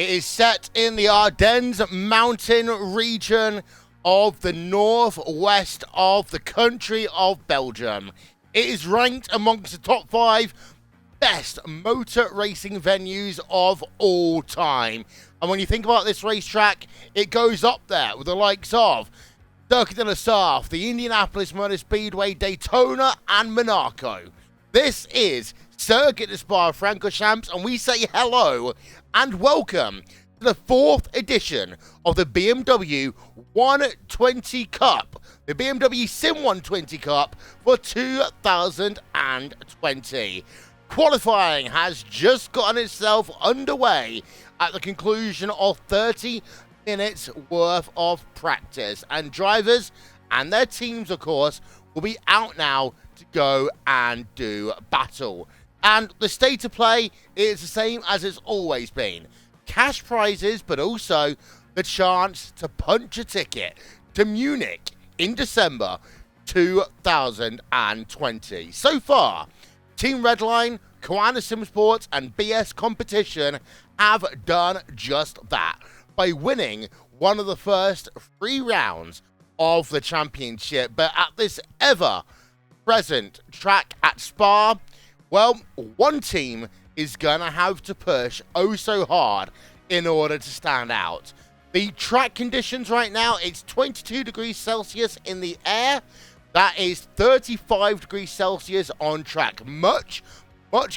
It is set in the Ardennes mountain region of the northwest of the country of Belgium. It is ranked amongst the top 5 best motor racing venues of all time. And when you think about this racetrack, it goes up there with the likes of Circuit de la Sarthe, the Indianapolis Motor Speedway, Daytona, and Monaco. This is Circuit de Spa Francorchamps, and we say hello and welcome to the 4th edition of the BMW 120 Cup, the BMW Sim 120 Cup for 2020. Qualifying has just gotten itself underway at the conclusion of 30 minutes worth of practice, and drivers and their teams, of course, will be out now to go and do battle. And the state of play is the same as it's always been. Cash prizes, but also the chance to punch a ticket to Munich in December 2020. So far, Team Redline, Koana Sim Sports, and BS Competition have done just that by winning one of the first 3 rounds of the championship. But at this ever-present track at Spa, well, one team is going to have to push oh so hard in order to stand out. The track conditions right now, it's 22 degrees Celsius in the air. That is 35 degrees Celsius on track. Much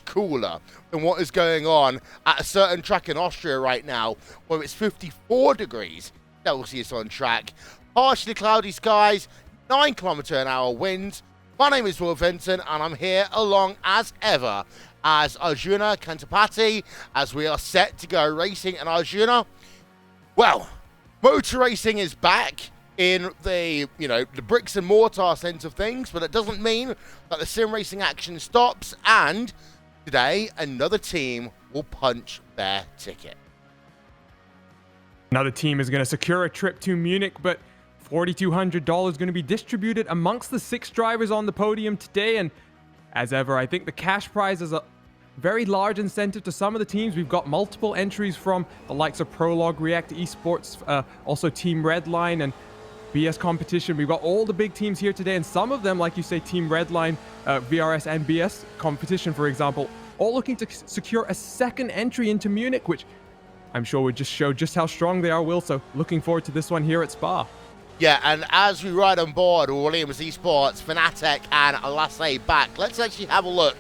cooler than what is going on at a certain track in Austria right now, where it's 54 degrees Celsius on track. Partially cloudy skies, 9 km/h winds. My name is Will Vincent, and I'm here along as ever as Arjuna Kantapati, as we are set to go racing. And Arjuna, well, motor racing is back in the, the bricks and mortar sense of things, but it doesn't mean that the sim racing action stops, and today another team will punch their ticket. Another team is going to secure a trip to Munich, but $4,200 is going to be distributed amongst the 6 drivers on the podium today, and as ever, I think the cash prize is a very large incentive to some of the teams. We've got multiple entries from the likes of Prologue, React Esports, also Team Redline, and BS Competition. We've got all the big teams here today, and some of them, like you say, Team Redline, VRS, and BS Competition, for example, all looking to secure a second entry into Munich, which I'm sure would just show just how strong they are, Will. So looking forward to this one here at Spa. Yeah, and as we ride on board Williams Esports, Fanatec, and Lasse back, let's actually have a look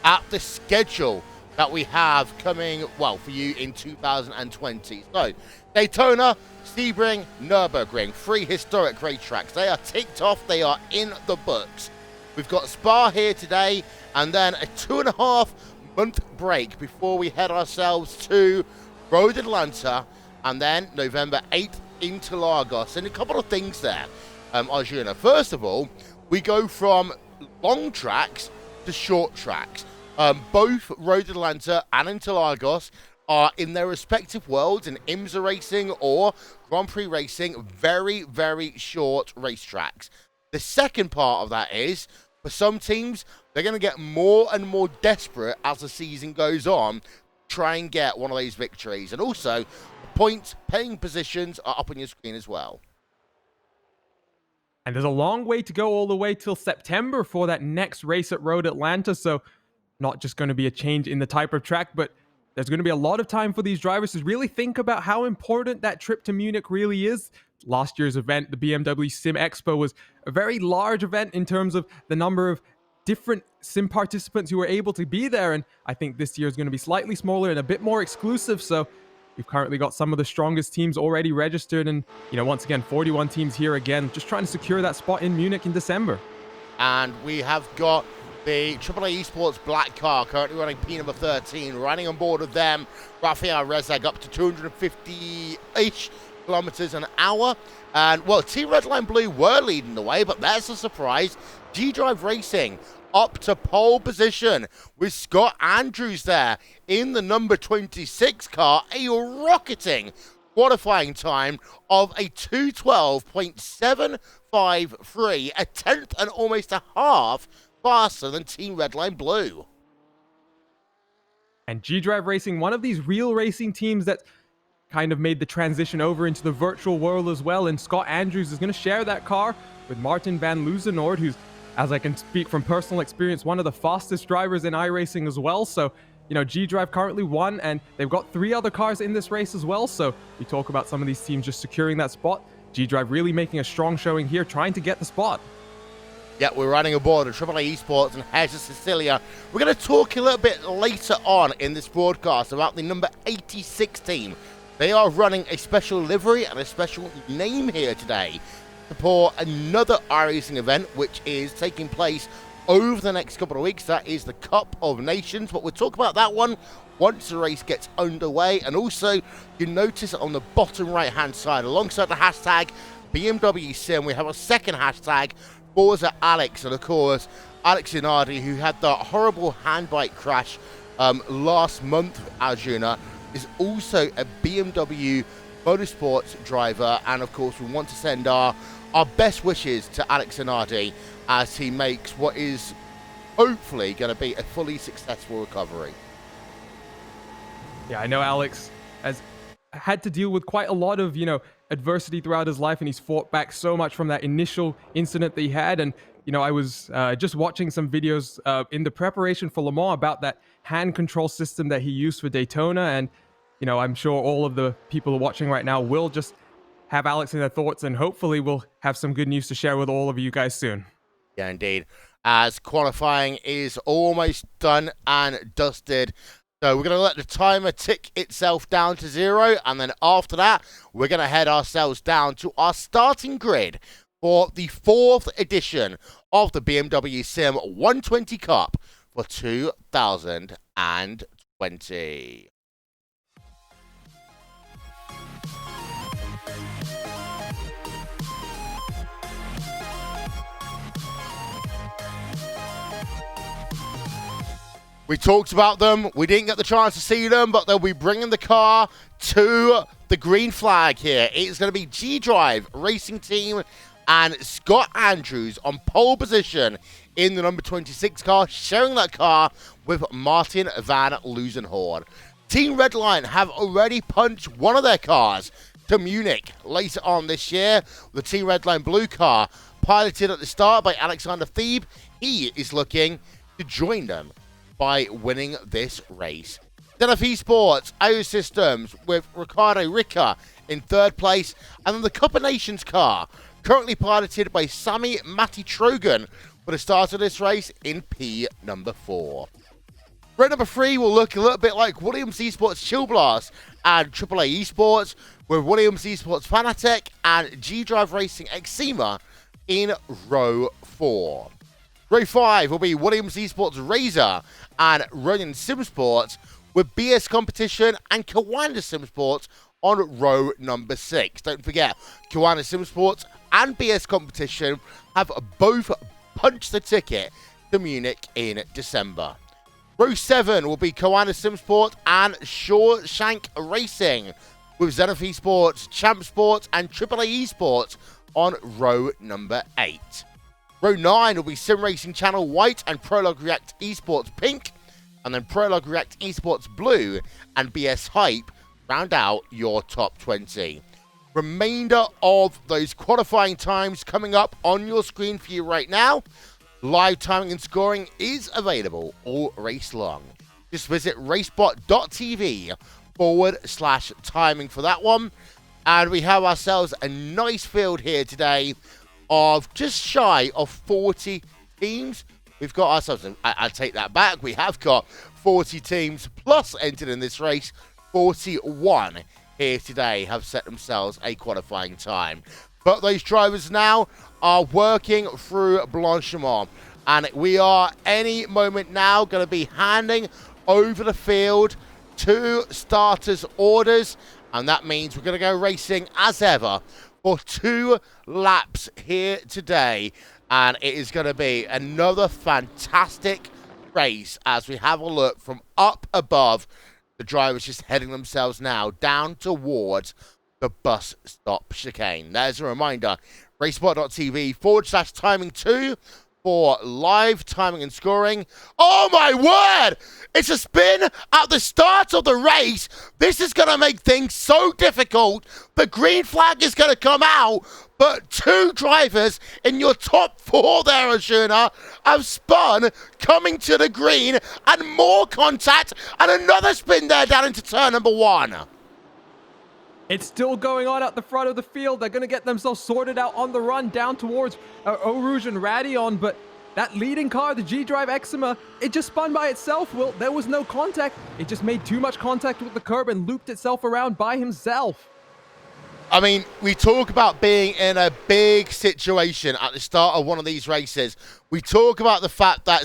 at the schedule that we have coming, well, for you in 2020. So, Daytona, Sebring, Nürburgring, 3 historic racetracks. They are ticked off. They are in the books. We've got Spa here today, and then a 2.5-month break before we head ourselves to Road Atlanta, and then November 8th into Lagos. And a couple of things there, Arjuna. First of all, we go from long tracks to short tracks. Both Road Atlanta and Interlagos are in their respective worlds in IMSA racing or Grand Prix racing, very, very short racetracks. The second part of that is, for some teams, they're going to get more and more desperate as the season goes on, try and get one of those victories. And also, point paying positions are up on your screen as well. And there's a long way to go, all the way till September for that next race at Road Atlanta. So not just going to be a change in the type of track, but there's going to be a lot of time for these drivers to really think about how important that trip to Munich really is. Last year's event, the BMW Sim Expo, was a very large event in terms of the number of different sim participants who were able to be there. And I think this year is going to be slightly smaller and a bit more exclusive. So we've currently got some of the strongest teams already registered. And, once again, 41 teams here again, just trying to secure that spot in Munich in December. And we have got the AAA Esports Black Car currently running P number 13, riding on board of them, Rafael Rezeg up to 250-ish kilometers an hour. And, well, Team Redline Blue were leading the way, but that's a surprise. G-Drive Racing up to pole position with Scott Andrews there in the number 26 car, a rocketing qualifying time of a 2:12.753, a tenth and almost a half faster than Team Redline Blue. And G-Drive Racing, one of these real racing teams that kind of made the transition over into the virtual world as well. And Scott Andrews is going to share that car with Martin van Luzenoord, who's, as I can speak from personal experience, one of the fastest drivers in iRacing as well. So, you know, G-Drive currently won, and they've got 3 other cars in this race as well. So we talk about some of these teams just securing that spot. G-Drive really making a strong showing here, trying to get the spot. Yeah, we're running aboard of AAA Esports and Hesa Sicilia. We're going to talk a little bit later on in this broadcast about the number 86 team. They are running a special livery and a special name here today to support another iRacing event, which is taking place over the next couple of weeks. That is the Cup of Nations, but we'll talk about that one once the race gets underway. And also, you notice on the bottom right-hand side, alongside the hashtag BMW Sim, we have a second hashtag, Forza Alex, and of course, Alex Inardi, who had that horrible handbike crash last month, Arjuna, is also a BMW Motorsports driver. And of course, we want to send our best wishes to Alex Inardi as he makes what is hopefully going to be a fully successful recovery. Yeah, I know Alex has had to deal with quite a lot of, you know, adversity throughout his life, and he's fought back so much from that initial incident that he had. And, you know, I was just watching some videos in the preparation for Le Mans about that hand control system that he used for Daytona. And, you know, I'm sure all of the people watching right now will just have Alex in their thoughts, and hopefully we'll have some good news to share with all of you guys soon. Yeah, indeed. As qualifying is almost done and dusted. So we're going to let the timer tick itself down to 0, and then after that, we're going to head ourselves down to our starting grid for the 4th edition of the BMW Sim 120 Cup for 2020. We talked about them. We didn't get the chance to see them, but they'll be bringing the car to the green flag here. It's going to be G-Drive Racing Team and Scott Andrews on pole position in the number 26 car, sharing that car with Martin van Luzenoord. Team Redline have already punched one of their cars to Munich later on this year. The Team Redline blue car, piloted at the start by Alexander Thebe, he is looking to join them by winning this race. BMW Esports, AO Systems with Ricardo Rica in 3rd place, and then the Cup of Nations car, currently piloted by Sami Matti Trogan for the start of this race in P number 4. Row number 3 will look a little bit like Williams Esports Chill Blast and AAA Esports, with Williams Esports Fanatec and G-Drive Racing Exima in row 4. Row 5 will be Williams Esports Razor and Ronin Simsports, with BS Competition and Kiwanda Simsports on row number 6. Don't forget, Kiwanda Simsports and BS Competition have both punched the ticket to Munich in December. Row 7 will be Kiwanda Simsport and Shawshank Racing, with Zenith Esports, Champ Sports and AAA Esports on row number 8. Row 9 will be Sim Racing Channel White and Prologue React Esports Pink, and then Prologue React Esports Blue and BS Hype round out your top 20. Remainder of those qualifying times coming up on your screen for you right now. Live timing and scoring is available all race long. Just visit racebot.tv/timing for that one. And we have ourselves a nice field here today of just shy of 40 teams. We've got ourselves, I take that back, we have got 40 teams plus entered in this race. 41 here today have set themselves a qualifying time. But those drivers now are working through Blanchimont, and we are any moment now going to be handing over the field to starters' orders, and that means we're going to go racing as ever for 2 laps here today, and it is going to be another fantastic race as we have a look from up above. The drivers just heading themselves now down towards the bus stop chicane. There's a reminder, racebot.tv/timing2 for live timing and scoring. Oh my word! It's a spin at the start of the race. This is going to make things so difficult. The green flag is going to come out, but two drivers in your top four there, Arjuna, have spun, coming to the green, and more contact, and another spin there down into turn number one. It's still going on at the front of the field. They're going to get themselves sorted out on the run down towards Eau Rouge and Radion, but that leading car, the G-Drive Exima, it just spun by itself, Will. There was no contact. It just made too much contact with the curb and looped itself around by himself. I mean, we talk about being in a big situation at the start of one of these races. We talk about the fact that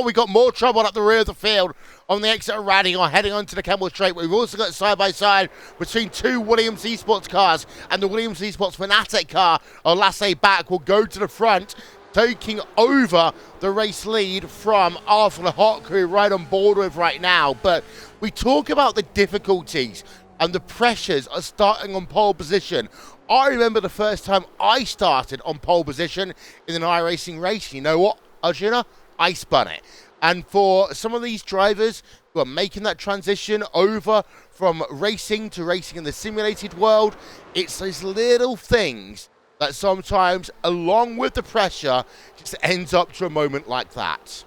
we got more trouble at the rear of the field on the exit of Radion heading onto the Kemmel Straight. We've also got side-by-side between two Williams Esports cars, and the Williams Esports Fanatec car, or Lasse back, will go to the front, taking over the race lead from Arthur Hawk, who we're right on board with right now. But we talk about the difficulties and the pressures of starting on pole position. I remember the first time I started on pole position in an iRacing race. You know what, Arjuna? I spun it. And for some of these drivers who are making that transition over from racing to racing in the simulated world, it's those little things that sometimes, along with the pressure, just ends up to a moment like that.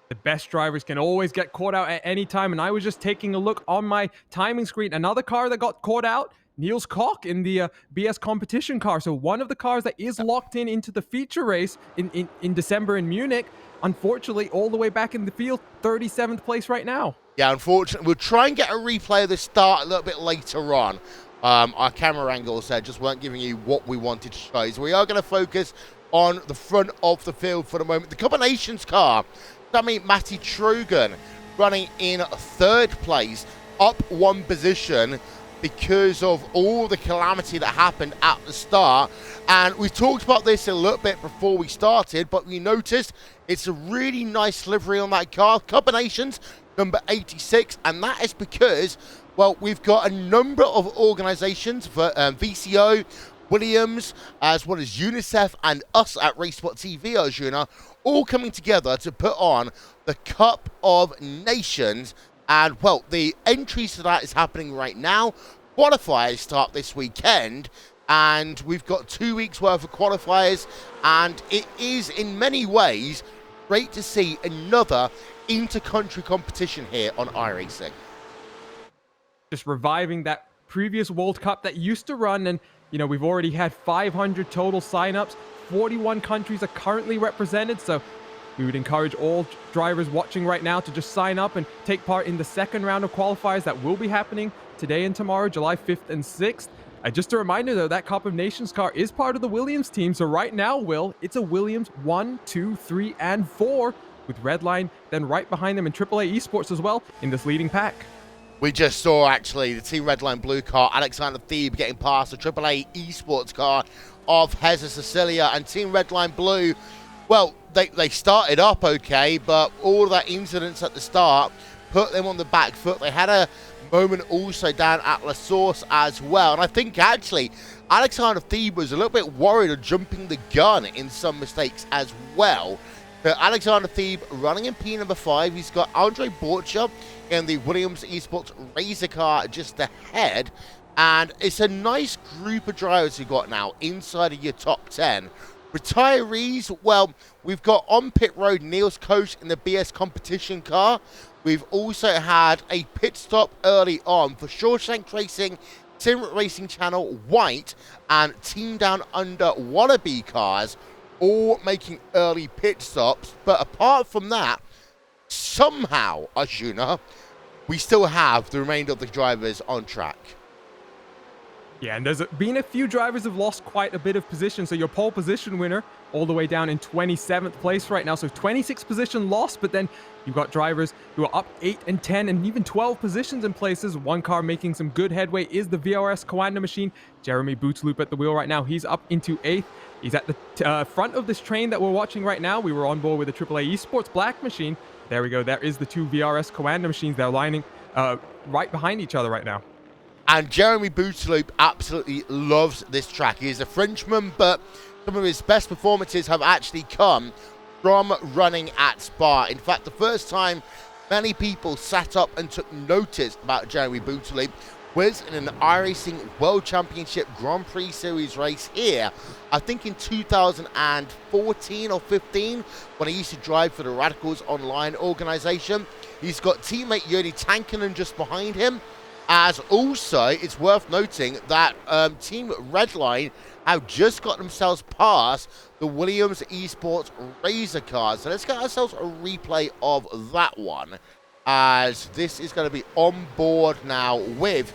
The best drivers can always get caught out at any time, and I was just taking a look on my timing screen. Another car that got caught out, Niels Koch in the BS competition car. So one of the cars that is locked into the feature race in December in Munich, unfortunately, all the way back in the field, 37th place right now. Yeah, unfortunately. We'll try and get a replay of the start a little bit later on. Our camera angles just weren't giving you what we wanted to show. So we are going to focus on the front of the field for the moment. The combinations car, Matti Trogan, running in third place, up one position because of all the calamity that happened at the start. And we talked about this a little bit before we started, but we noticed it's a really nice livery on that car. Combinations, number 86, and that is because, well, we've got a number of organizations for VCO, Williams, as well as UNICEF and us at RaceSpot TV, Arjuna, all coming together to put on the Cup of Nations. And, well, the entries to that is happening right now. Qualifiers start this weekend, and we've got 2 weeks worth of qualifiers, and it is in many ways great to see another inter-country competition here on iRacing. Just reviving that previous World Cup that used to run, and you know, we've already had 500 total signups. 41 countries are currently represented, so we would encourage all drivers watching right now to just sign up and take part in the second round of qualifiers that will be happening today and tomorrow, July 5th and 6th. Just a reminder, though, that Cup of Nations car is part of the Williams team, so right now, Will, it's a Williams 1, 2, 3, and 4, with Redline then right behind them in AAA Esports as well in this leading pack. We just saw, actually, the Team Redline Blue car, Alexander Thebe, getting past the AAA Esports car of Heza Cecilia, and Team Redline Blue, well, they started up okay, but all of that incidents at the start put them on the back foot. They had a moment also down at La Source as well, and I think, actually, Alexander Thebe was a little bit worried of jumping the gun in some mistakes as well. But Alexander Thebe running in P number 5. He's got Andre Borcha in the Williams Esports Razor car just ahead. And it's a nice group of drivers we've got now inside of your top 10. Retirees, well, we've got on pit road Niels Koch in the BS competition car. We've also had a pit stop early on for Shawshank Racing, Sim Racing Channel, White, and Team Down Under Wallaby cars, all making early pit stops. But apart from that, somehow, Arjuna, we still have the remainder of the drivers on track. Yeah, and there's been a few drivers who've lost quite a bit of position. So your pole position winner all the way down in 27th place right now. So 26 position lost, but then you've got drivers who are up 8 and 10 and even 12 positions in places. One car making some good headway is the VRS Coanda machine. Jeremy Bootsloop at the wheel right now. He's up into 8th. He's at the front of this train that we're watching right now. We were on board with the AAA Esports Black machine. There we go. There is the two VRS Coanda machines. They're lining right behind each other right now. And Jeremy Bootsloop absolutely loves this track. He's a Frenchman, but some of his best performances have actually come from running at Spa. In fact, the first time many people sat up and took notice about Jeremy Boutalieb was in an iRacing World Championship Grand Prix Series race here, I think in 2014 or 15, when he used to drive for the Radicals Online organization. He's got teammate Joni Tankkinen just behind him, as also it's worth noting that Team Redline have just got themselves past the Williams Esports Razor cars. So let's get ourselves a replay of that one, as this is going to be on board now with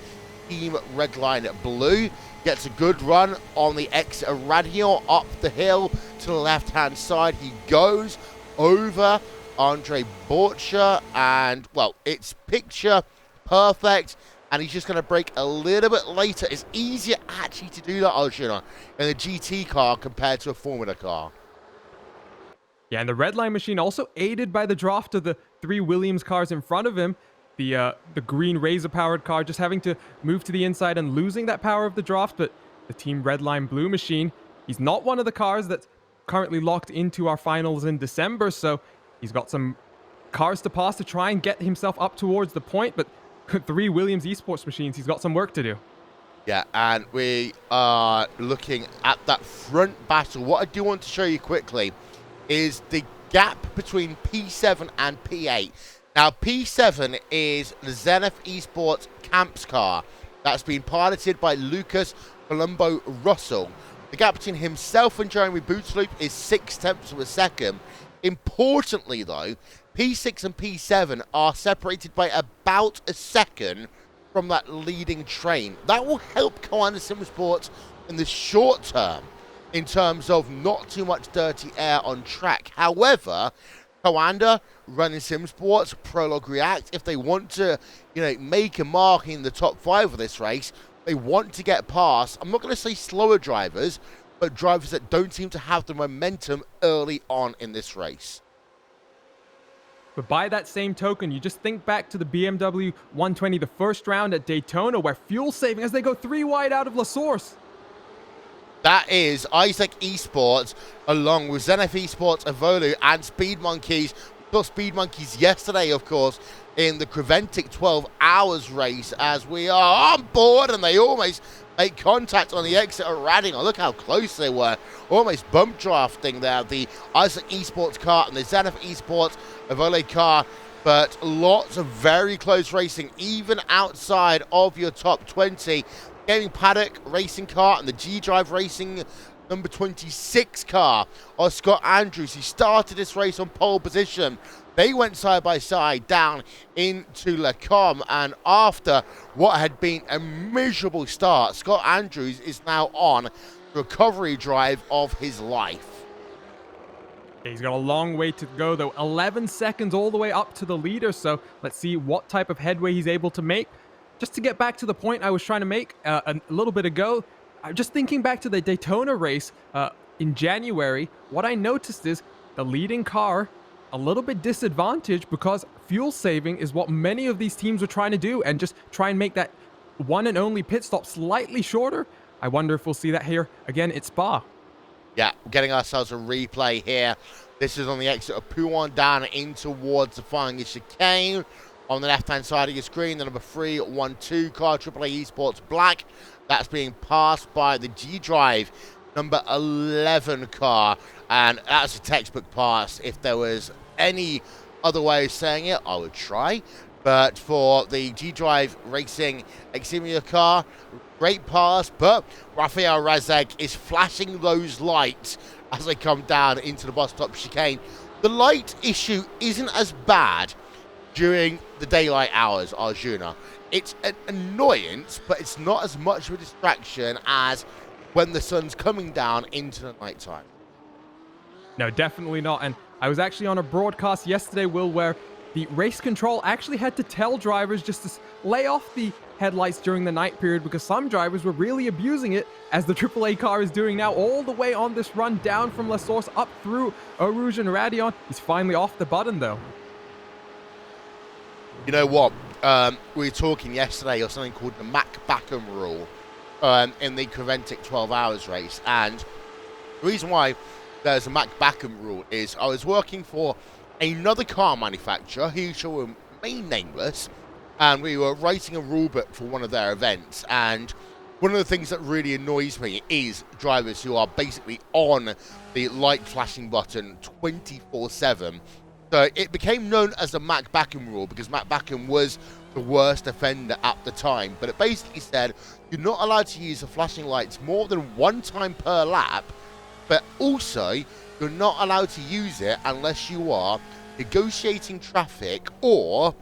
Team Redline Blue. Gets a good run on the exit of Radio, up the hill to the left-hand side. He goes over Andre Borcher, and, well, it's picture perfect, and he's just going to brake a little bit later. It's easier actually to do that, Arjuna, in a GT car compared to a Formula car. Yeah, and the Redline machine also aided by the draft of the 3 Williams cars in front of him. The green Razor-powered car just having to move to the inside and losing that power of the draft, but the Team Redline Blue machine, he's not one of the cars that's currently locked into our finals in December, so he's got some cars to pass to try and get himself up towards the point, but 3 Williams Esports machines, he's got some work to do. Yeah, and we are looking at that front battle. What I do want to show you quickly is the gap between P7 and P8. Now, P7 is the Zenith Esports Camps car that's been piloted by Lucas Colombo Russell. The gap between himself and Jeremy Boutalieb is 0.6 of a second. Importantly, though, P6 and P7 are separated by about a second from that leading train. That will help Koanda Sim Sports in the short term in terms of not too much dirty air on track. However, Koanda, running Sim Sports, Prologue React, if they want to, make a mark in the top 5 of this race, they want to get past, I'm not going to say slower drivers, but drivers that don't seem to have the momentum early on in this race. But by that same token, you just think back to the BMW 120, the first round at Daytona, where fuel saving as they go 3 wide out of La Source. That is Isaac Esports, along with Zenith Esports, Evolu, and Speed Monkeys. We saw Speed Monkeys yesterday, of course, in the Creventic 12 hours race, as we are on board, and they almost make contact on the exit of Rading. Look how close they were. Almost bump drafting there, the Isaac Esports car and the Zenith Esports Evolu car. But lots of very close racing, even outside of your top 20. Gaming Paddock racing car and the G-Drive Racing number 26 car of Scott Andrews. He started this race on pole position. They went side by side down into Le Com, and after what had been a miserable start, Scott Andrews is now on the recovery drive of his life. He's got a long way to go, though. 11 seconds all the way up to the leader, so let's see what type of headway he's able to make. Just to get back to the point I was trying to make a little bit ago, just thinking back to the Daytona race in January, what I noticed is the leading car a little bit disadvantaged because fuel saving is what many of these teams are trying to do, and just try and make that one and only pit stop slightly shorter. I wonder if we'll see that here again at Spa. Yeah, we're getting ourselves a replay here. This is on the exit of Pouan down in towards the final chicane. On the left-hand side of your screen, the number 312 car, AAA Esports Black. That's being passed by the G-Drive number 11 car. And that's a textbook pass. If there was any other way of saying it, I would try. But for the G-Drive Racing Eximia car, great pass. But Rafael Razek is flashing those lights as they come down into the bus stop chicane. The light issue isn't as bad during the daylight hours, Arjuna. It's an annoyance, but it's not as much of a distraction as when the sun's coming down into the nighttime. No, definitely not. And I was actually on a broadcast yesterday, Will, where the race control actually had to tell drivers just to lay off the headlights during the night period, because some drivers were really abusing it, as the AAA car is doing now, all the way on this run down from La Source up through Eau Rouge and Radion. He's finally off the button, though. You know what? We were talking yesterday of something called the Mac Backham rule in the Creventic 12 hours race, and The reason why there's a Mac-Backham rule is I was working for another car manufacturer who shall remain nameless, and we were writing a rule book for one of their events, and one of the things that really annoys me is drivers who are basically on the light flashing button 24/7. So it became known as the Mac-Backham rule because Mac-Backham was the worst offender at the time, but it basically said you're not allowed to use the flashing lights more than one time per lap, but also you're not allowed to use it unless you are negotiating traffic or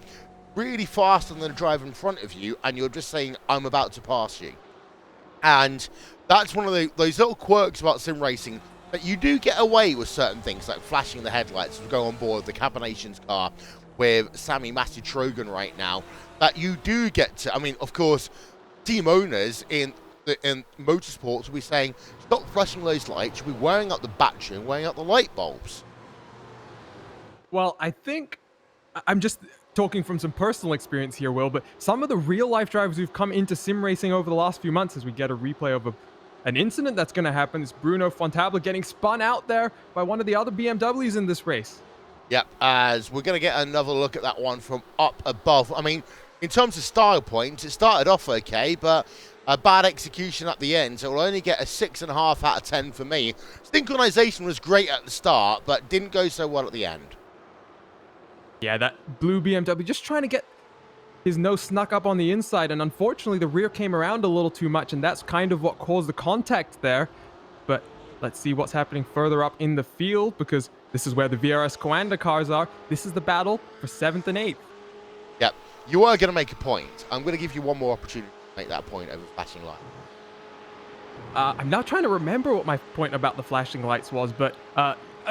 really faster than the driver in front of you and you're just saying, I'm about to pass you. And that's one of those little quirks about sim racing, that you do get away with certain things like flashing the headlights to go on board the Cabinations car with Sammy Trogan right now, that you do get to, I mean, of course, team owners in motorsports will be saying, stop flashing those lights, you'll be wearing out the battery and wearing out the light bulbs. Well, I think I'm just talking from some personal experience here, Will, but some of the real-life drivers who've come into sim racing over the last few months, as we get a replay of an incident that's going to happen, is Bruno Fontabla getting spun out there by one of the other BMWs in this race. Yep, as we're going to get another look at that one from up above. I mean, in terms of style points, it started off okay, but a bad execution at the end, so we'll only get a 6.5 out of 10 for me. Synchronization was great at the start, but didn't go so well at the end. Yeah, that blue BMW just trying to get his nose snuck up on the inside, and unfortunately the rear came around a little too much, and that's kind of what caused the contact there. But let's see what's happening further up in the field, because this is where the VRS Coanda cars are. This is the battle for 7th and 8th. Yep, you are going to make a point. I'm going to give you one more opportunity to make that point over flashing light. I'm now trying to remember what my point about the flashing lights was, but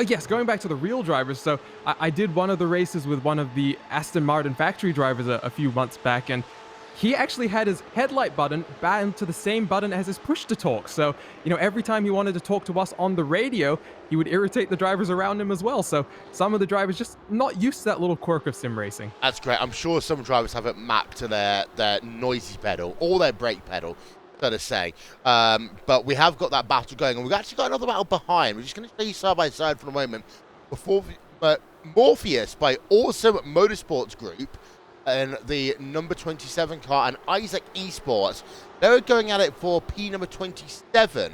yes, going back to the real drivers. So I did one of the races with one of the Aston Martin factory drivers a few months back, and he actually had his headlight button bound to the same button as his push to talk. So, you know, every time he wanted to talk to us on the radio, he would irritate the drivers around him as well. So some of the drivers just not used to that little quirk of sim racing. That's great. I'm sure some drivers have it mapped to their noisy pedal or their brake pedal, so to say. But we have got that battle going, and we've actually got another battle behind. We're just going to show you side by side for a moment. Before Morpheus by Awesome Motorsports Group and the number 27 car and Isaac Esports, they were going at it for P number 27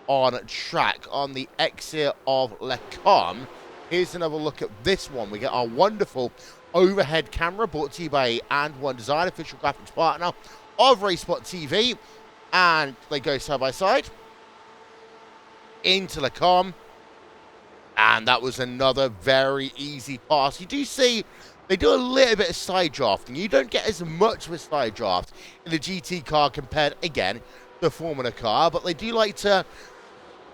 on track on the exit of Le Combe. Here's another look at this one. We get our wonderful overhead camera brought to you by And1 Design, official graphics partner of RaceSpot TV. And they go side by side into Le Combe. And that was another very easy pass. You do see they do a little bit of side drafting. You don't get as much of a side draft in the GT car compared, again, to the Formula car. But they do like to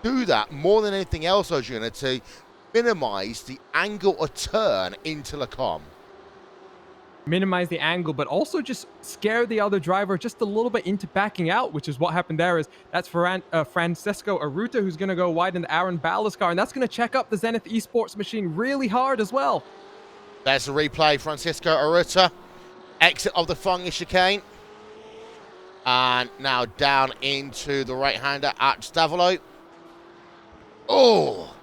do that more than anything else, Arjuna, to minimize the angle or turn into Le Combe. Minimize the angle, but also just scare the other driver just a little bit into backing out, which is what happened there. Is that's Francesco Arruta, who's going to go wide in the Aaron Ballas car, and that's going to check up the Zenith Esports machine really hard as well. There's the replay. Francesco Arruta, exit of the Fungi chicane, and now down into the right-hander at Stavolo. Oh!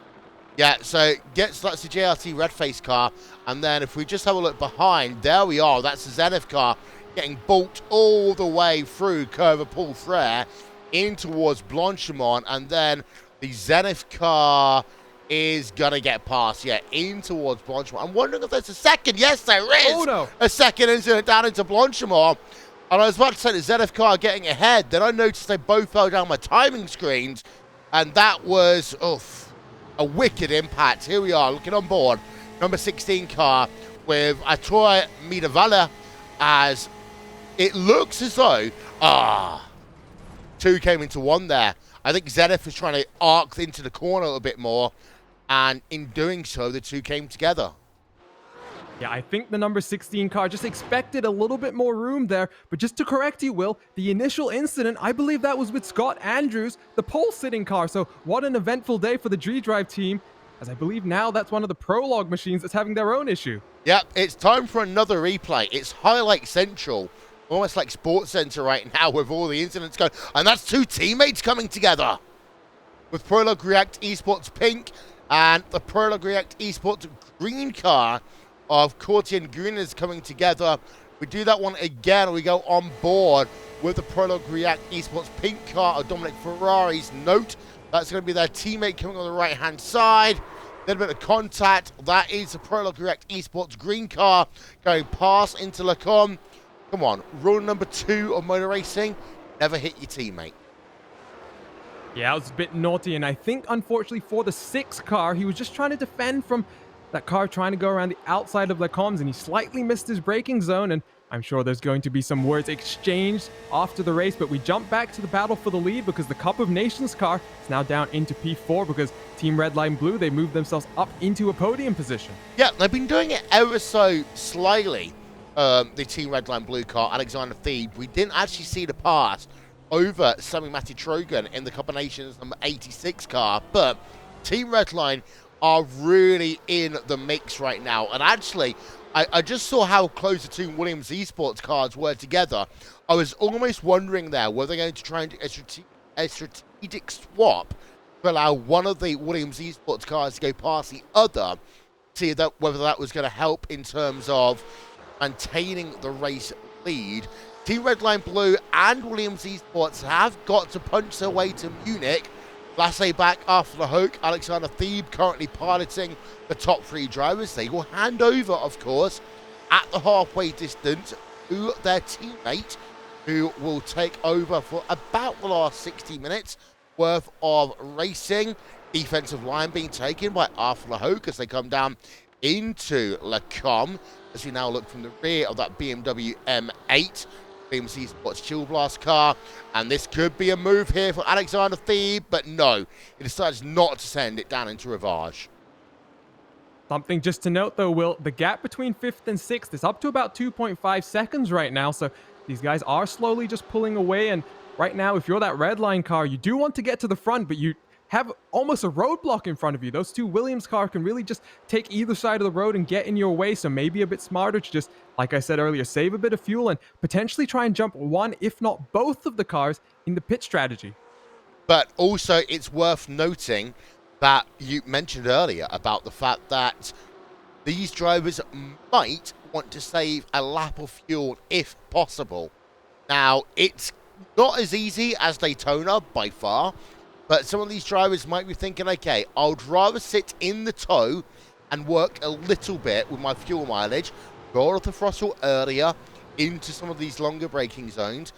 Yeah, so that's the JRT red face car, and then if we just have a look behind, there we are. That's the Zenith car getting bolted all the way through Curve of Paul Frere in towards Blanchimont, and then the Zenith car is gonna get past, yeah, in towards Blanchimont. I'm wondering if there's a second. Yes, there is. Oh no! A second down into Blanchimont. And I was about to say the Zenith car getting ahead. Then I noticed they both fell down my timing screens, and that was a wicked impact. Here we are, looking on board. Number 16 car with Arturo Midavalla, as it looks as though, two came into one there. I think Zenith is trying to arc into the corner a little bit more, and in doing so, the two came together. Yeah, I think the number 16 car just expected a little bit more room there, but just to correct you, Will, the initial incident, I believe that was with Scott Andrews, the pole-sitting car. So what an eventful day for the G-Drive team, as I believe now that's one of the Prologue machines that's having their own issue. Yep, it's time for another replay. It's Highlight Central, almost like Sports Center right now with all the incidents going. And that's two teammates coming together. with Prologue React Esports Pink and the Prologue React Esports Green car of Courtian Greeners coming together. We do that one again. We go on board with the Prologue React Esports Pink car of Dominic Ferrari's note. That's going to be their teammate coming on the right-hand side. A little bit of contact. That is the Prologue React Esports Green car going past into Lacombe. Come on, rule number 2 of motor racing, never hit your teammate. Yeah, it was a bit naughty, and I think, unfortunately, for the 6 car, he was just trying to defend from that car trying to go around the outside of Lacombes, and he slightly missed his braking zone, and I'm sure there's going to be some words exchanged after the race, but we jump back to the battle for the lead because the Cup of Nations car is now down into P4 because Team Redline Blue, they moved themselves up into a podium position. Yeah, they've been doing it ever so slyly, the Team Redline Blue car, Alexander Thebe. We didn't actually see the pass over Sammy Matitrogan in the Cup of Nations number 86 car, but Team Redline are really in the mix right now, and actually, I just saw how close the two Williams Esports cars were together. I was almost wondering there whether they're going to try and do a strategic swap to allow one of the Williams Esports cars to go past the other, see that whether that was going to help in terms of maintaining the race lead. Team Redline Blue and Williams Esports have got to punch their way to Munich. Lasse back after the hook. Alexander Thebe currently piloting the top 3 drivers. They will hand over, of course, at the halfway distance to their teammate, who will take over for about the last 60 minutes worth of racing. Defensive line being taken by Arthur LaHoke as they come down into Lacombe, as we now look from the rear of that BMW M8. BMW Sports Chill Blast car, and this could be a move here for Alexander Thebe, but no, he decides not to send it down into Rivage. Something just to note though, Will, the gap between 5th and 6th is up to about 2.5 seconds right now, so these guys are slowly just pulling away, and right now, if you're that red line car, you do want to get to the front, but you have almost a roadblock in front of you. Those two Williams cars can really just take either side of the road and get in your way, so maybe a bit smarter to just, like I said earlier, save a bit of fuel and potentially try and jump one, if not both of the cars in the pit strategy. But also, it's worth noting that you mentioned earlier about the fact that these drivers might want to save a lap of fuel if possible. Now, it's not as easy as Daytona by far, but some of these drivers might be thinking, okay, I'd rather sit in the tow and work a little bit with my fuel mileage, roll off the throttle earlier into some of these longer braking zones.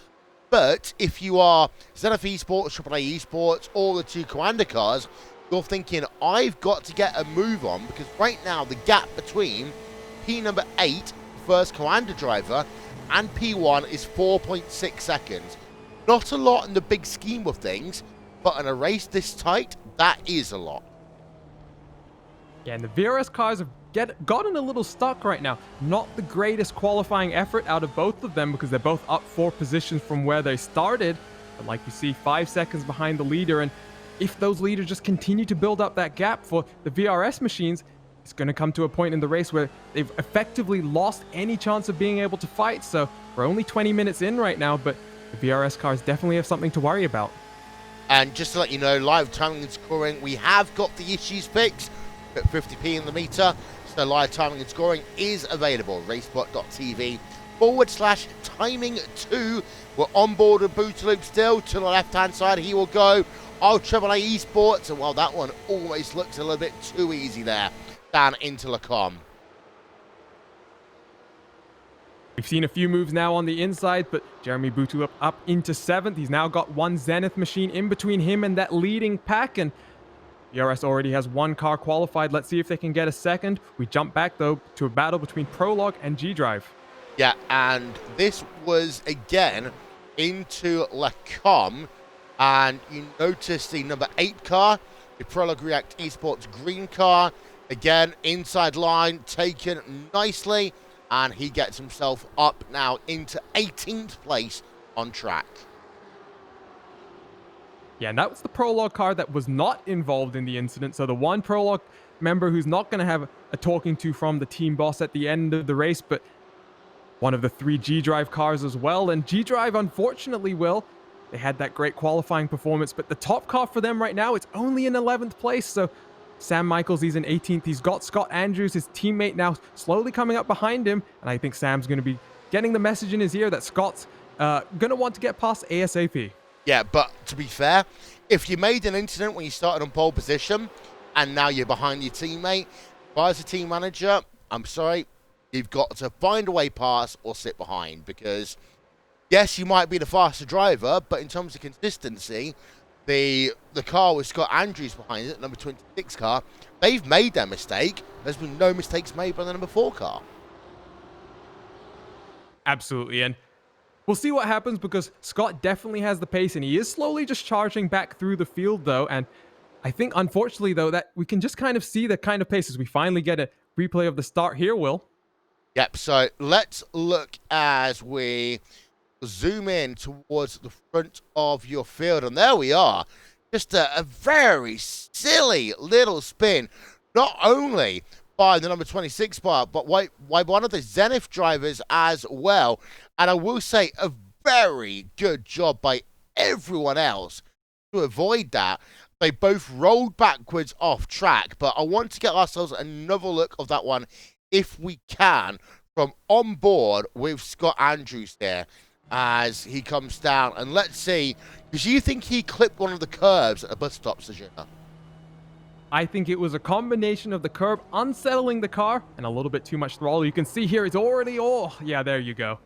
But if you are ZF Esports, AAA Esports, or the two Coanda cars, you're thinking, I've got to get a move on, because right now the gap between P number 8, first Coanda driver, and P1 is 4.6 seconds. Not a lot in the big scheme of things, but in a race this tight, that is a lot. Yeah, and the VRS cars have gotten a little stuck right now. Not the greatest qualifying effort out of both of them because they're both up 4 positions from where they started. But like you see, 5 seconds behind the leader. And if those leaders just continue to build up that gap for the VRS machines, it's going to come to a point in the race where they've effectively lost any chance of being able to fight. So we're only 20 minutes in right now, but the VRS cars definitely have something to worry about. And just to let you know, live timing and scoring, we have got the issues fixed at 50p in the meter. So live timing and scoring is available. Racebot.tv/timing2. We're on board with Booterloop still. To the left-hand side, he will go. AAA Esports. And well, that one almost looks a little bit too easy there. Down into Lacombe. We've seen a few moves now on the inside, but Jeremy Booterloop up into 7th. He's now got one Zenith machine in between him and that leading pack, and VRS already has 1 car qualified. Let's see if they can get a second. We jump back, though, to a battle between Prologue and G-Drive. Yeah, and this was, again, into Lacombe, and you notice the number 8 car, the Prologue React Esports green car, again, inside line, taken nicely, and he gets himself up now into 18th place on track. Yeah, and that was the Prologue car that was not involved in the incident. So the one Prologue member who's not going to have a talking to from the team boss at the end of the race, but one of the 3 G-Drive cars as well. And G-Drive, unfortunately, Will, They had that great qualifying performance, but the top car for them right now, it's only in 11th place. So Sam Michaels, he's in 18th. He's got Scott Andrews, his teammate, now slowly coming up behind him. And I think Sam's going to be getting the message in his ear that Scott's going to want to get past ASAP. Yeah, but to be fair, if you made an incident when you started on pole position and now you're behind your teammate, if I was a team manager, I'm sorry, you've got to find a way past or sit behind, because yes, you might be the faster driver, but in terms of consistency, the car with Scott Andrews behind it, number 26 car, they've made their mistake. There's been no mistakes made by the number 4 car. Absolutely, and we'll see what happens, because Scott definitely has the pace, and he is slowly just charging back through the field, though. And I think, unfortunately, though, that we can just kind of see the kind of pace as we finally get a replay of the start here, Will. Yep, so let's look as we zoom in towards the front of your field, and there we are. Just a very silly little spin, not only by the number 26 bar, but by one of the Zenith drivers as well. And I will say, a very good job by everyone else to avoid that. They both rolled backwards off track, but I want to get ourselves another look of that one, if we can, from on board with Scott Andrews here as he comes down. And let's see, because you think he clipped one of the curbs at the bus stop, Sajuna? I think it was a combination of the curb unsettling the car and a little bit too much throttle. You can see here it's already, oh, yeah, there you go.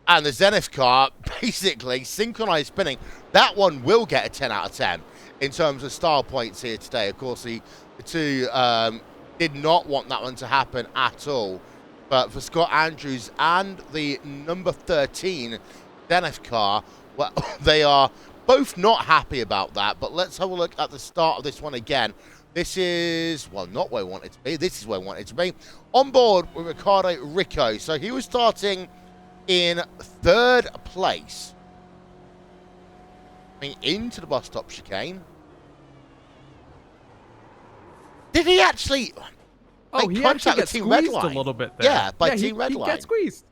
And the Zenith car, basically, synchronized spinning. That one will get a 10 out of 10 in terms of style points here today. Of course, the two did not want that one to happen at all. But for Scott Andrews and the number 13 Zenith car, well, they are both not happy about that. But let's have a look at the start of this one again. This is, well, not where I want it to be. This is where I want it to be. On board with Ricardo Rico. So he was starting in 3rd place. Coming into the bus stop chicane. Did he actually... Oh, he actually gets squeezed a little bit there. Yeah, by Team Redline. He gets squeezed.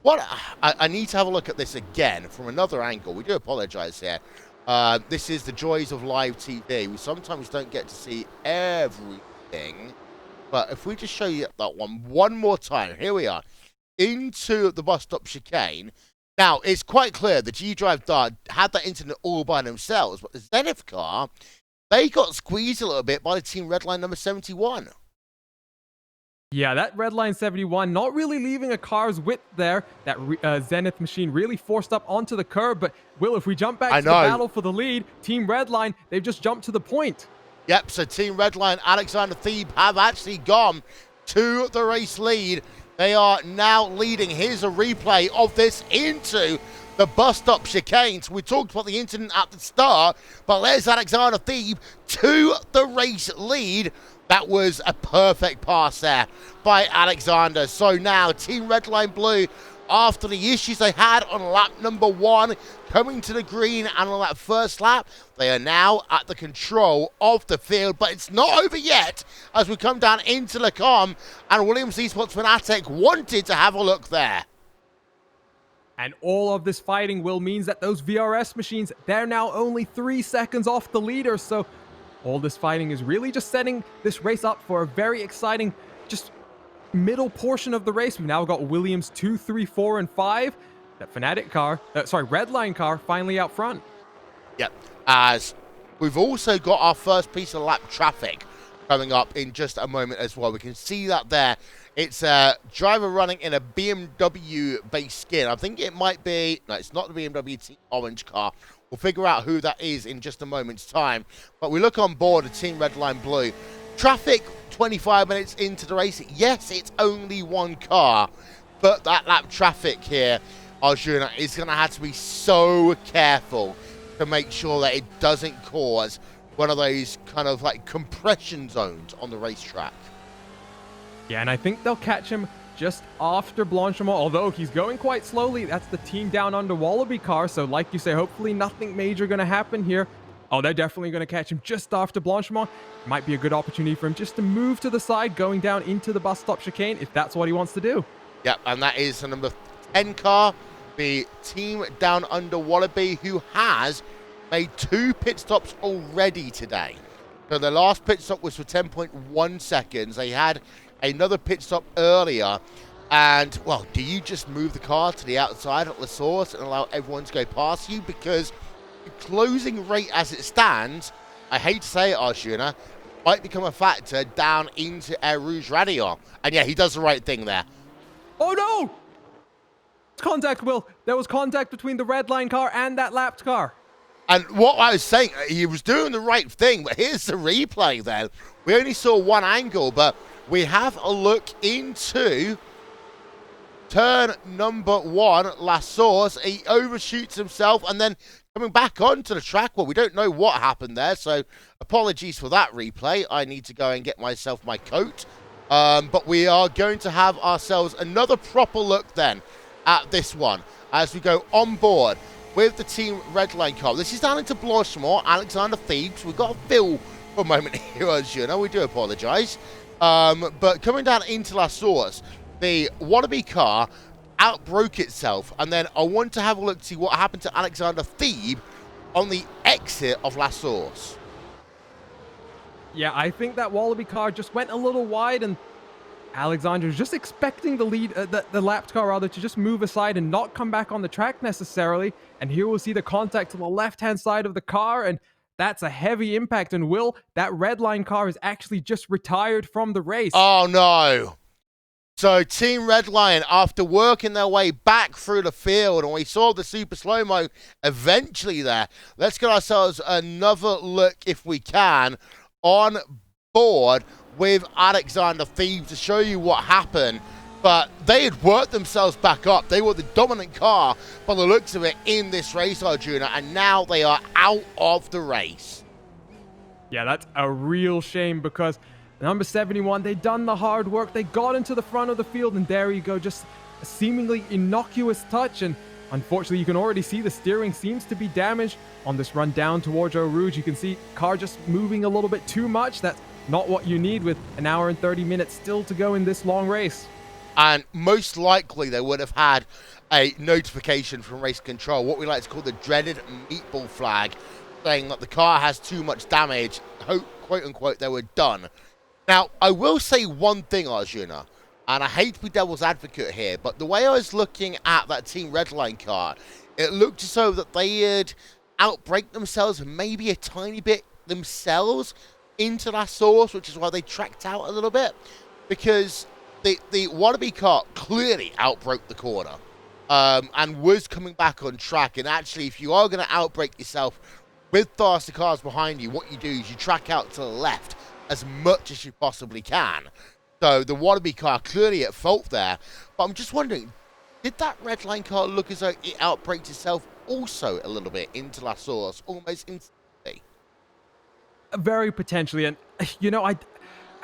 What? I need to have a look at this again from another angle. We do apologize here. This is the joys of live TV. We sometimes don't get to see everything. But if we just show you that one more time. Here we are. Into the bus stop chicane. Now, it's quite clear the G-Drive Dart had that incident all by themselves. But the Zenith car, they got squeezed a little bit by the Team Redline number 71. Yeah, that Redline 71 not really leaving a car's width there. That Zenith machine really forced up onto the curb. But, Will, if we jump back to the battle for the lead, Team Redline, they've just jumped to the point. Yep, so Team Redline, Alexander Thebe have actually gone to the race lead. They are now leading. Here's a replay of this into the bus stop chicane. So we talked about the incident at the start, but there's Alexander Thebe to the race lead. That was a perfect pass there by Alexander. So now Team Redline Blue, after the issues they had on lap number 1, coming to the green, and on that first lap, they are now at the control of the field. But it's not over yet as we come down into the com, and Williams Esports Fanatec wanted to have a look there. And all of this fighting, Will, means that those VRS machines, they're now only 3 seconds off the leader. So all this fighting is really just setting this race up for a very exciting, just middle portion of the race. We've now got Williams 2, 3, 4, and 5. That Fanatic car, Redline car, finally out front. Yep, as we've also got our first piece of lap traffic coming up in just a moment as well. We can see that there. It's a driver running in a BMW-based skin. I think it might be... No, it's not the BMW orange car. We'll figure out who that is in just a moment's time. But we look on board a Team Redline Blue. Traffic 25 minutes into the race. Yes, it's only one car. But that lap traffic here, Arjuna, is going to have to be so careful to make sure that it doesn't cause one of those kind of like compression zones on the racetrack. Yeah, and I think they'll catch him just after Blanchimont, although he's going quite slowly. That's the Team Down Under Wallaby car, so like you say, hopefully nothing major going to happen here. Oh, they're definitely going to catch him just after Blanchimont. Might be a good opportunity for him just to move to the side, going down into the bus stop chicane, if that's what he wants to do. Yep, and that is the number 10 car the team down under Wallaby, who has made 2 pit stops already today. So the last pit stop was for 10.1 seconds. They had another pit stop earlier. And, well, do you just move the car to the outside at the source and allow everyone to go past you? Because the closing rate as it stands, I hate to say it, Arjuna, might become a factor down into Air Rouge Radio. And yeah, he does the right thing there. Oh no! Contact, Will. There was contact between the red line car and that lapped car. And what I was saying, he was doing the right thing, but here's the replay then. We only saw one angle, but we have a look into turn number 1, La Source. He overshoots himself and then coming back onto the track. Well, we don't know what happened there, so apologies for that replay. I need to go and get myself my coat. But we are going to have ourselves another proper look then at this one as we go on board with the Team Redline car. This is down into Blanchemont, Alexander Thebes. We've got a fill for a moment here, as you know. We do apologise. But coming down into La Source, the Wallaby car outbroke itself. And then I want to have a look to see what happened to Alexander Thebes on the exit of La Source. Yeah, I think that Wallaby car just went a little wide, and Alexander's just expecting the lead, the lapped car rather, to just move aside and not come back on the track necessarily. And here we'll see the contact to the left-hand side of the car, and that's a heavy impact. And Will, that red line car is actually just retired from the race. Oh no! So Team Redline, after working their way back through the field, and we saw the super slow-mo eventually there. Let's get ourselves another look, if we can, on board with Alexander Thebes to show you what happened. But they had worked themselves back up. They were the dominant car by the looks of it in this race, Arjuna, and now they are out of the race. Yeah, that's a real shame, because number 71, they'd done the hard work. They got into the front of the field, and there you go, just a seemingly innocuous touch. And unfortunately, you can already see the steering seems to be damaged on this run down towards Eau Rouge. You can see car just moving a little bit too much. That's not what you need with an hour and 30 minutes still to go in this long race. And most likely they would have had a notification from race control, what we like to call the dreaded meatball flag, saying that the car has too much damage, quote unquote, they were done. Now, I will say one thing, Arjuna, and I hate to be devil's advocate here, but the way I was looking at that Team Redline car, it looked as though that they had outbraked themselves maybe a tiny bit themselves into that source, which is why they tracked out a little bit, because the Wallaby car clearly outbroke the corner and was coming back on track. And actually, if you are going to outbrake yourself with faster cars behind you, what you do is you track out to the left as much as you possibly can. So the Wallaby car clearly at fault there. But I'm just wondering, did that red line car look as though it outbraked itself also a little bit into La Source, almost instantly? Very potentially. And, you know, I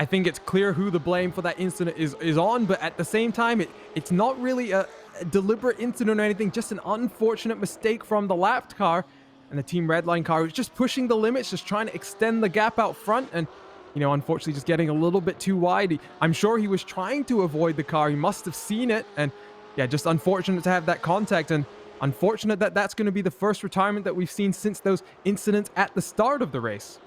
think it's clear who the blame for that incident is on, but at the same time, it's not really a deliberate incident or anything, just an unfortunate mistake from the lapped car. And the Team Redline car was just pushing the limits, just trying to extend the gap out front, and, you know, unfortunately just getting a little bit too wide. I'm sure he was trying to avoid the car. He must have seen it, and yeah, just unfortunate to have that contact, and unfortunate that that's going to be the first retirement that we've seen since those incidents at the start of the race.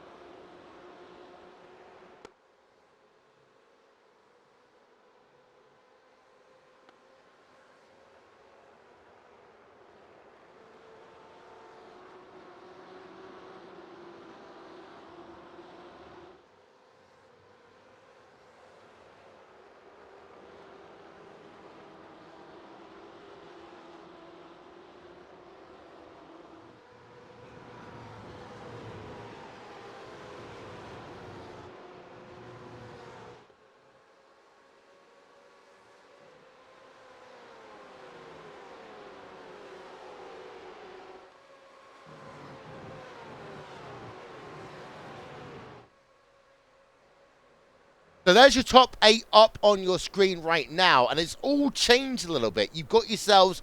So there's your top 8 up on your screen right now, and it's all changed a little bit. You've got yourselves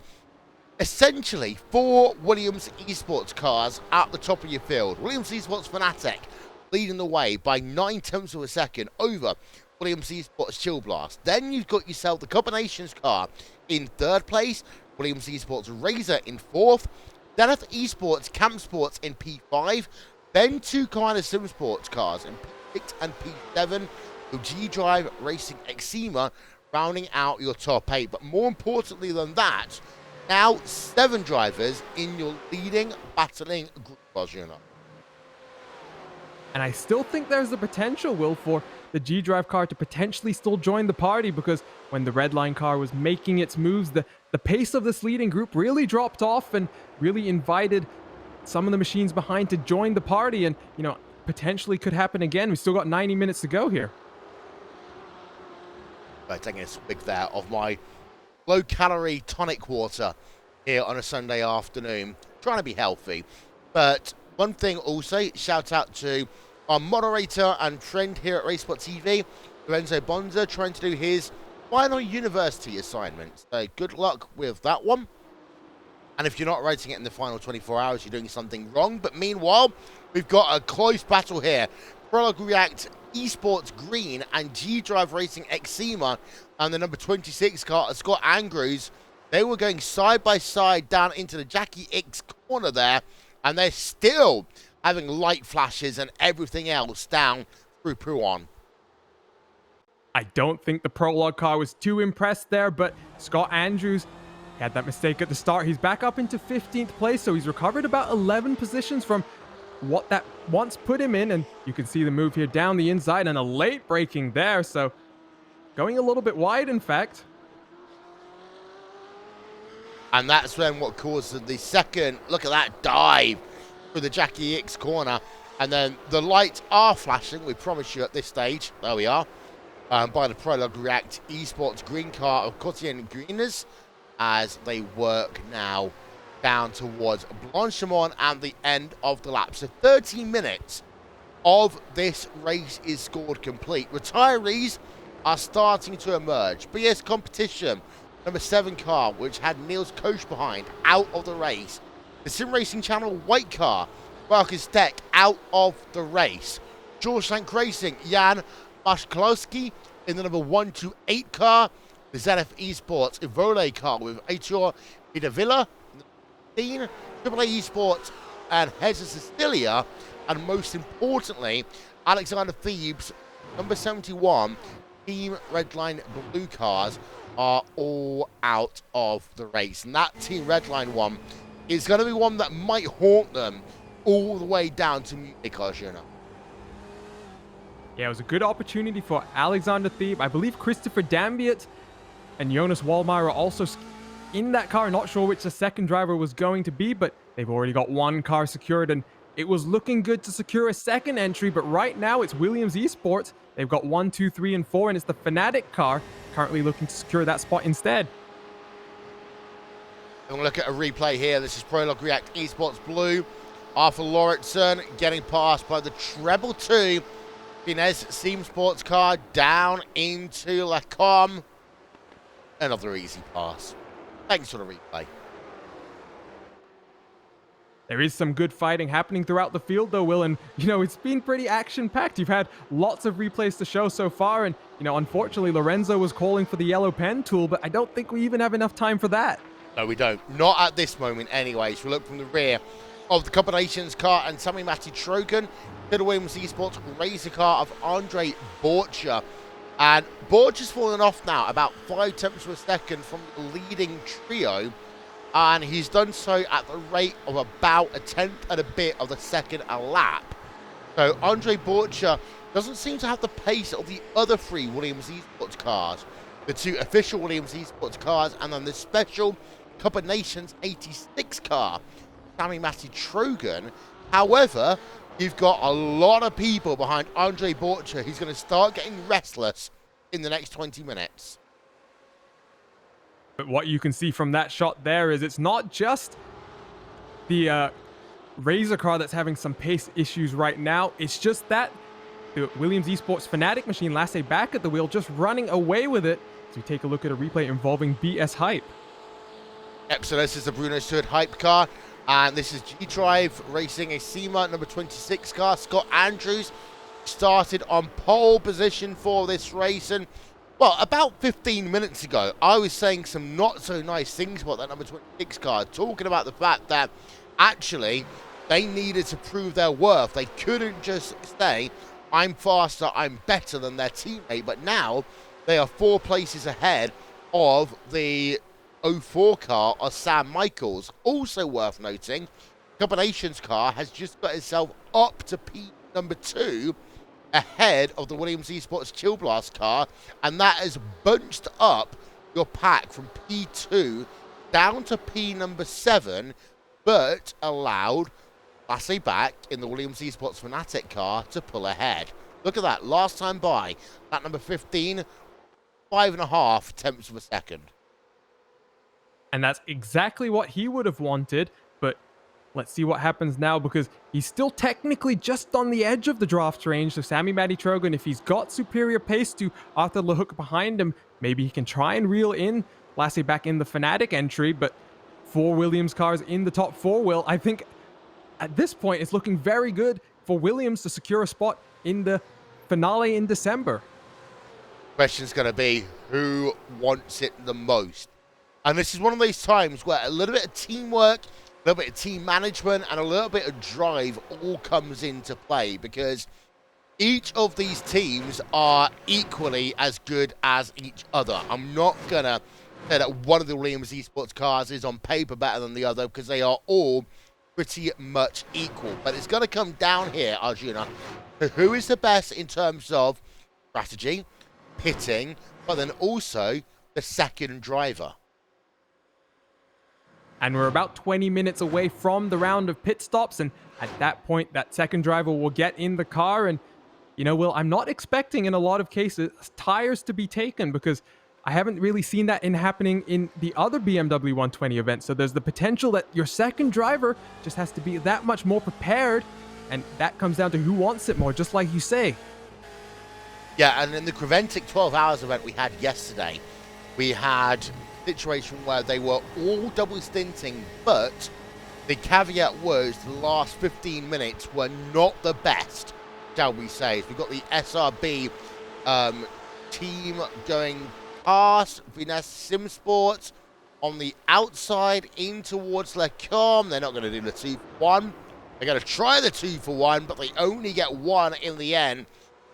essentially 4 Williams Esports cars at the top of your field. Williams Esports Fanatec leading the way by 9/10 of a second over Williams Esports Chill Blast. Then you've got yourself the Combinations car in 3rd place, Williams Esports Razor in 4th, Zenith Esports Camp Sports in P5, then 2 Koana Sim Sports cars in P6 and P7, with G-Drive Racing Exima rounding out your top 8. But more importantly than that, now 7 drivers in your leading battling group, Arjuna. And I still think there's the potential, Will, for the G-Drive car to potentially still join the party, because when the red line car was making its moves, the pace of this leading group really dropped off and really invited some of the machines behind to join the party, and, you know, potentially could happen again. We've still got 90 minutes to go here. Taking a swig there of my low-calorie tonic water here on a Sunday afternoon. Trying to be healthy. But one thing also, shout out to our moderator and friend here at Racespot TV, Lorenzo Bonza, trying to do his final university assignment. So good luck with that one. And if you're not writing it in the final 24 hours, you're doing something wrong. But meanwhile, we've got a close battle here. Prologue React Esports Green and G-Drive Racing Exima and the number 26 car, Scott Andrews. They were going side by side down into the Jackie X corner there, and they're still having light flashes and everything else down through Pouan. I don't think the Prologue car was too impressed there, but Scott Andrews had that mistake at the start. He's back up into 15th place, so he's recovered about 11 positions from what that once put him in, and you can see the move here down the inside and a late braking there, so going a little bit wide, in fact. And that's when what caused the second, look at that dive through the Jackie X corner, and then the lights are flashing, we promise you at this stage, there we are, by the Prologue React Esports green car of Cotien Greeners, as they work now down towards Blanchimont and the end of the lap. So 30 minutes of this race is scored complete. Retirees are starting to emerge. BS Competition, number 7 car, which had Niels Koch behind, out of the race. The Sim Racing Channel white car, Marcus Deck, out of the race. George Tank Racing, Jan Maszklowski in the number 128 car. The Zenith Esports Evole car with Aitor Idavilla, Triple A Esports and Heza Sicilia, and most importantly, Alexander Thebes, number 71, Team Redline Blue cars are all out of the race. And that Team Redline one is going to be one that might haunt them all the way down to Munich, Arjuna. Yeah, it was a good opportunity for Alexander Thebe. I believe Christopher Dambiet and Jonas Wallmeyer are also in that car. Not sure which the second driver was going to be, but they've already got one car secured, and it was looking good to secure a second entry. But right now it's Williams Esports. They've got 1, 2, 3, and 4, and it's the Fnatic car currently looking to secure that spot instead. And we'll look at a replay here. This is Prologue React Esports Blue. Arthur Lauritsen getting passed by the treble 2 Inez Sim Sports car down into Lacombe. Another easy pass. Thanks for the replay. There is some good fighting happening throughout the field, though, Will, and, you know, it's been pretty action-packed. You've had lots of replays to show so far, and, you know, unfortunately, Lorenzo was calling for the yellow pen tool, but I don't think we even have enough time for that. No, we don't. Not at this moment, anyways. We look from the rear of the combinations car and Sammy Matty Trogan to the Williams Esports Razor car of Andre Borcher. And Borcher's fallen off now about 5 tenths per second from the leading trio. And he's done so at the rate of about a tenth and a bit of the second a lap. So Andre Borcher doesn't seem to have the pace of the other 3 Williams Esports cars. The 2 official Williams Esports cars and then the special Cup of Nations 86 car, Sammy Matty Trogan. However, you've got a lot of people behind Andre Borcher who's going to start getting restless in the next 20 minutes. But what you can see from that shot there is it's not just the Razor car that's having some pace issues right now. It's just that the Williams Esports Fnatic machine, Lasse back at the wheel, just running away with it. So we take a look at a replay involving BS Hype. Yep, so this is the Bruno Stewart Hype car. And this is G-Drive Racing a SEMA number 26 car. Scott Andrews started on pole position for this race. And Well, about 15 minutes ago, I was saying some not so nice things about that number 26 car, talking about the fact that actually they needed to prove their worth. They couldn't just say, I'm faster, I'm better than their teammate, but now they are 4 places ahead of the 04 car of Sam Michaels. Also worth noting, Combinations car has just got itself up to P number 2 ahead of the Williams Esports Chill Blast car, and that has bunched up your pack from P2 down to P number 7, but allowed Lassie back in the Williams Esports Fnatic car to pull ahead. Look at that, last time by, that number 15, 5.5 tenths of a second. And that's exactly what he would have wanted, but let's see what happens now, because he's still technically just on the edge of the draft range. So Sammy Matty Trogan, if he's got superior pace to Arthur LeHook behind him, maybe he can try and reel in Lassie back in the Fnatic entry, but 4 Williams cars in the top 4, Will, I think at this point it's looking very good for Williams to secure a spot in the finale in December. Question's going to be, who wants it the most? And this is one of those times where a little bit of teamwork, a little bit of team management, and a little bit of drive all comes into play, because each of these teams are equally as good as each other. I'm not going to say that one of the Williams Esports cars is on paper better than the other, because they are all pretty much equal. But it's going to come down here, Arjuna, to who is the best in terms of strategy, pitting, but then also the second driver. And we're about 20 minutes away from the round of pit stops, and at that point, that second driver will get in the car, and, you know, Will, I'm not expecting in a lot of cases tires to be taken, because I haven't really seen that happening in the other BMW 120 events, so there's the potential that your second driver just has to be that much more prepared, and that comes down to who wants it more, just like you say. Yeah, and in the Creventic 12 Hours event we had yesterday, we had situation where they were all double stinting, but the caveat was the last 15 minutes were not the best, shall we say. We've got the SRB team going past Finesse Sim Sports on the outside in towards Lecom. They're not going to do the 2 for 1. They're going to try the 2 for 1, but they only get 1 in the end.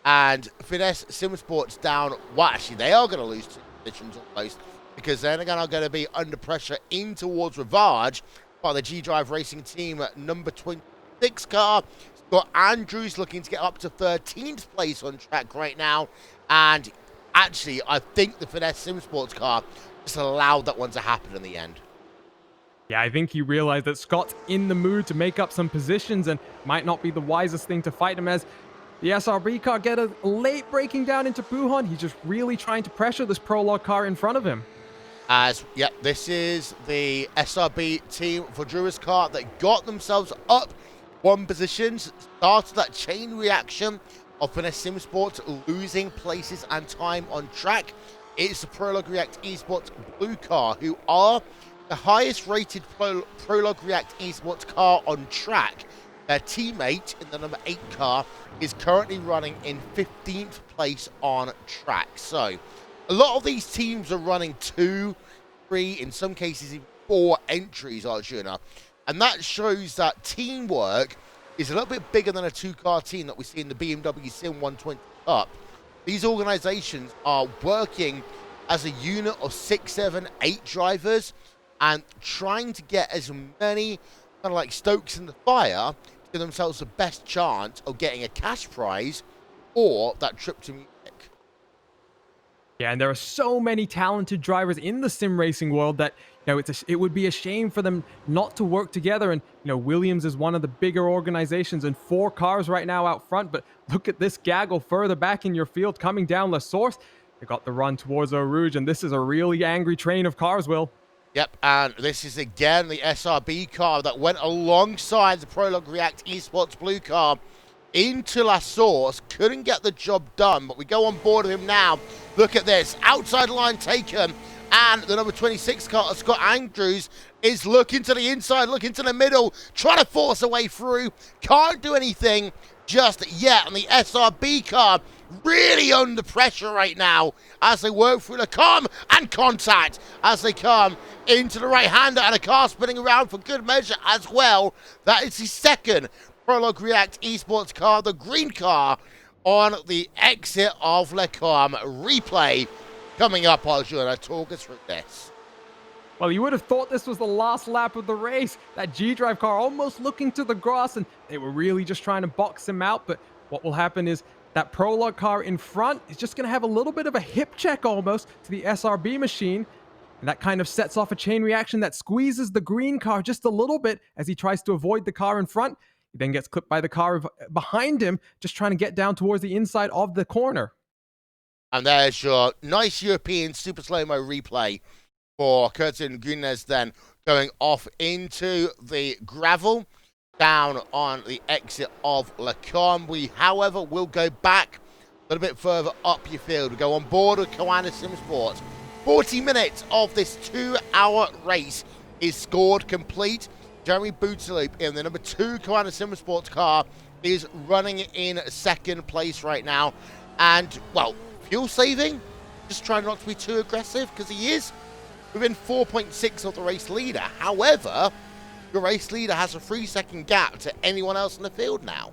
And Finesse Sim Sports down, well, actually, they are going to lose 2 positions almost, because they're going to be under pressure in towards Rivage by the G-Drive Racing Team number 26 car. Scott Andrews looking to get up to 13th place on track right now. And actually, I think the Finesse Sim Sports car just allowed that one to happen in the end. Yeah, I think he realized that Scott's in the mood to make up some positions and might not be the wisest thing to fight him, as the SRB car get a late breaking down into Buhon. He's just really trying to pressure this Prologue car in front of him. This is the SRB team for Drua's car that got themselves up 1 position, started that chain reaction of Finesse Sim Sports losing places and time on track. It's the Prologue React Esports blue car, who are the highest rated Prologue React Esports car on track. Their teammate in the number 8 car is currently running in 15th place on track. So a lot of these teams are running 2, 3, in some cases even 4 entries, Arjuna. And that shows that teamwork is a little bit bigger than a 2-car team that we see in the BMW Sim 120 Cup. These organizations are working as a unit of 6, 7, 8 drivers and trying to get as many kind of like stokes in the fire to give themselves the best chance of getting a cash prize or that trip to Munich. Yeah, and there are so many talented drivers in the sim racing world that, you know, it would be a shame for them not to work together. And, you know, Williams is one of the bigger organizations, and 4 cars right now out front. But look at this gaggle further back in your field coming down La Source. They got the run towards Eau Rouge, and this is a really angry train of cars, Will. Yep, and this is again the SRB car that went alongside the Prologue React Esports blue car into La Source. Couldn't get the job done, but we go on board with him now. Look at this, outside line taken, and the number 26 car, Scott Andrews, is looking to the inside, looking to the middle, trying to force a way through. Can't do anything just yet, and the SRB car really under pressure right now as they work through the com and contact as they come into the right-hander, and a car spinning around for good measure as well. That is the second Prologue React Esports car, the green car, on the exit of Le Com. Replay coming up, Arjuna. Talk us through this. Well, you would have thought this was the last lap of the race. That G-Drive car almost looking to the grass, and they were really just trying to box him out. But what will happen is that Prologue car in front is just going to have a little bit of a hip check almost to the SRB machine. And that kind of sets off a chain reaction that squeezes the green car just a little bit as he tries to avoid the car in front. He then gets clipped by the car behind him, just trying to get down towards the inside of the corner. And there's your nice European super slow-mo replay for Curtin Gunes, then going off into the gravel down on the exit of Le Com. We, however, will go back a little bit further up your field. We go on board with Koana Sim Sports. 40 minutes of this 2-hour race is scored complete. Jeremy Bootsaloop in the number 2 Koana Sim Sports car is running in second place right now. And, well, fuel saving, just trying not to be too aggressive because he is within 4.6 of the race leader. However, the race leader has a 3-second gap to anyone else in the field now.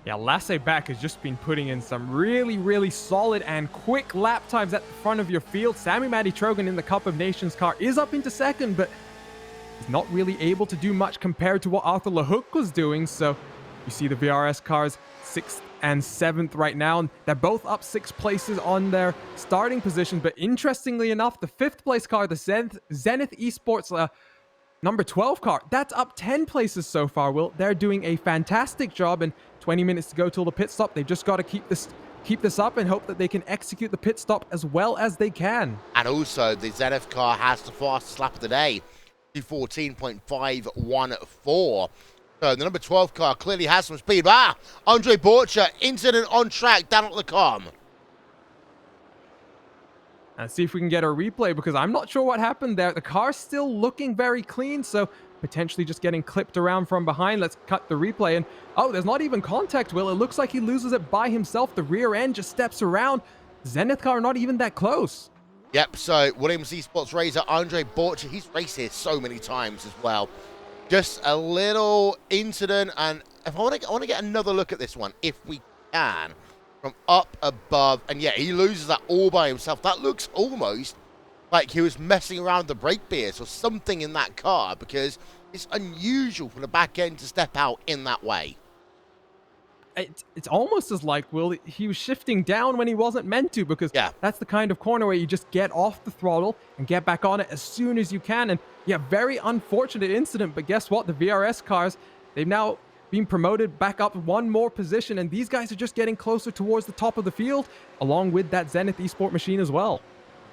Yeah, Lasse Back has just been putting in some really, really solid and quick lap times at the front of your field. Sammy Matty Trogan in the Cup of Nations car is up into second, but he's not really able to do much compared to what Arthur LeHook was doing. So you see the VRS cars 6th and 7th right now, and they're both up 6 places on their starting positions. But interestingly enough, the 5th place car, the Zenith Esports number 12 car, that's up 10 places so far, Will. They're doing a fantastic job, and 20 minutes to go till the pit stop. They've just got to keep this up and hope that they can execute the pit stop as well as they can. And also, the Zenith car has the fastest lap of the day, 2:14.514. So the number 12 car clearly has some speed. Andre Borcher, incident on track down at Le Com. And see if we can get a replay, because I'm not sure what happened there. The car's still looking very clean, so potentially just getting clipped around from behind. Let's cut the replay. And oh, there's not even contact, Will. It looks like he loses it by himself. The rear end just steps around. Zenith car not even that close. Yep, so Williams Esports racer Andre Borcher, he's raced here so many times as well. Just a little incident, and if I want to get another look at this one, if we can, from up above. And yeah, he loses that all by himself. That looks almost like he was messing around the brake beers or something in that car, because it's unusual for the back end to step out in that way. It's almost as like, Will, he was shifting down when he wasn't meant to, because that's the kind of corner where you just get off the throttle and get back on it as soon as you can. And yeah, very unfortunate incident, but guess what? The VRS cars, they've now been promoted back up one more position, and these guys are just getting closer towards the top of the field, along with that Zenith Esport machine as well.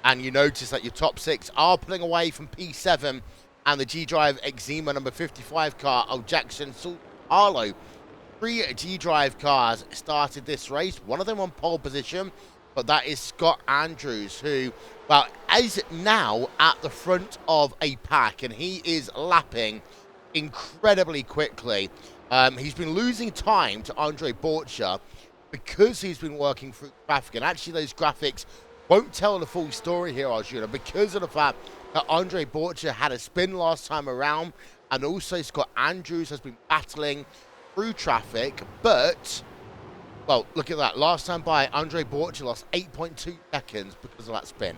And you notice that your top 6 are pulling away from P7 and the G-Drive Exima number 55 car of Jackson Arlo. 3 G-Drive cars started this race, one of them on pole position, but that is Scott Andrews, who, well, is now at the front of a pack, and he is lapping incredibly quickly. He's been losing time to Andre Borcher because he's been working through traffic, and actually those graphics won't tell the full story here, Arjuna, because of the fact that Andre Borcher had a spin last time around, and also Scott Andrews has been battling through traffic. But, well, look at that. Last time by, Andre Borcher lost 8.2 seconds because of that spin.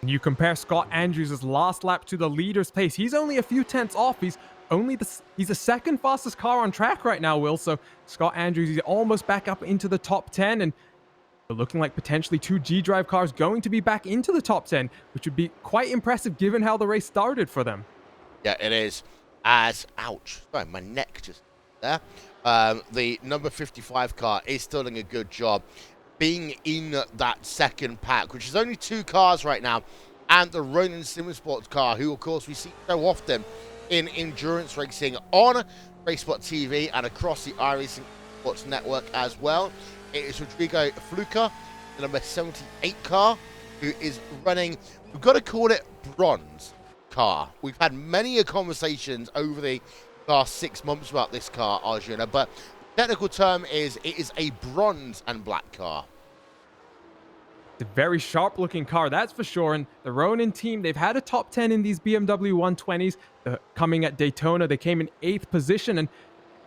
You compare Scott Andrews' last lap to the leader's pace. He's only a few tenths off. He's the second fastest car on track right now, Will. So Scott Andrews is almost back up into the top 10, and looking like potentially 2 G-Drive cars going to be back into the top 10, which would be quite impressive given how the race started for them. Yeah, it is. Ouch, sorry, my neck just there. The number 55 car is still doing a good job being in that second pack, which is only 2 cars right now, and the Ronin Sim Sports car, who of course we see so often in endurance racing on Racespot TV and across the iRacing Sports Network as well. It is Rodrigo Fluker, the number 78 car, who is running, we've got to call it bronze car. We've had many conversations over the last 6 months about this car, Arjuna, but technical term is it is a bronze and black car. It's a very sharp looking car, that's for sure. And the Ronin team, they've had a top 10 in these BMW 120s. Coming at Daytona, they came in 8th position, and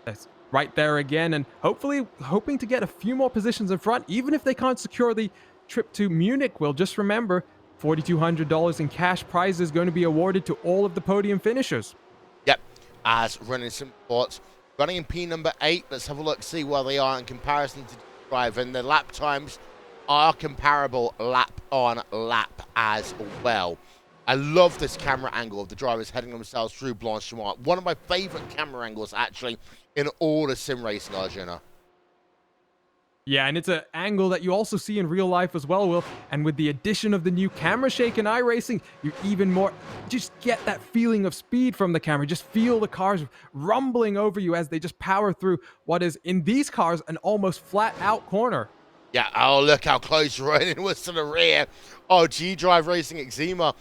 that's right there again. And hopefully hoping to get a few more positions in front, even if they can't secure the trip to Munich. We'll just remember $4,200 in cash prizes is going to be awarded to all of the podium finishers. Yep, as running some sports. Running in P number 8, let's have a look, see where they are in comparison to the driver. And the lap times are comparable lap on lap as well. I love this camera angle of the drivers heading themselves through Blanchimont. One of my favorite camera angles, actually, in all of sim racing, Arjuna. Yeah, and it's an angle that you also see in real life as well, Will. And with the addition of the new camera shake in iRacing, you even more just get that feeling of speed from the camera. Just feel the cars rumbling over you as they just power through what is, in these cars, an almost flat-out corner. Yeah, oh, look how close Ronin was to the rear. Oh, G-Drive Racing Eczema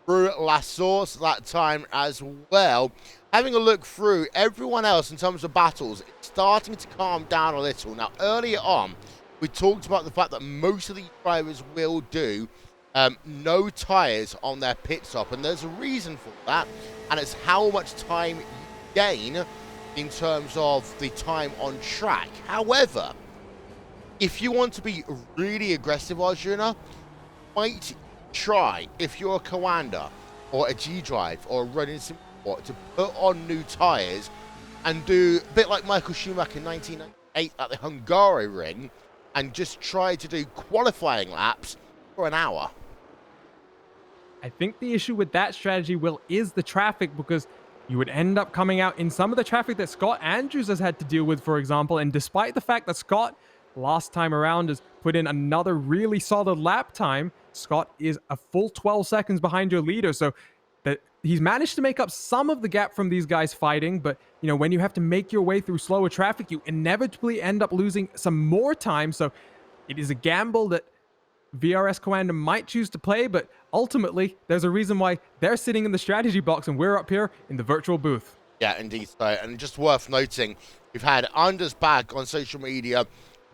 through La Source that time as well. Having a look through everyone else in terms of battles, it's starting to calm down a little. Now, earlier on, we talked about the fact that most of the drivers will do no tyres on their pit stop, and there's a reason for that, and it's how much time you gain in terms of the time on track. However, if you want to be really aggressive, Arjuna, might try, if you're a Coanda or a G-Drive or a Running Sim, to put on new tyres and do a bit like Michael Schumacher in 1998 at the Hungaroring and just try to do qualifying laps for an hour. I think the issue with that strategy, Will, is the traffic, because you would end up coming out in some of the traffic that Scott Andrews has had to deal with, for example. And despite the fact that Scott last time around has put in another really solid lap time, Scott is a full 12 seconds behind your leader. So that he's managed to make up some of the gap from these guys fighting, but you know, when you have to make your way through slower traffic, you inevitably end up losing some more time. So it is a gamble that VRS Coanda might choose to play, but ultimately there's a reason why they're sitting in the strategy box and we're up here in the virtual booth. Yeah, indeed. So, and just worth noting, we've had Anders back on social media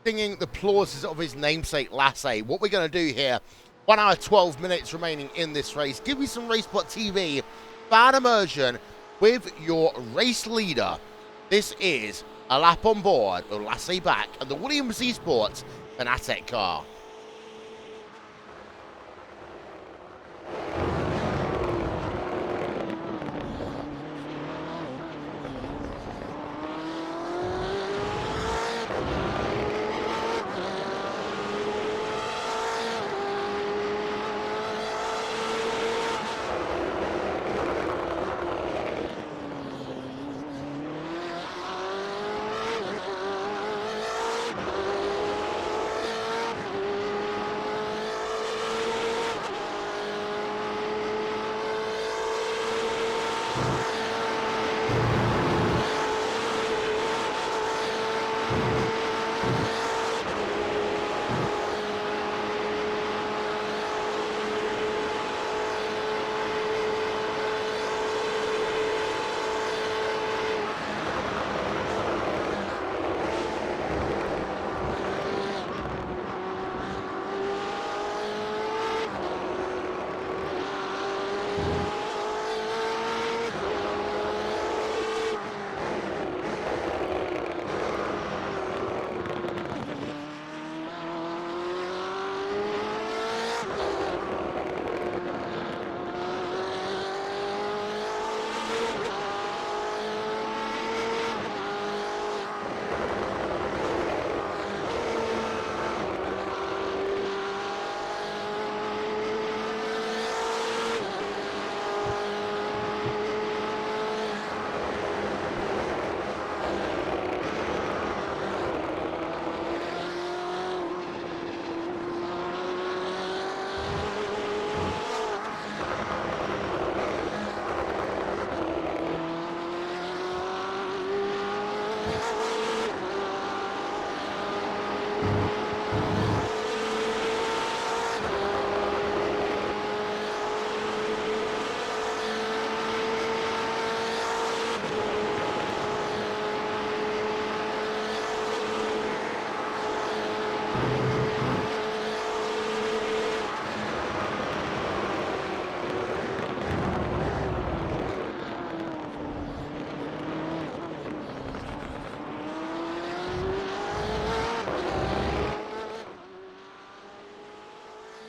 singing the applauses of his namesake Lasse. What we're going to do here, 1 hour 12 minutes remaining in this race, give you some RaceBot TV fan immersion with your race leader. This is a lap on board with Lasse back and the Williams Esports Fanatec car.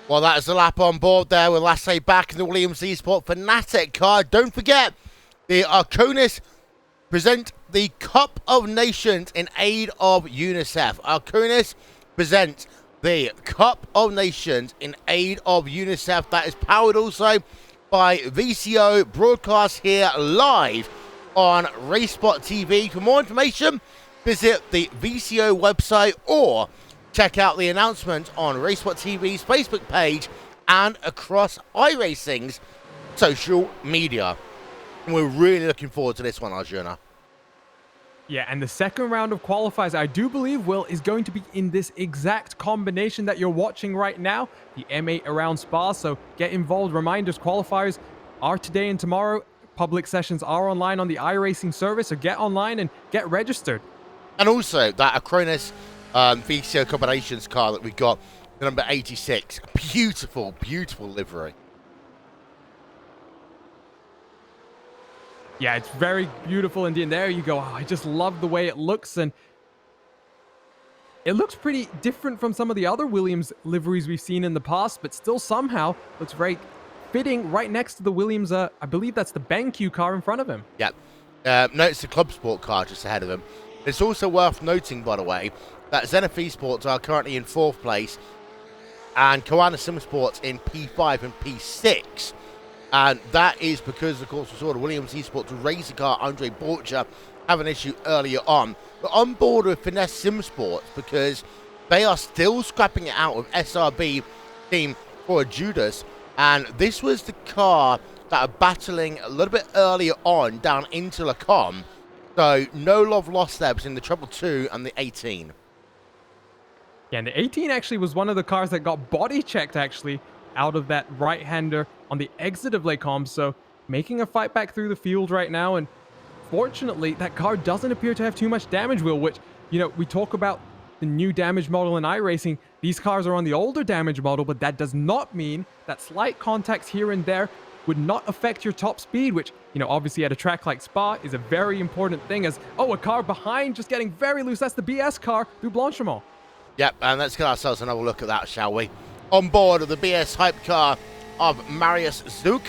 Well, that is the lap on board there with Lasse back in the Williams Esport Fanatic car. Don't forget, the Arconis present the Cup of Nations in aid of UNICEF. Arconis present the Cup of Nations in aid of UNICEF. That is powered also by VCO, broadcast here live on RaceSpot TV. For more information, visit the VCO website or check out the announcement on RaceSpot TV's Facebook page and across iRacing's social media. And we're really looking forward to this one, Arjuna. Yeah, and the second round of qualifiers, I do believe, Will, is going to be in this exact combination that you're watching right now, the M8 around Spa. So get involved. Reminders, qualifiers are today and tomorrow. Public sessions are online on the iRacing service, so get online and get registered. And also, that Acronis VCO combinations car that we got, the number 86. Beautiful, beautiful livery. Yeah, it's very beautiful indeed. And there you go. Oh, I just love the way it looks. And it looks pretty different from some of the other Williams liveries we've seen in the past, but still somehow looks very fitting right next to the Williams. I believe that's the BenQ car in front of him. Yeah. Notice the Club Sport car just ahead of him. It's also worth noting, by the way, that Zenith Esports are currently in 4th place and Koana Sim Sports in P5 and P6. And that is because, of course, we saw the Williams Esports race car, Andre Borcher, have an issue earlier on. But on board with Finesse Sim Sports because they are still scrapping it out with SRB team for Judas. And this was the car that are battling a little bit earlier on down into Lacombe. So no love lost there between the Treble 2 and the 18. Yeah, and the 18 actually was one of the cars that got body checked, actually, out of that right-hander on the exit of Lacombe, so making a fight back through the field right now, and fortunately, that car doesn't appear to have too much damage, Will, which, you know, we talk about the new damage model in iRacing. These cars are on the older damage model, but that does not mean that slight contacts here and there would not affect your top speed, which, you know, obviously at a track like Spa is a very important thing as, oh, a car behind just getting very loose. That's the BS car through Blanchimont. Yep, and let's get ourselves another look at that, shall we? On board of the BS hype car of Marius Zook.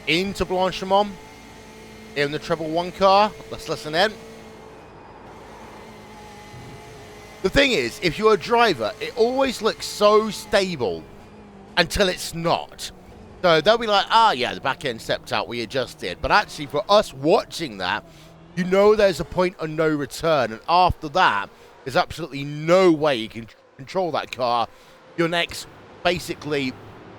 Into Blanchimont. In the Treble 1 car. Let's listen in. The thing is, if you're a driver, it always looks so stable until it's not. So they'll be like, ah, yeah, the back end stepped out, we adjusted. But actually, for us watching that, you know there's a point of no return. And after that, there's absolutely no way you can control that car. Your next, basically,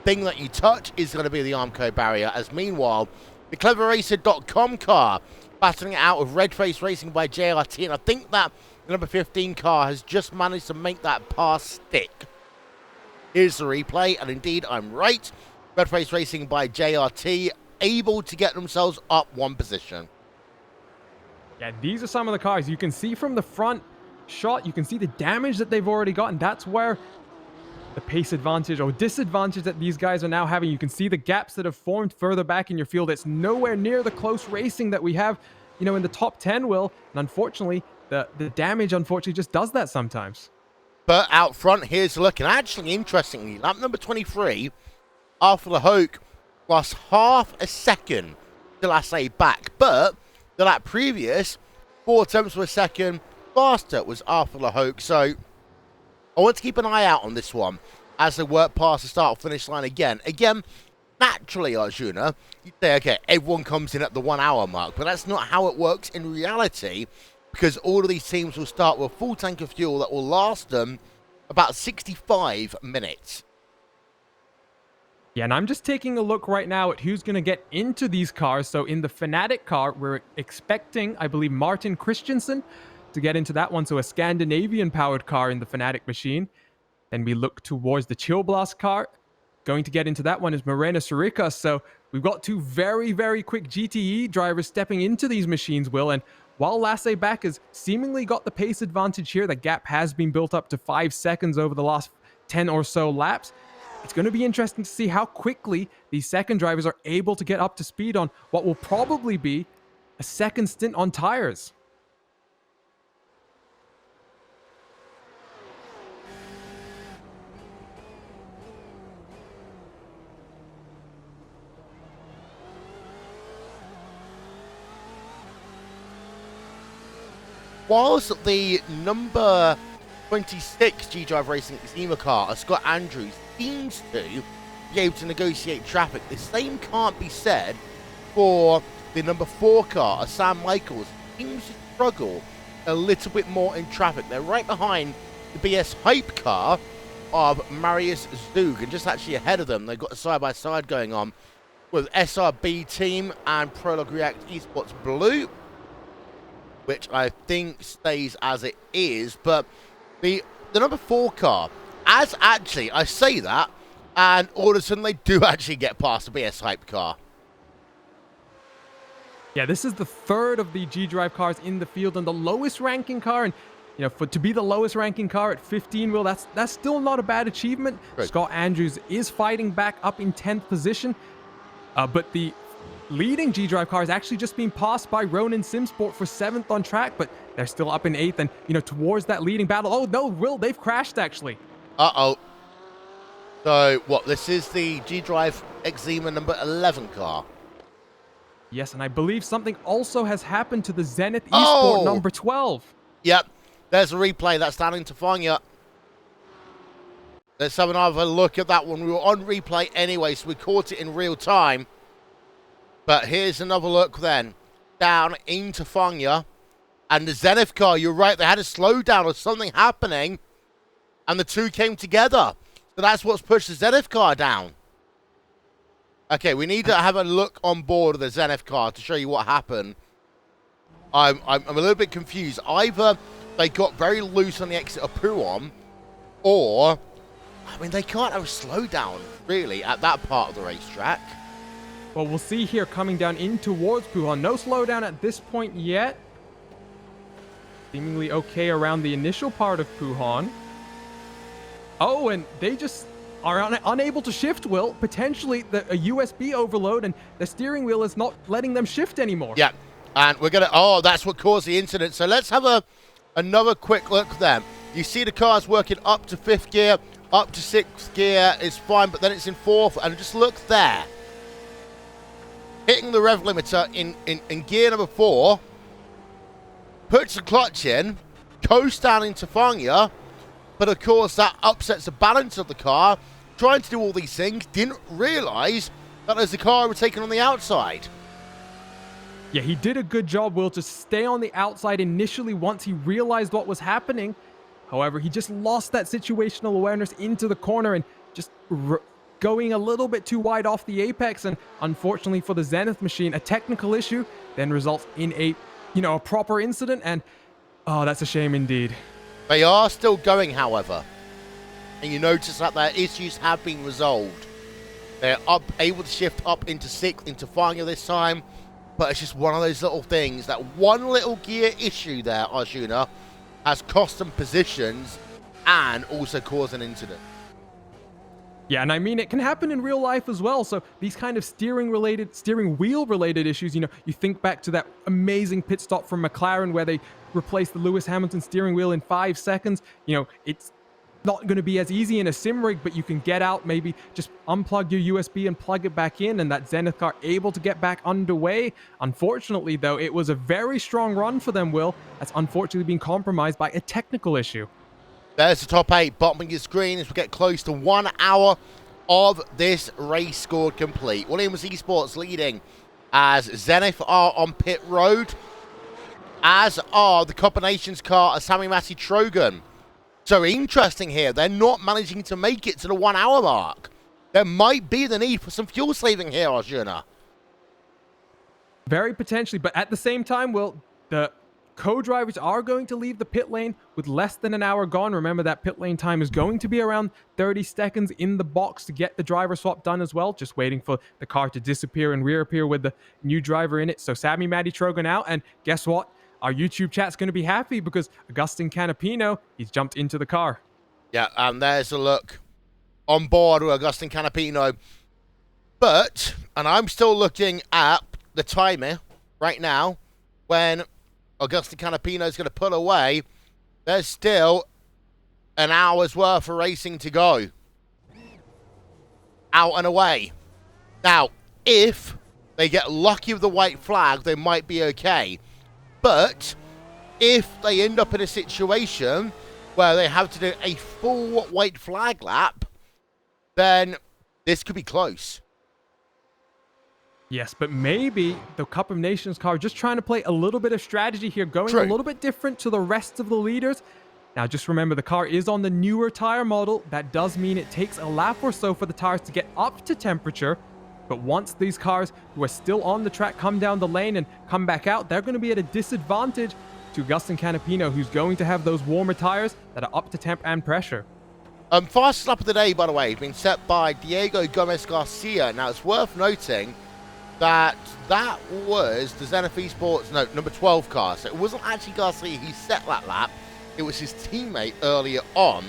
thing that you touch is going to be the Armco barrier. As meanwhile, the CleverRacer.com car battling it out with Red Face Racing by JRT. And I think that the number 15 car has just managed to make that pass stick. Here's the replay, and indeed, I'm right. Red Face Racing by JRT able to get themselves up one position. Yeah, these are some of the cars. You can see from the front shot, you can see the damage that they've already gotten. That's where the pace advantage or disadvantage that these guys are now having. You can see the gaps that have formed further back in your field. It's nowhere near the close racing that we have, you know, in the top 10, Will. And unfortunately, the damage, unfortunately, just does that sometimes. But out front, here's a look. And actually, interestingly, lap number 23, Arthur LeHoque lost half a second till I say back. But the lap previous, 4 tenths of a second faster was Arthur LeHoque. So I want to keep an eye out on this one as they work past the start-finish line again. Again, naturally, Arjuna, you say, okay, everyone comes in at the 1 hour mark. But that's not how it works in reality, because all of these teams will start with a full tank of fuel that will last them about 65 minutes. Yeah, and I'm just taking a look right now at who's going to get into these cars. So in the Fanatic car, we're expecting, I believe, Martin Christensen to get into that one. So a Scandinavian-powered car in the Fanatic machine. Then we look towards the Chill Blast car. Going to get into that one is Morena Surica. So we've got 2 very, very quick GTE drivers stepping into these machines, Will. And while Lasse Back has seemingly got the pace advantage here, the gap has been built up to 5 seconds over the last 10 or so laps. It's going to be interesting to see how quickly these second drivers are able to get up to speed on what will probably be a second stint on tires. whilst the number 26 G-Drive Racing Zima car, Scott Andrews, seems to be able to negotiate traffic, the same can't be said for the number 4 car, Sam Michaels. Seems to struggle a little bit more in traffic. They're right behind the BS Hype car of Marius Zug, and just actually ahead of them, they've got a side-by-side going on with SRB Team and Prologue React Esports Blue, which I think stays as it is. But the number 4 car, as actually, I say that, and all of a sudden they do actually get past the BS Hype car. Yeah, this is the third of the G-Drive cars in the field and the lowest ranking car. And, you know, to be the lowest ranking car at 15, Will, that's still not a bad achievement. Right. Scott Andrews is fighting back up in 10th position. But the leading G-Drive car is actually just being passed by Ronin Simsport for 7th on track, but they're still up in 8th and, you know, towards that leading battle. Oh, no, Will, they've crashed, actually. Uh-oh. So, what, this is the G-Drive Exima number 11 car? Yes, and I believe something also has happened to the Zenith Esport number 12. Yep, there's a replay. That's down in Tafanya. Let's have another look at that one. We were on replay anyway, so we caught it in real time. But here's another look then. Down in Tafanya. And the Zenith car, you're right, they had a slowdown or something happening. And the two came together. So that's what's pushed the Zenith car down. Okay, we need to have a look on board of the Zenith car to show you what happened. I'm a little bit confused. Either they got very loose on the exit of Puon, or, I mean, they can't have a slowdown, really, at that part of the racetrack. Well, we'll see here coming down in towards Puhan. No slowdown at this point yet. Seemingly okay around the initial part of Puhan. Oh, and they just are unable to shift, Will. Potentially a USB overload, and the steering wheel is not letting them shift anymore. Yeah, and we're going to... Oh, that's what caused the incident. So let's have another quick look then. You see the car's working up to 5th gear, up to 6th gear is fine, but then it's in 4th, and just look there. Hitting the rev limiter in gear number 4, puts the clutch in, coasts down into Fangya, but of course that upsets the balance of the car. Trying to do all these things, didn't realise that there's a car overtaken on the outside. Yeah, he did a good job, Will, to stay on the outside initially once he realized what was happening. However, he just lost that situational awareness into the corner and just going a little bit too wide off the apex. And unfortunately for the Zenith machine, a technical issue then results in a proper incident. And oh, that's a shame indeed. They are still going, however. And you notice that their issues have been resolved. They're able to shift up into 6th, into Fangya this time. But it's just one of those little things. That one little gear issue there, Arjuna, has cost them positions and also caused an incident. Yeah, and I mean, it can happen in real life as well. So these kind of steering wheel related issues, you think back to that amazing pit stop from McLaren where they replaced the Lewis Hamilton steering wheel in 5 seconds. It's not going to be as easy in a sim rig, but you can get out, maybe just unplug your USB and plug it back in, and that Zenith car able to get back underway. Unfortunately, though, it was a very strong run for them, Will. That's unfortunately been compromised by a technical issue. There's the top 8 bottom of your screen as we get close to 1 hour of this race scored complete. Williams Esports leading as Zenith are on pit road, as are the combinations car of Sami Matti Trogan. So interesting here, they're not managing to make it to the 1 hour mark. There might be the need for some fuel saving here, Arjuna. Very potentially, but at the same time, Will, the co-drivers are going to leave the pit lane with less than an hour gone. Remember that pit lane time is going to be around 30 seconds in the box to get the driver swap done as well. Just waiting for the car to disappear and reappear with the new driver in it. So Sami Matti Trogan out, and guess what? Our YouTube chat's going to be happy because Agustin Canapino, he's jumped into the car. Yeah, and there's a look on board with Agustin Canapino. But, and I'm still looking at the timer right now, when Agustin Canapino is going to pull away, there's still an hour's worth of racing to go. Out and away. Now, if they get lucky with the white flag, they might be okay. But if they end up in a situation where they have to do a full white flag lap, then this could be close. Yes, but maybe the Cup of Nations car just trying to play a little bit of strategy here, going True. a little bit different to the rest of the leaders. Now, just remember, the car is on the newer tire model. That does mean it takes a lap or so for the tires to get up to temperature. But once these cars who are still on the track come down the lane and come back out, they're going to be at a disadvantage to Agustin Canapino, who's going to have those warmer tires that are up to temp and pressure. Fastest lap of the day, by the way, has been set by Diego Gomez Garcia. Now, it's worth noting that was the Zenith Esports, number 12 car. So it wasn't actually Garcia who set that lap. It was his teammate earlier on,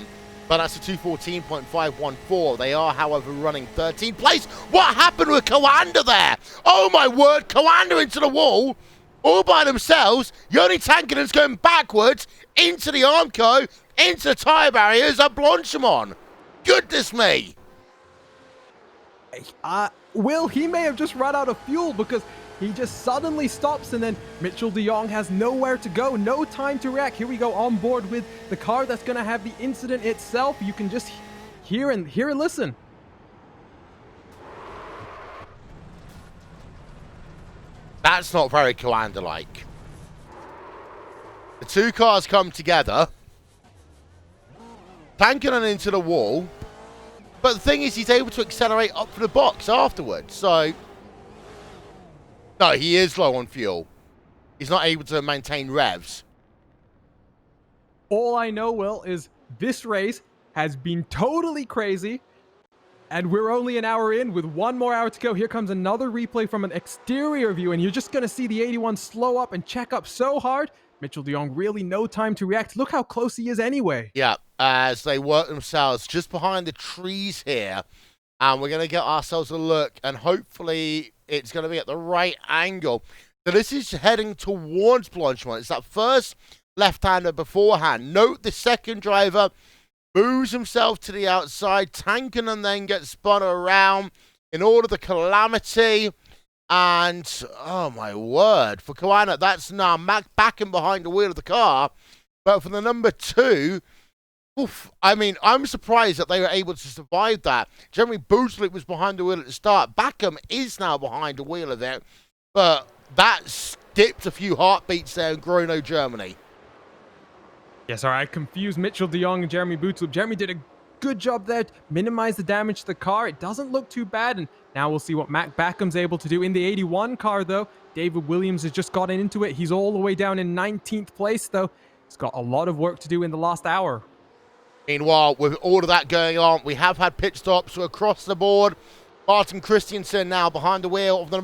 but that's a 214.514. They are, however, running 13th place. What happened with Coanda there? Oh, my word. Coanda into the wall all by themselves. Yoni Tankinen's going backwards into the Armco, into the tyre barriers at Blanchamon. Goodness me. Will, he may have just run out of fuel because he just suddenly stops, and then Mitchell de Jong has nowhere to go, no time to react. Here we go on board with the car that's going to have the incident itself. You can just hear and listen. That's not very Coanda-like. The two cars come together. Tankinen into the wall. But the thing is, he's able to accelerate up for the box afterwards. So, no, he is low on fuel. He's not able to maintain revs. All I know, Will, is this race has been totally crazy. And we're only an hour in with one more hour to go. Here comes another replay from an exterior view. And you're just going to see the 81 slow up and check up so hard. Mitchell de Jong, really no time to react. Look how close he is anyway. Yeah, as they work themselves just behind the trees here. And we're going to get ourselves a look. And hopefully it's going to be at the right angle. So this is heading towards Blanchemont. It's that first left-hander beforehand. Note the second driver moves himself to the outside. Tankinen then gets spun around in order the calamity. And, oh my word, for Koana, that's now backing behind the wheel of the car. But for the number 2, oof, I mean, I'm surprised that they were able to survive that. Jeremy Bootlick was behind the wheel at the start. Backham is now behind the wheel of it. But that skipped a few heartbeats there in Grono, Germany. Yes, all right, confused Mitchell de Jong and Jeremy Bootlick. Jeremy did a good job there to minimize the damage to the car. It doesn't look too bad, and now we'll see what Mac Backham's able to do. In the 81 car, though, David Williams has just gotten into it. He's all the way down in 19th place, though. He's got a lot of work to do in the last hour. Meanwhile, with all of that going on, we have had pit stops across the board. Martin Christiansen now behind the wheel of the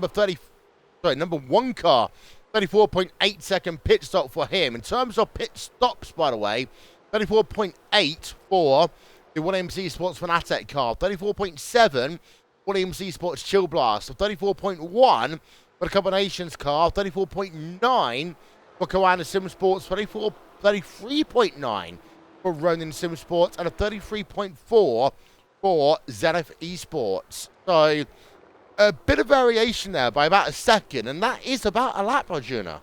number 1 car. 34.8 second pit stop for him. In terms of pit stops, by the way, 34.8 for the Williams Esports Fanatec car, 34.7 Williams Esports Chill Blast, 34.1 for the Combinations car, 34.9 for Koana Sim Sports, 33.9 for Ronin Sim Sports, and a 33.4 for Zenith Esports. So a bit of variation there by about a second, and that is about a lap, Arjuna.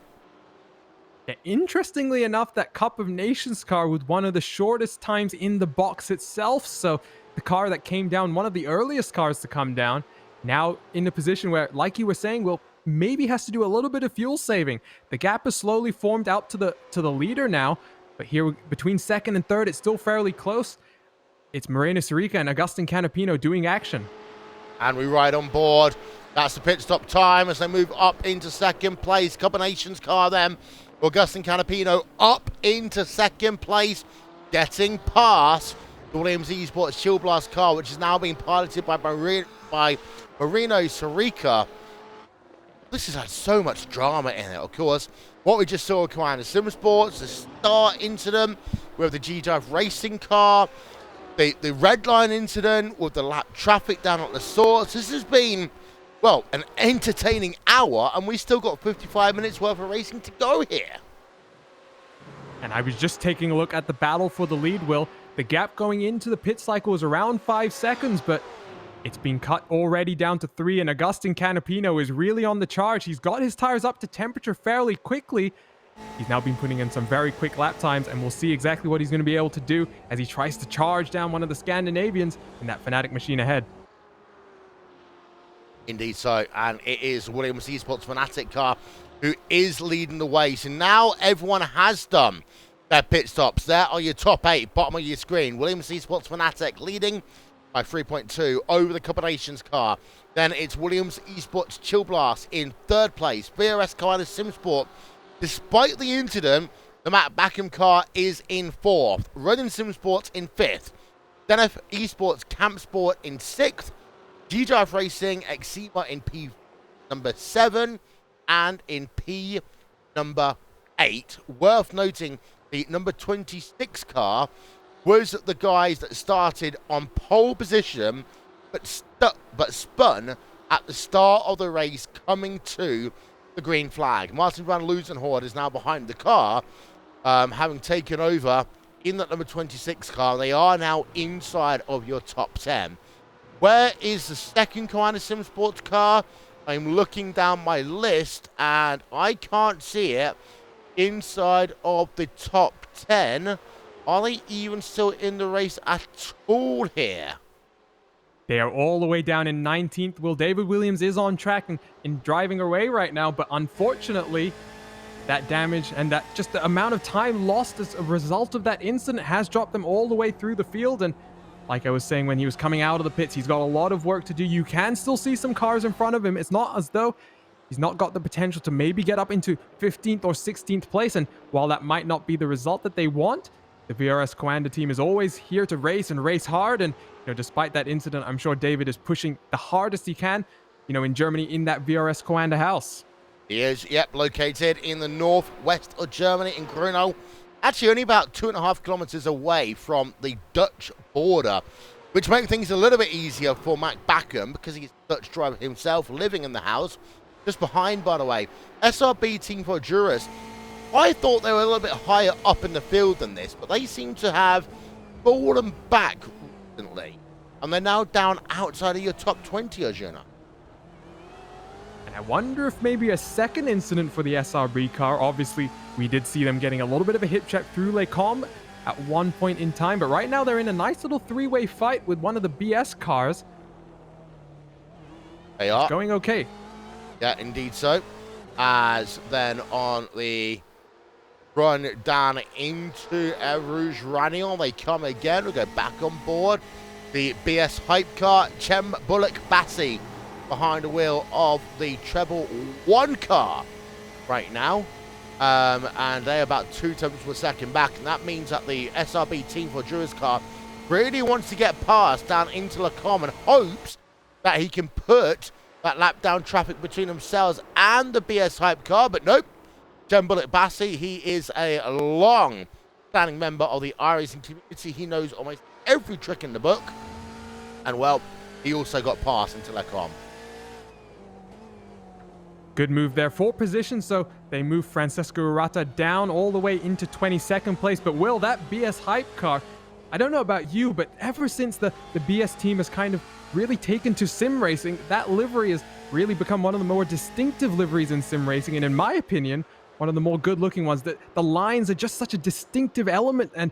Yeah, interestingly enough, that Cup of Nations car was one of the shortest times in the box itself. So the car that came down, one of the earliest cars to come down, now in a position where, like you were saying, Will, maybe has to do a little bit of fuel saving. The gap has slowly formed out to the leader now, but here between second and third, it's still fairly close. It's Moreno Sirica and Agustin Canapino doing action. And we ride on board. That's the pit stop time as they move up into second place. Combinations car then. Agustin Canapino up into second place, getting past the Williams Esports Chill Blast car, which is now being piloted by Marino Sirica. This has had so much drama in it, of course. What we just saw with Koana Sim Sports, the start incident with the G-Drive racing car, the red line incident with the lap traffic down at the source. This has been, well, an entertaining hour, and we still got 55 minutes worth of racing to go here. And I was just taking a look at the battle for the lead, Will. The gap going into the pit cycle was around 5 seconds, but it's been cut already down to 3, and Agustin Canapino is really on the charge. He's got his tires up to temperature fairly quickly, He's now been putting in some very quick lap times, and we'll see exactly what he's going to be able to do as he tries to charge down one of the Scandinavians in that Fanatic machine ahead. Indeed so, and it is Williams Esports Fanatic car who is leading the way. So now everyone has done their pit stops. There are your top 8, bottom of your screen. Williams Esports Fanatic leading by 3.2 over the Combinations car. Then it's Williams Esports Chill Blast in 3rd place. BRS Koala Sim Sport, despite the incident, the Matt Backham car is in 4th. Running Sim Sports in 5th. Zenith Esports Camp Sport in 6th. G-Drive Racing Exima in P number 7 and in P number 8. Worth noting, the number 26 car was the guys that started on pole position but spun at the start of the race coming to the green flag. Martin van Loosenhoorn is now behind the car, having taken over in that number 26 car. They are now inside of your top 10. Where is the second Koala Sim Sports car? I'm looking down my list and I can't see it inside of the top 10. Are they even still in the race at all here? They are all the way down in 19th. Will David Williams is on track and driving away right now, but unfortunately, that damage and that just the amount of time lost as a result of that incident has dropped them all the way through the field. And like I was saying, when he was coming out of the pits, he's got a lot of work to do. You can still see some cars in front of him. It's not as though he's not got the potential to maybe get up into 15th or 16th place. And while that might not be the result that they want, the VRS Coanda team is always here to race and race hard. And despite that incident, I'm sure David is pushing the hardest he can, in Germany in that VRS Coanda house. He is, yep, located in the northwest of Germany in Grunau. Actually, only about 2.5 kilometers away from the Dutch border, which makes things a little bit easier for Matt Backham because he's a Dutch driver himself, living in the house. Just behind, by the way, SRB Team for Juris. I thought they were a little bit higher up in the field than this, but they seem to have fallen back recently. And they're now down outside of your top 20, Arjuna. And I wonder if maybe a second incident for the SRB car. Obviously, we did see them getting a little bit of a hip check through Les Combes at one point in time, but right now they're in a nice little three-way fight with one of the BS cars. They are. It's going okay. Yeah, indeed so. As then on the run down into Rouge Ranion, they come again. We'll go back on board. The BS hype car, Chem Bullock Bassi, behind the wheel of the Treble 1 car right now. And they're about 2 tenths per second back. And that means that the SRB Team for Juris car really wants to get past down into Le Combes and hopes that he can put that lap down traffic between themselves and the BS hype car. But nope. Chem Bullock Bassi, he is a long-standing member of the iRacing community. He knows almost every trick in the book. And, well, he also got past into Le Combes. Good move there for position, so they move Francesco Urata down all the way into 22nd place. But Will, that BS hype car, I don't know about you, but ever since the BS team has kind of really taken to sim racing, that livery has really become one of the more distinctive liveries in sim racing, and in my opinion, one of the more good-looking ones. The lines are just such a distinctive element, and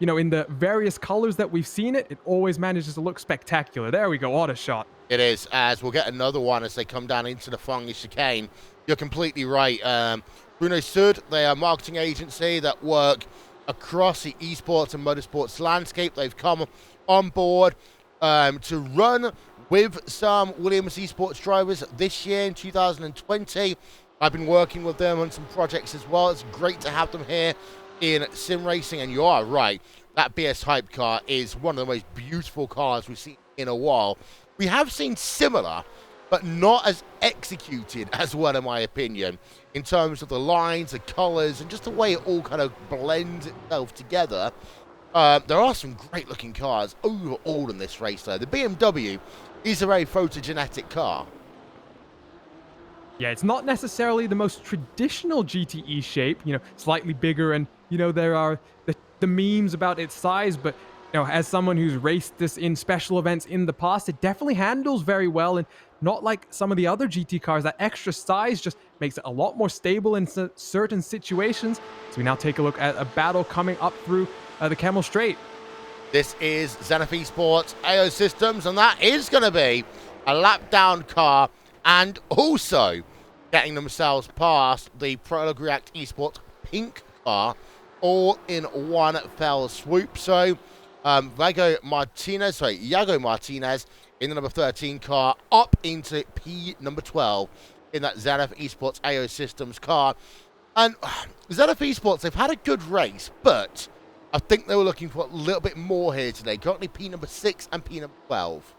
in the various colors that we've seen it always manages to look spectacular. There we go, auto shot. It is, as we'll get another one as they come down into the Fongy chicane. You're completely right. Bruno Sud, they are a marketing agency that work across the esports and motorsports landscape. They've come on board to run with some Williams esports drivers this year in 2020. I've been working with them on some projects as well. It's great to have them here in sim racing, and you are right. That BS hype car is one of the most beautiful cars we've seen in a while. We have seen similar, but not as executed as well, in my opinion, in terms of the lines, the colors, and just the way it all kind of blends itself together. There are some great-looking cars overall in this race, though. The BMW is a very photogenetic car. Yeah, it's not necessarily the most traditional GTE shape, slightly bigger, and, there are the memes about its size, but, as someone who's raced this in special events in the past, it definitely handles very well, and not like some of the other GT cars. That extra size just makes it a lot more stable in certain situations. So we now take a look at a battle coming up through the Camel Straight. This is Zenith Esports AO Systems, and that is going to be a lap down car, and also getting themselves past the Prologue React Esports pink car, all in one fell swoop. So Iago Martinez in the number 13 car up into P number 12 in that Zenith Esports AO Systems car. And Zenith Esports, they've had a good race, but I think they were looking for a little bit more here today. Currently P number 6 and P number 12.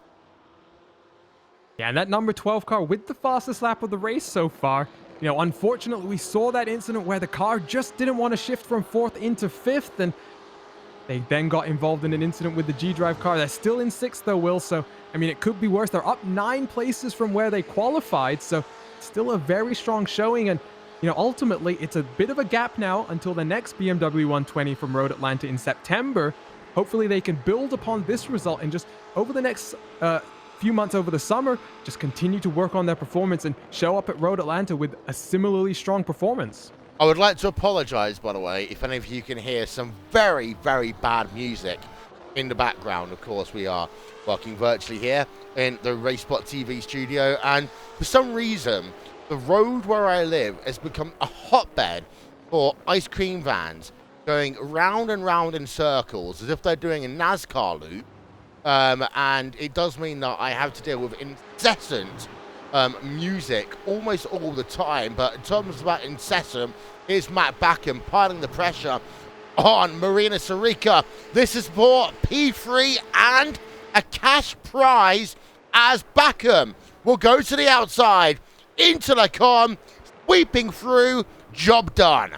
Yeah, and that number 12 car with the fastest lap of the race so far. You know, unfortunately, we saw that incident where the car just didn't want to shift from 4th into 5th, and they then got involved in an incident with the G-Drive car. They're still in 6th though, Will, so, I mean, it could be worse. They're up 9 places from where they qualified, so still a very strong showing, and, you know, ultimately, it's a bit of a gap now until the next BMW 120 from Road Atlanta in September. Hopefully, they can build upon this result and just, over the next few months over the summer, just continue to work on their performance and show up at Road Atlanta with a similarly strong performance. I would like to apologize, by the way, if any of you can hear some very, very bad music in the background. Of course, we are working virtually here in the RaceSpot TV studio, and for some reason, the road where I live has become a hotbed for ice cream vans going round and round in circles as if they're doing a NASCAR loop. And it does mean that I have to deal with incessant music almost all the time. But in terms of that incessant, here's Matt Backham piling the pressure on Marina Sarica. This is for P3 and a cash prize as Backham will go to the outside, into the con, sweeping through, job done.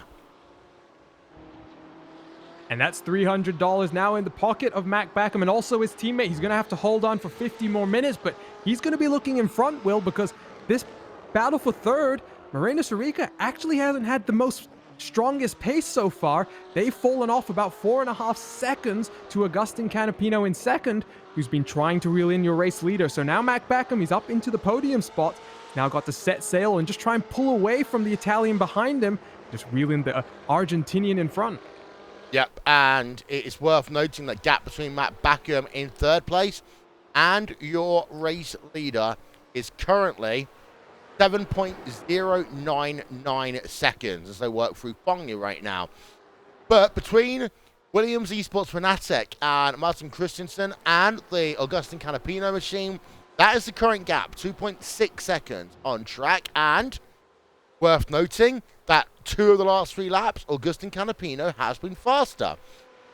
And that's $300 now in the pocket of Mac Backham and also his teammate. He's going to have to hold on for 50 more minutes, but he's going to be looking in front, Will, because this battle for third, Marina Sarica actually hasn't had the most strongest pace so far. They've fallen off about 4.5 seconds to Agustin Canapino in second, who's been trying to reel in your race leader. So now Mac Backham, he's up into the podium spot. Now got to set sail and just try and pull away from the Italian behind him, just reeling the Argentinian in front. Yep, and it is worth noting that gap between Matt Backham in third place and your race leader is currently 7.099 seconds as they work through Fongya right now. But between Williams Esports Fanatic and Martin Christensen and the Agustin Canapino machine, that is the current gap, 2.6 seconds on track. And worth noting that 2 of the last 3 laps, Agustin Canapino has been faster.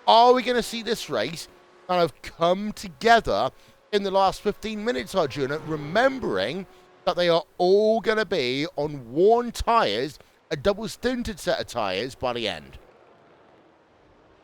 Are we going to see this race kind of come together in the last 15 minutes, Arjuna, remembering that they are all going to be on worn tyres, a double-stinted set of tyres by the end?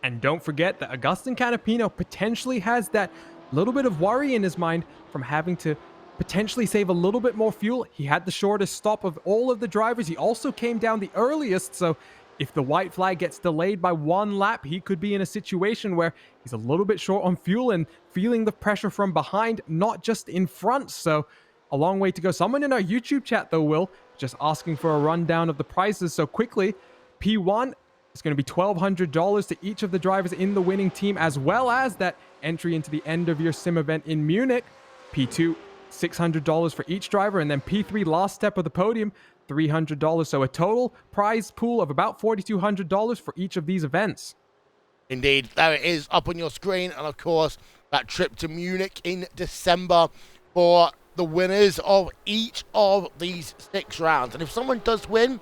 And don't forget that Agustin Canapino potentially has that little bit of worry in his mind from having to potentially save a little bit more fuel. He had the shortest stop of all of the drivers. He also came down the earliest, so if the white flag gets delayed by 1 lap, he could be in a situation where he's a little bit short on fuel and feeling the pressure from behind, not just in front. So a long way to go. Someone in our YouTube chat, though, Will, just asking for a rundown of the prizes. So quickly, P1 is going to be $1,200 to each of the drivers in the winning team, as well as that entry into the end of your sim event in Munich. P2, $600 for each driver, and then P3, last step of the podium, $300. So a total prize pool of about $4,200 for each of these events. Indeed, there it is up on your screen, and of course that trip to Munich in December for the winners of each of these 6 rounds. And if someone does win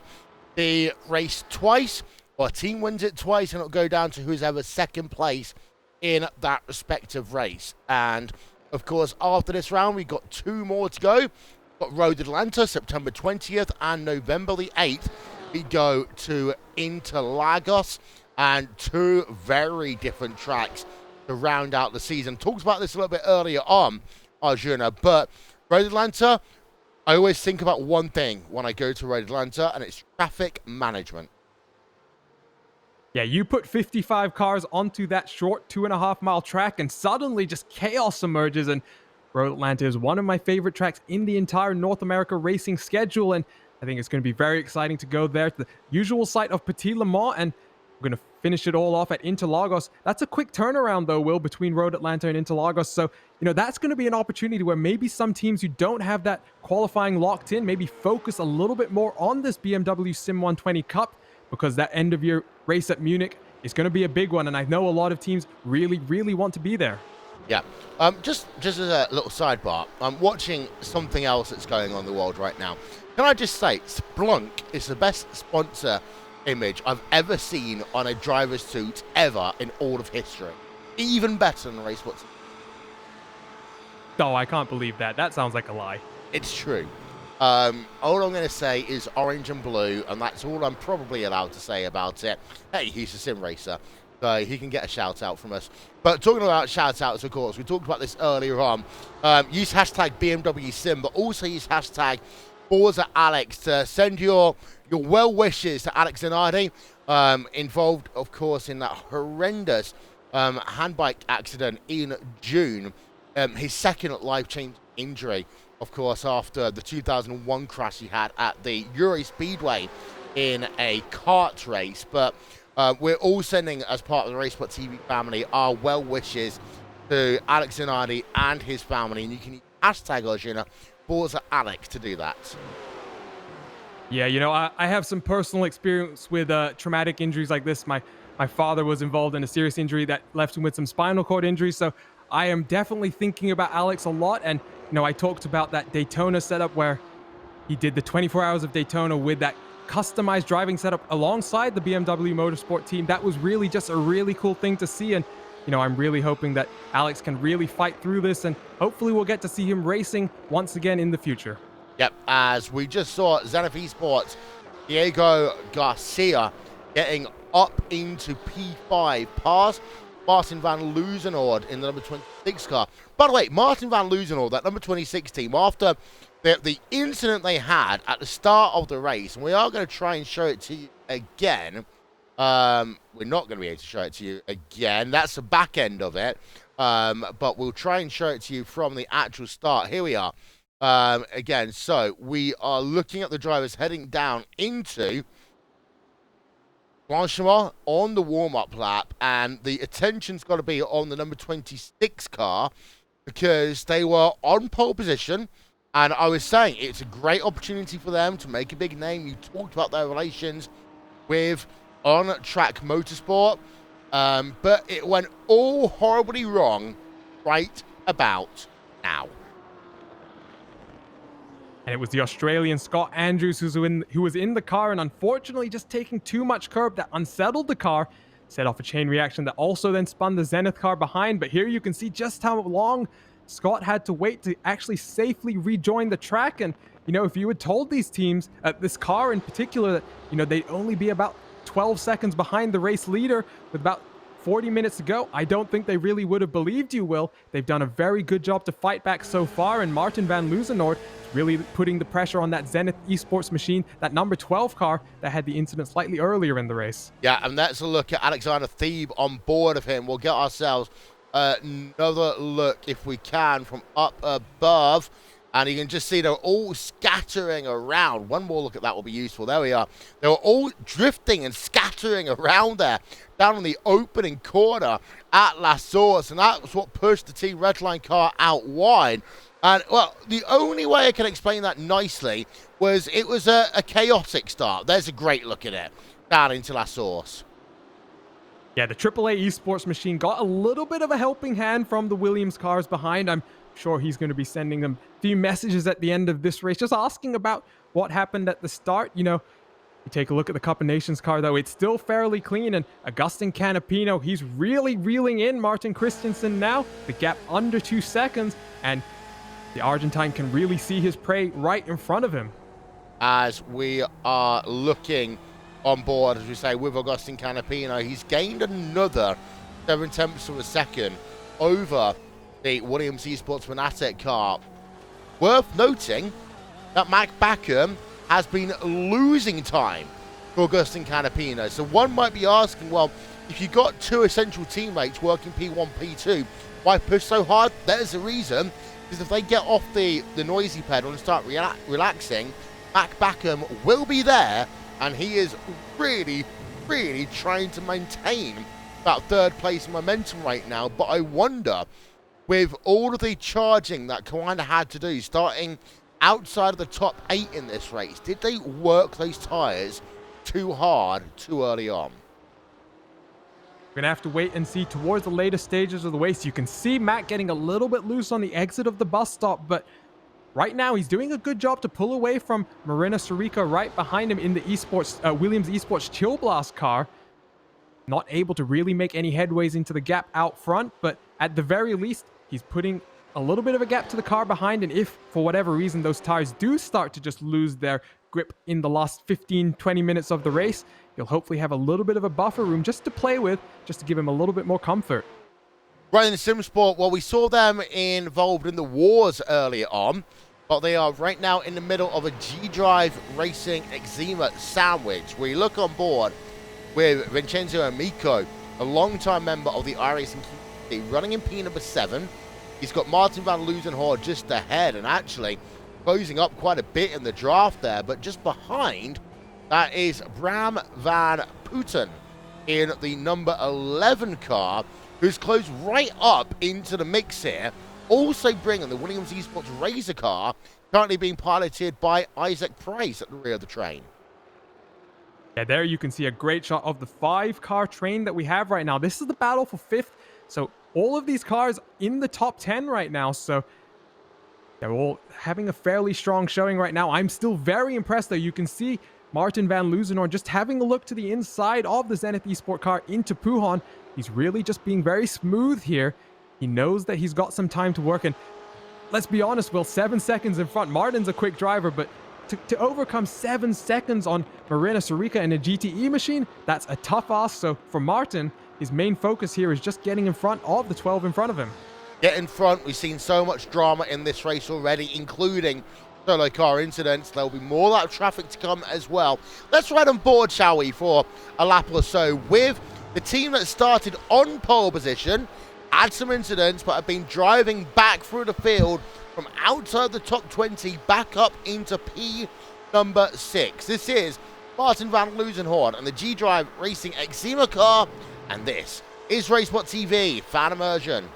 the race twice, or a team wins it twice, and it'll go down to who's ever second place in that respective race. And of course, after this round, we've got 2 more to go. We've got Road Atlanta, September 20th, and November the 8th. We go to Interlagos, and 2 very different tracks to round out the season. Talked about this a little bit earlier on, Arjuna, but Road Atlanta, I always think about one thing when I go to Road Atlanta, and it's traffic management. Yeah, you put 55 cars onto that short 2.5 mile track and suddenly just chaos emerges, and Road Atlanta is one of my favorite tracks in the entire North America racing schedule, and I think it's going to be very exciting to go there to the usual site of Petit Le Mans, and we're going to finish it all off at Interlagos. That's a quick turnaround, though, Will, between Road Atlanta and Interlagos. So, that's going to be an opportunity where maybe some teams who don't have that qualifying locked in, maybe focus a little bit more on this BMW Sim 120 Cup, because that end of year race at Munich is going to be a big one. And I know a lot of teams really, really want to be there. Yeah. Just as a little sidebar, I'm watching something else that's going on in the world right now. Can I just say, Splunk is the best sponsor image I've ever seen on a driver's suit ever in all of history. Even better than race what's. Oh, I can't believe that. That sounds like a lie. It's true. All I'm going to say is orange and blue, and that's all I'm probably allowed to say about it. Hey, he's a sim racer, so he can get a shout out from us. But talking about shout outs, of course, we talked about this earlier on. Use hashtag BMW Sim, but also use hashtag Forza Alex to send your well wishes to Alex Zanardi, involved, of course, in that horrendous handbike accident in June. His second life-changing injury, of course, after the 2001 crash he had at the Euro Speedway in a kart race. But we're all sending, as part of the RaceSpot TV family, our well wishes to Alex Zanardi and his family, and you can hashtag us, Forza Alex, to do that. Yeah, I have some personal experience with traumatic injuries like this. My father was involved in a serious injury that left him with some spinal cord injuries, so I am definitely thinking about Alex a lot. And I talked about that Daytona setup where he did the 24 hours of Daytona with that customized driving setup alongside the BMW Motorsport team. That was really just a really cool thing to see, and I'm really hoping that Alex can really fight through this, and hopefully we'll get to see him racing once again in the future. Yep, as we just saw Zenith Esports, Diego Garcia getting up into P5, past Martin van Loozenhoorn in the number 26 car. By the way, Martin van Loozenhoorn, that number 26 team, after the incident they had at the start of the race, and we are going to try and show it to you again. We're not going to be able to show it to you again. That's the back end of it. But we'll try and show it to you from the actual start. Here we are. Again, so we are looking at the drivers heading down into Francorchamps on the warm-up lap, and the attention's got to be on the number 26 car because they were on pole position, and I was saying it's a great opportunity for them to make a big name. You talked about their relations with on-track motorsport, but it went all horribly wrong right about now. And it was the Australian Scott Andrews who was in the car and unfortunately just taking too much curb that unsettled the car, set off a chain reaction that also then spun the Zenith car behind. But here you can see just how long Scott had to wait to actually safely rejoin the track. And, if you had told these teams, this car in particular, that, they'd only be about 12 seconds behind the race leader with about 40 minutes to go, I don't think they really would have believed you, Will. They've done a very good job to fight back so far, and Martin van Loozenhoorn really putting the pressure on that Zenith Esports machine, that number 12 car that had the incident slightly earlier in the race. Yeah, and let's look at Alexander Thebe on board of him. We'll get ourselves another look, if we can, from up above. And you can just see they're all scattering around. One more look at that will be useful. There we are. They were all drifting and scattering around there, down on the opening corner at La Source. And that was what pushed the Team Redline car out wide. And, well, the only way I can explain that nicely was it was a chaotic start. There's a great look at it, down into La Source. Yeah, the AAA Esports machine got a little bit of a helping hand from the Williams cars behind. I'm sure he's going to be sending them a few messages at the end of this race, just asking about what happened at the start. You take a look at the Cup of Nations car, though, it's still fairly clean, and Agustin Canapino, he's really reeling in Martin Christensen now, the gap under 2 seconds, and the Argentine can really see his prey right in front of him. As we are looking on board, as we say, with Agustin Canapino, he's gained another 0.7 of a second over the Williams Esports Fanatec car. Worth noting that Mac Backham has been losing time for Agustin Canapino. So one might be asking, well, if you got two essential teammates working P1, P2, why push so hard? There's a reason. because if they get off the noisy pedal and start relaxing, Mac Backham will be there, and he is really, really trying to maintain that third place momentum right now. But I wonder, with all of the charging that Kawanda had to do, starting outside of the top 8 in this race, did they work those tyres too hard too early on? We're going to have to wait and see towards the later stages of the race. You can see Matt getting a little bit loose on the exit of the bus stop, but right now he's doing a good job to pull away from Marina Sirica right behind him in the Williams Esports Chill Blast car. Not able to really make any headways into the gap out front, but at the very least, he's putting a little bit of a gap to the car behind, and if, for whatever reason, those tires do start to just lose their grip in the last 15-20 minutes of the race, he'll hopefully have a little bit of a buffer room just to play with, just to give him a little bit more comfort. Right, in SimSport, well, we saw them involved in the wars earlier on, but they are right now in the middle of a G-Drive Racing Eczema sandwich, where you look on board with Vincenzo Amico, a long-time member of the iRacing community, running in P number 7. He's got Martin van Loozenhoorn just ahead, and actually closing up quite a bit in the draft there, but just behind that is Bram van Putten in the number 11 car, who's closed right up into the mix here, also bringing the Williams Esports Razor car, currently being piloted by Isaac Price at the rear of the train. Yeah, there you can see a great shot of the 5-car train that we have right now. This is the battle for 5th, so all of these cars in the top 10 right now, so they're all having a fairly strong showing right now. I'm still very impressed, though. You can see Martin van Loozenhoorn just having a look to the inside of the Zenith Esport car into Puhan. He's really just being very smooth here. He knows that he's got some time to work, and let's be honest, Will, 7 seconds in front. Martin's a quick driver, but to overcome 7 seconds on Marina Sirica in a GTE machine, that's a tough ask. So for Martin, his main focus here is just getting in front of the 12 in front of him. Get in front. We've seen so much drama in this race already, including solo car incidents. There'll be more of that traffic to come as well. Let's ride on board, shall we, for a lap or so with the team that started on pole position, had some incidents, but have been driving back through the field from outside the top 20 back up into P number 6. This is Martin van Loozenhoorn and the G-Drive Racing Eczema car, and this is RaceBot TV Fan Immersion.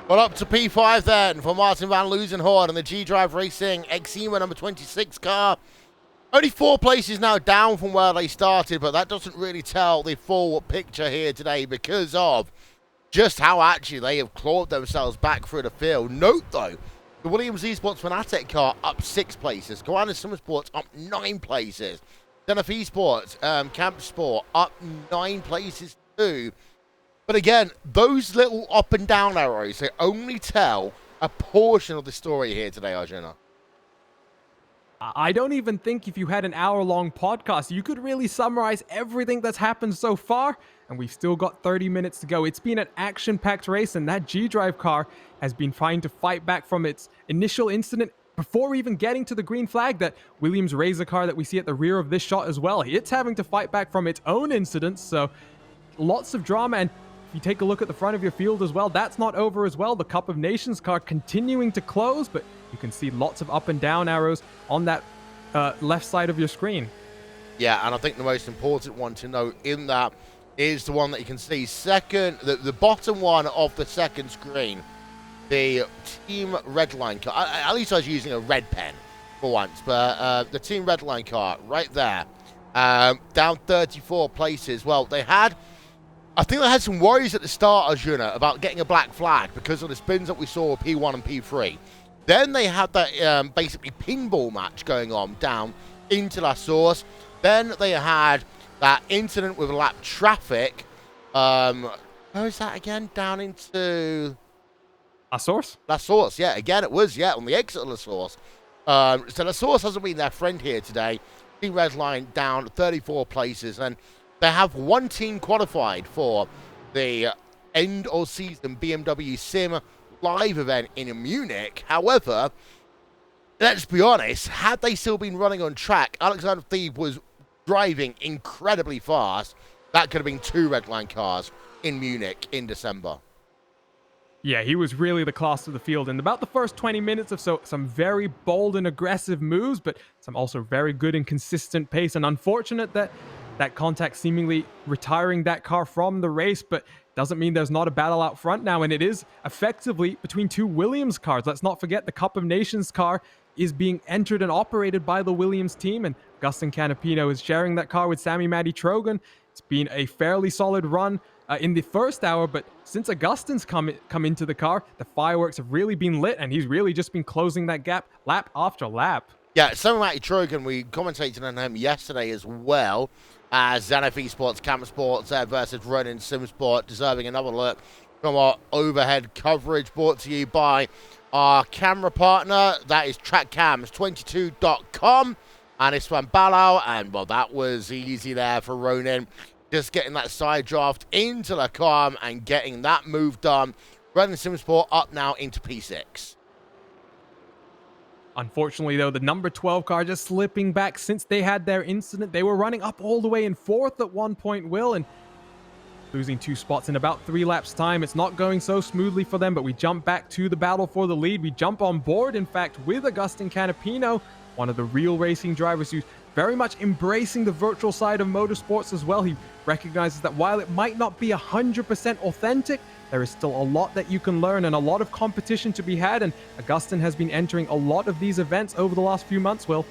Well, up to P5 then for Martin van Loozenhoorn and the G-Drive Racing Exima number 26 car. Only 4 places now down from where they started, but that doesn't really tell the full picture here today because of just how actually they have clawed themselves back through the field. Note, though, the Williams Esports Fanatec car up 6 places. Goanna Summer Sports up 9 places. Zenith Esports, Camp Sport up 9 places too. But again, those little up and down arrows, they only tell a portion of the story here today, Arjuna. I don't even think if you had an hour-long podcast, you could really summarize everything that's happened so far, and we've still got 30 minutes to go. It's been an action-packed race, and that G-Drive car has been trying to fight back from its initial incident before even getting to the green flag. That Williams Razor car that we see at the rear of this shot as well, it's having to fight back from its own incidents, so lots of drama. And if you take a look at the front of your field as well, that's not over as well. The Cup of Nations car continuing to close, but you can see lots of up and down arrows on that left side of your screen. Yeah, and I think the most important one to note in that is the one that you can see second, the bottom one of the second screen, the Team Redline car. At least I was using a red pen for once, but the Team Redline car right there, down 34 places. Well, I think they had some worries at the start, Arjuna, about getting a black flag because of the spins that we saw with P1 and P3. Then they had that basically pinball match going on down into La Source. Then they had that incident with lap traffic. Where is that again? Down into La Source? La Source, yeah. Again, it was, on the exit of La Source. So La Source hasn't been their friend here today. Team Redline down 34 places. And they have one team qualified for the end of season BMW Sim live event in Munich. However, let's be honest, had they still been running on track, Alexander Thieb was driving incredibly fast. That could have been 2 Redline cars in Munich in December. Yeah, he was really the class of the field. In about the first 20 minutes of some very bold and aggressive moves, but some also very good and consistent pace. And unfortunate that contact seemingly retiring that car from the race, but doesn't mean there's not a battle out front now, and it is effectively between 2 Williams cars. Let's not forget the Cup of Nations car is being entered and operated by the Williams team, and Augustin Canapino is sharing that car with Sammy Matty Trogan. It's been a fairly solid run in the first hour, but since Augustin's come into the car, the fireworks have really been lit, and he's really just been closing that gap lap after lap. Yeah, Sammy Matty Trogan, we commentated on him yesterday as well, as Zenith Esports, Camp Sports versus Ronin SimSport, deserving another look from our overhead coverage, brought to you by our camera partner, that is trackcams22.com, and it's from Balau, and well, that was easy there for Ronin, just getting that side draft into the car and getting that move done. Ronin SimSport up now into P6. Unfortunately, though, the number 12 car just slipping back since they had their incident. They were running up all the way in 4th at one point, Will, and losing 2 spots in about 3 laps time. It's not going so smoothly for them, but we jump back to the battle for the lead. We jump on board, in fact, with Augustin Canapino, one of the real racing drivers who's very much embracing the virtual side of motorsports as well. He recognizes that while it might not be 100% authentic, there is still a lot that you can learn and a lot of competition to be had, and Augustin has been entering a lot of these events over the last few months, Will.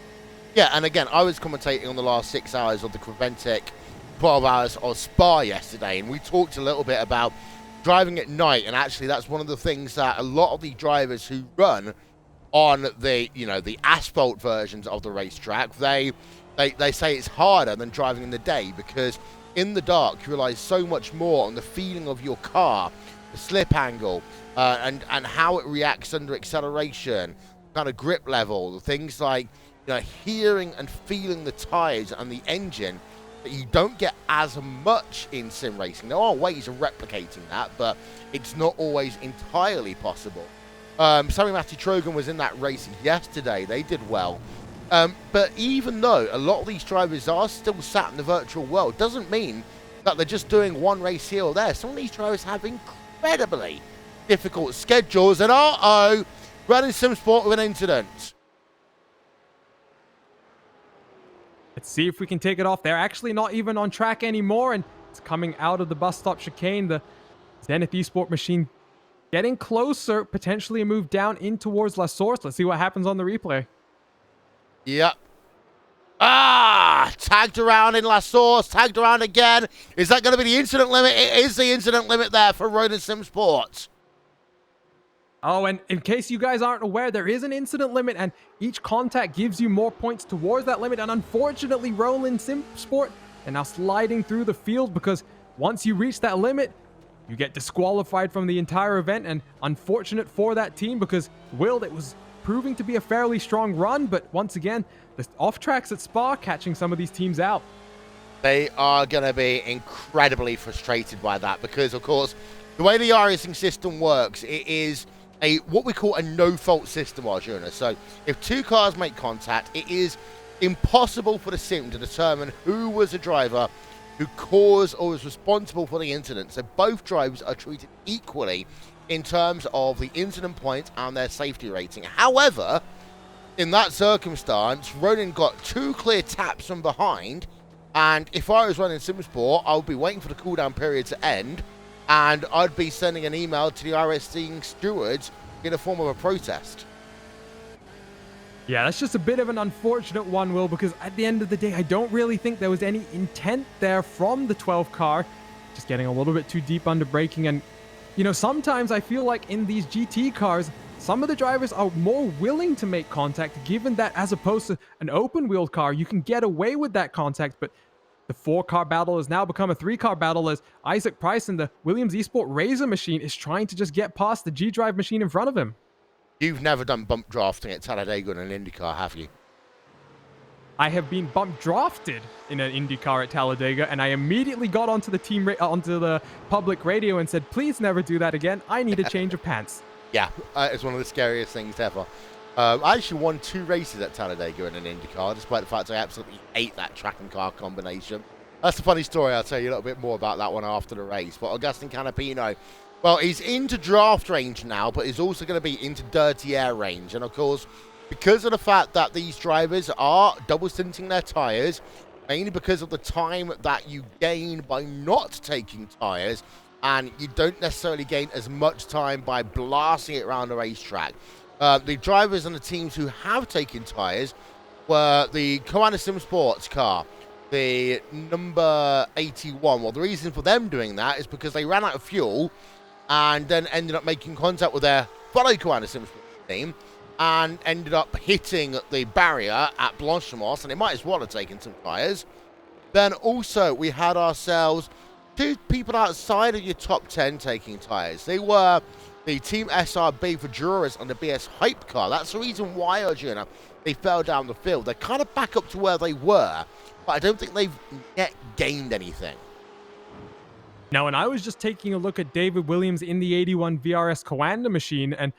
Yeah, and again, I was commentating on the last 6 hours of the Creventic 12 hours of Spa yesterday, and we talked a little bit about driving at night, and actually that's one of the things that a lot of the drivers who run on the, the asphalt versions of the racetrack, they say it's harder than driving in the day, because in the dark you realize so much more on the feeling of your car, the slip angle, and how it reacts under acceleration, kind of grip level, things like hearing and feeling the tires and the engine that you don't get as much in sim racing. There are ways of replicating that, but it's not always entirely possible. Sammy Matty Trogan was in that race yesterday. They did well. But even though a lot of these drivers are still sat in the virtual world, doesn't mean that they're just doing one race here or there. Some of these drivers have incredibly difficult schedules, and running SimSport with an incident. Let's see if we can take it off. They're actually not even on track anymore, and it's coming out of the bus stop chicane. The Zenith Esport machine Getting closer, potentially a move down in towards La Source. Let's see what happens on the replay. Yep. Tagged around in La Source, tagged around again. Is that going to be the incident limit? It is the incident limit there for Ronin Sim Sports. Oh, and in case you guys aren't aware, there is an incident limit, and each contact gives you more points towards that limit. And unfortunately, Ronin Sim Sport are now sliding through the field because once you reach that limit, you get disqualified from the entire event. And unfortunate for that team because, Will, it was proving to be a fairly strong run, but once again, the off tracks at Spa catching some of these teams out. They are going to be incredibly frustrated by that because, of course, the way the iRacing system works, it is what we call a no-fault system, Arjuna. So if two cars make contact, it is impossible for the sim to determine who was the driver who caused or was responsible for the incident. So both drivers are treated equally in terms of the incident points and their safety rating. However, in that circumstance, Ronin got two clear taps from behind, and if I was running SimSport, I would be waiting for the cooldown period to end, and I'd be sending an email to the iRacing stewards in the form of a protest. Yeah, that's just a bit of an unfortunate one, Will, because at the end of the day, I don't really think there was any intent there from the 12 car. Just getting a little bit too deep under braking. And, you know, sometimes I feel like in these GT cars, some of the drivers are more willing to make contact, given that as opposed to an open-wheeled car, you can get away with that contact. But the 4-car battle has now become a 3-car battle as Isaac Price and the Williams Esport Razor machine is trying to just get past the G-Drive machine in front of him. You've never done bump drafting at Talladega in an IndyCar, have you? I have been bump drafted in an IndyCar at Talladega, and I immediately got onto the onto the public radio and said, "Please never do that again. I need a change of pants." Yeah, it's one of the scariest things ever. I actually won 2 races at Talladega in an IndyCar, despite the fact I absolutely hate that track and car combination. That's a funny story. I'll tell you a little bit more about that one after the race. But Augustin Canapino, well, he's into draft range now, but he's also going to be into dirty air range. And, of course, because of the fact that these drivers are double stinting their tyres, mainly because of the time that you gain by not taking tyres, and you don't necessarily gain as much time by blasting it around the racetrack. The drivers and the teams who have taken tyres were the Koana Sim Sports car, the number 81. Well, the reason for them doing that is because they ran out of fuel and then ended up making contact with their fellow Koana Sim Sports team and ended up hitting the barrier at Blanchimos, and they might as well have taken some tyres. Then also we had ourselves 2 people outside of your top 10 taking tyres. They were the Team SRB for Juras on the BS Hype car. That's the reason why, Arjuna, they fell down the field. They're kind of back up to where they were, but I don't think they've yet gained anything. Now, and I was just taking a look at David Williams in the 81 VRS Coanda machine, and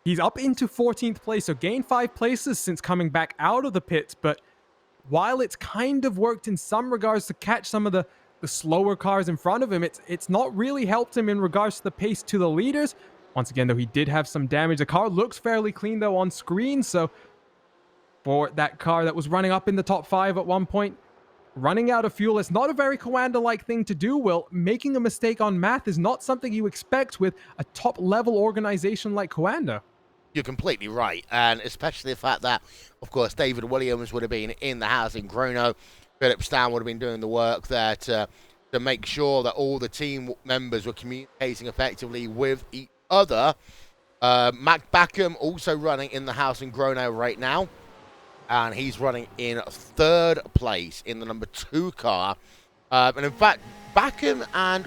he's up into 14th place, so gained 5 places since coming back out of the pits. But while it's kind of worked in some regards to catch some of the slower cars in front of him, it's not really helped him in regards to the pace to the leaders. Once again, though, he did have some damage. The car looks fairly clean, though, on screen. So for that car that was running up in the top 5 at one point, running out of fuel, it's not a very Coanda-like thing to do, Will. Making a mistake on math is not something you expect with a top-level organization like Coanda. You're completely right, and especially the fact that, of course, David Williams would have been in the house in Grono. Philip Stan would have been doing the work there to make sure that all the team members were communicating effectively with each other. Mac Backham also running in the house in Grono right now, and he's running in 3rd place in the number 2 car. And in fact, Backham and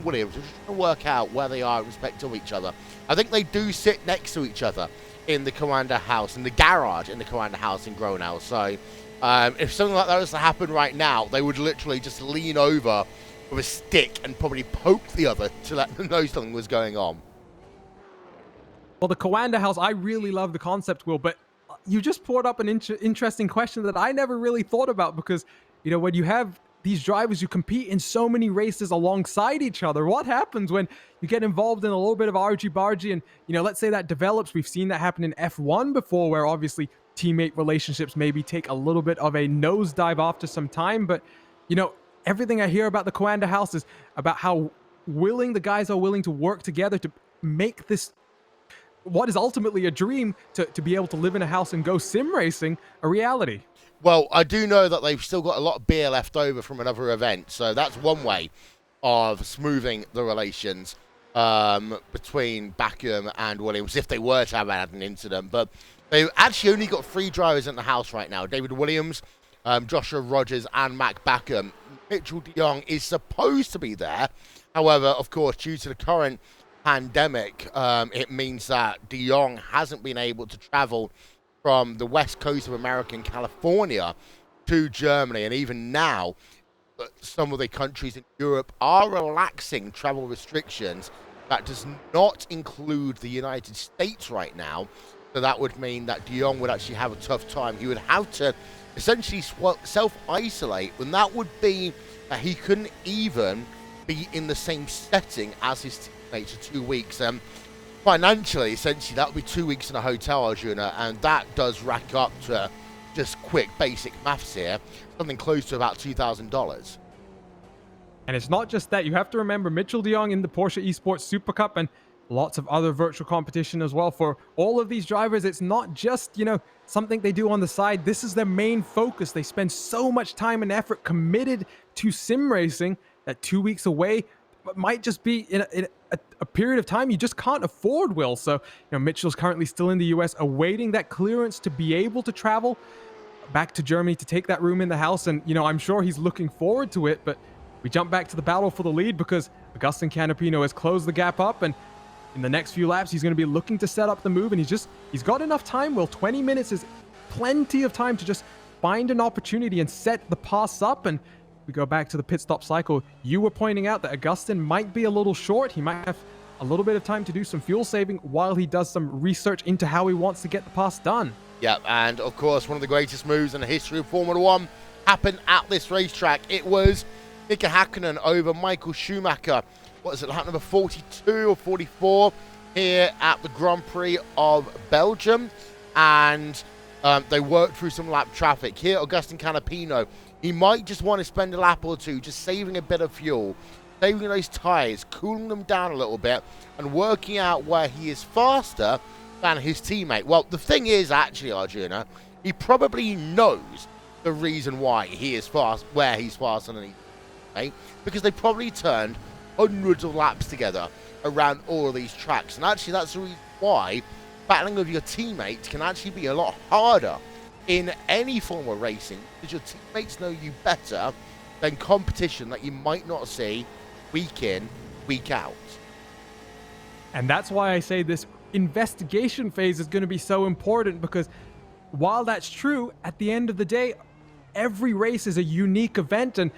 Williams are just going to work out where they are in respect to each other. I think they do sit next to each other in the Coanda house, in the garage in the Coanda house in Grono. So if something like that was to happen right now, they would literally just lean over with a stick and probably poke the other to let them know something was going on. Well, the Coanda house, I really love the concept, Will, but you just brought up an interesting question that I never really thought about because, you know, when you have these drivers who compete in so many races alongside each other, what happens when you get involved in a little bit of argy-bargy and, you know, let's say that develops. We've seen that happen in F1 before where obviously teammate relationships maybe take a little bit of a nosedive after some time. But, you know, everything I hear about the Coanda house is about how the guys are willing to work together to make this what is ultimately a dream to be able to live in a house and go sim racing a reality. Well, I do know that they've still got a lot of beer left over from another event, so that's one way of smoothing the relations between Backham and Williams if they were to have had an incident. But they've actually only got 3 drivers in the house right now: David Williams, Joshua Rogers, and Mac Backham. Mitchell de Jong is supposed to be there. However, of course, due to the current pandemic, it means that de Jong hasn't been able to travel from the west coast of America and California to Germany. And even now, some of the countries in Europe are relaxing travel restrictions. That does not include the United States right now. So that would mean that de Jong would actually have a tough time. He would have to essentially self-isolate, and that would be that he couldn't even be in the same setting as his teammates for 2 weeks. Financially, essentially, that would be 2 weeks in a hotel, Arjuna, and that does rack up to, just quick basic maths here, something close to about $2,000. And it's not just that. You have to remember Mitchell de Jong in the Porsche Esports Super Cup and lots of other virtual competition as well. For all of these drivers, it's not just, something they do on the side. This is their main focus. They spend so much time and effort committed to sim racing that 2 weeks away might just be in a period of time you just can't afford, Will. So, Mitchell's currently still in the US awaiting that clearance to be able to travel back to Germany to take that room in the house. And, I'm sure he's looking forward to it. But we jump back to the battle for the lead because Agustin Canapino has closed the gap up, and in the next few laps he's going to be looking to set up the move, and he's got enough time. Will 20 minutes is plenty of time to just find an opportunity and set the pass up. And we go back to the pit stop cycle. You were pointing out that Agustin might be a little short. He might have a little bit of time to do some fuel saving while he does some research into how he wants to get the pass done. Yeah, and of course, one of the greatest moves in the history of Formula One happened at this racetrack. It was Mika Hakkinen over Michael Schumacher. What is it, lap number 42 or 44 here at the Grand Prix of Belgium? And they worked through some lap traffic. Here, Agustin Canapino, he might just want to spend a lap or two just saving a bit of fuel, saving those tyres, cooling them down a little bit, and working out where he is faster than his teammate. Well, the thing is, actually, Arjuna, he probably knows the reason why he is fast, where he's faster than he is, because they probably turned hundreds of laps together around all of these tracks. And actually, that's the reason why battling with your teammates can actually be a lot harder in any form of racing, because your teammates know you better than competition that you might not see week in, week out. And that's why I say this investigation phase is going to be so important, because while that's true, at the end of the day, every race is a unique event, and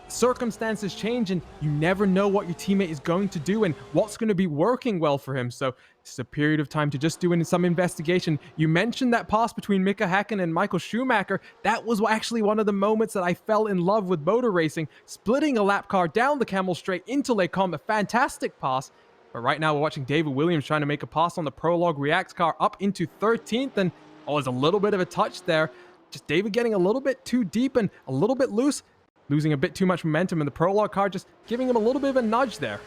circumstances change, and you never know what your teammate is going to do and what's going to be working well for him. So this is a period of time to just do some investigation. You mentioned that pass between Mika Hakkinen and Michael Schumacher. That was actually one of the moments that I fell in love with motor racing, splitting a lap car down the Camel Straight into Les Combes, a fantastic pass. But right now we're watching David Williams trying to make a pass on the Prologue React car up into 13th, and there's a little bit of a touch there. Just David getting a little bit too deep and a little bit loose, losing a bit too much momentum, and the Prologue car just giving him a little bit of a nudge there.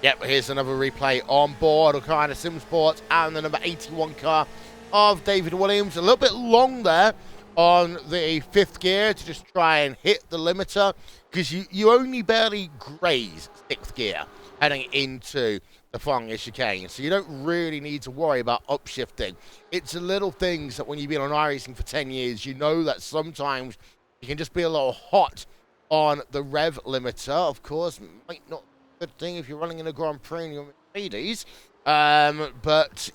Yep, here's another replay on board of Car Sim Sports and the number 81 car of David Williams. A little bit long there on the 5th gear to just try and hit the limiter, because you only barely graze 6th gear heading into the final chicane, so you don't really need to worry about upshifting. It's the little things that when you've been on iRacing for 10 years, you know that sometimes you can just be a little hot on the rev limiter. Of course, might not be a good thing if you're running in a Grand Prix in your Mercedes, but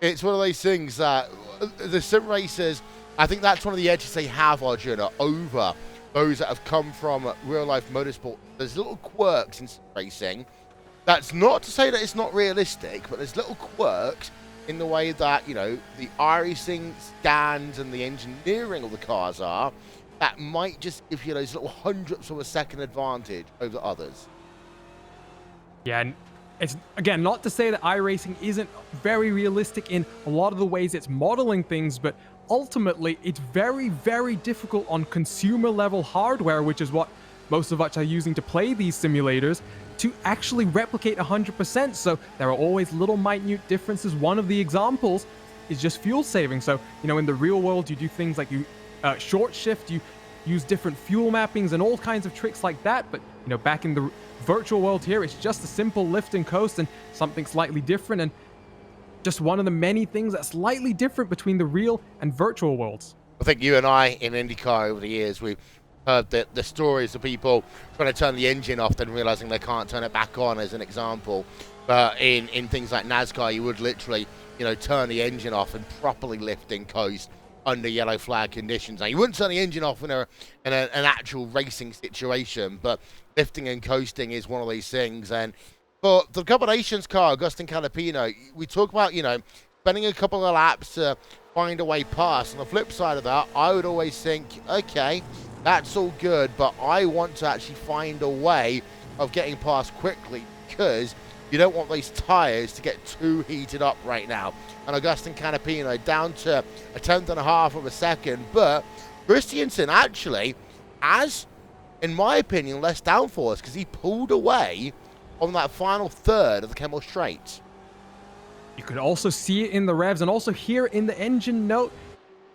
it's one of those things that the sim racers, I think that's one of the edges they have, Arjuna, over those that have come from real life motorsport. There's little quirks in sim racing. That's not to say that it's not realistic, but there's little quirks in the way that, the iRacing scans and the engineering of the cars are, that might just give you those little hundredths of a second advantage over others. Yeah, and it's, again, not to say that iRacing isn't very realistic in a lot of the ways it's modeling things, but ultimately it's very, very difficult on consumer level hardware, which is what most of us are using to play these simulators to actually replicate 100%. So there are always little minute differences. One of the examples is just fuel saving. So, in the real world, you do things like you short shift, you use different fuel mappings and all kinds of tricks like that. But, back in the virtual world here, it's just a simple lift and coast and something slightly different. And just one of the many things that's slightly different between the real and virtual worlds. I think you and I in IndyCar over the years, we've heard the stories of people trying to turn the engine off then realizing they can't turn it back on, as an example. But in things like NASCAR, you would literally, turn the engine off and properly lift and coast under yellow flag conditions. Now, you wouldn't turn the engine off in an actual racing situation, but lifting and coasting is one of these things. And for the combinations car, Agustin Canapino, we talk about, spending a couple of laps to find a way past. On the flip side of that, I would always think, okay, that's all good, but I want to actually find a way of getting past quickly, because you don't want these tires to get too heated up right now. And Agustin Canapino down to a 1/10 of a second, but Christiansen actually has, in my opinion, less downforce because he pulled away on that final third of the Kemmel Straight. You could also see it in the revs and also hear in the engine note.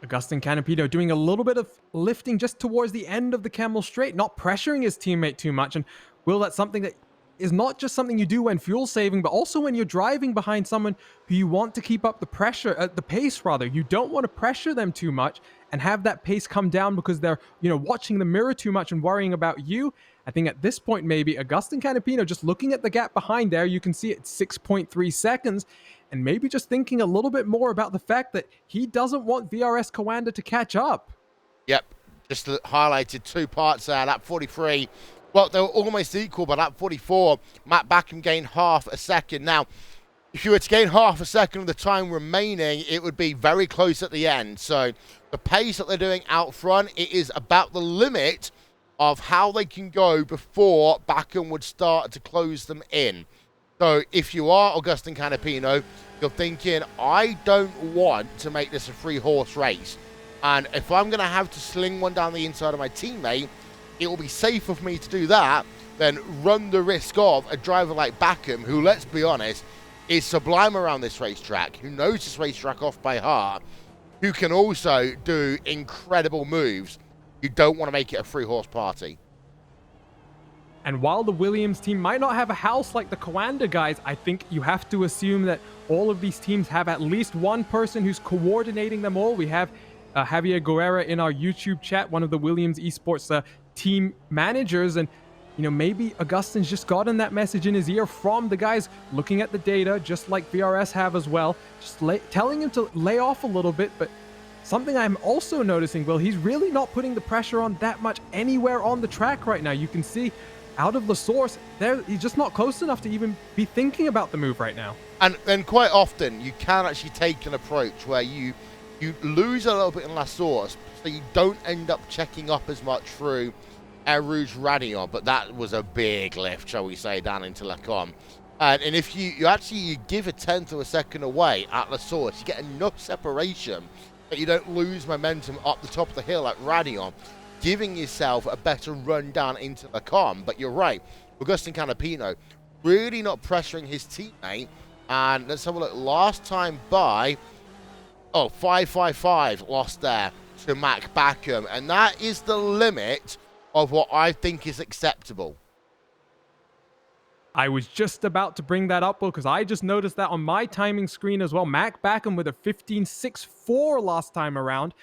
Agustin Canapino doing a little bit of lifting just towards the end of the Kemmel Straight, not pressuring his teammate too much. And Will, that's something that is not just something you do when fuel saving, but also when you're driving behind someone who you want to keep up the pressure, the pace rather. You don't want to pressure them too much and have that pace come down because they're, watching the mirror too much and worrying about you. I think at this point, maybe Agustin Canapino, just looking at the gap behind there, you can see it's 6.3 seconds. And maybe just thinking a little bit more about the fact that he doesn't want VRS Coanda to catch up. Yep, just highlighted two parts there. Lap 43, well, they were almost equal, but lap 44, Matt Backham gained half a second. Now, if you were to gain half a second of the time remaining, it would be very close at the end. So the pace that they're doing out front, it is about the limit of how they can go before Backham would start to close them in. So if you are Agustin Canapino, you're thinking, I don't want to make this a 3-horse race. And if I'm going to have to sling one down the inside of my teammate, it will be safer for me to do that than run the risk of a driver like Backham, who, let's be honest, is sublime around this racetrack, who knows this racetrack off by heart, who can also do incredible moves. You don't want to make it a 3-horse party. And while the Williams team might not have a house like the Coanda guys, I think you have to assume that all of these teams have at least one person who's coordinating them all. We have Javier Guerrera in our YouTube chat, one of the Williams esports team managers. And, maybe Agustin's just gotten that message in his ear from the guys looking at the data, just like VRS have as well, just telling him to lay off a little bit. But something I'm also noticing, Will, he's really not putting the pressure on that much anywhere on the track right now. You can see out of the source, he's just not close enough to even be thinking about the move right now. And then quite often, you can actually take an approach where you lose a little bit in La Source, so you don't end up checking up as much through Air Rouge Radion, but that was a big lift, shall we say, down into Lacombe. And if you give a 1/10 of a second away at La Source, you get enough separation that you don't lose momentum up the top of the hill at Radion, giving yourself a better run down into Lacombe. But you're right, Agustin Canapino really not pressuring his teammate. And let's have a look. Last time by, 555 lost there to Mac Backham. And that is the limit of what I think is acceptable. I was just about to bring that up, because I just noticed that on my timing screen as well. Mac Backham with a 15.64 last time around.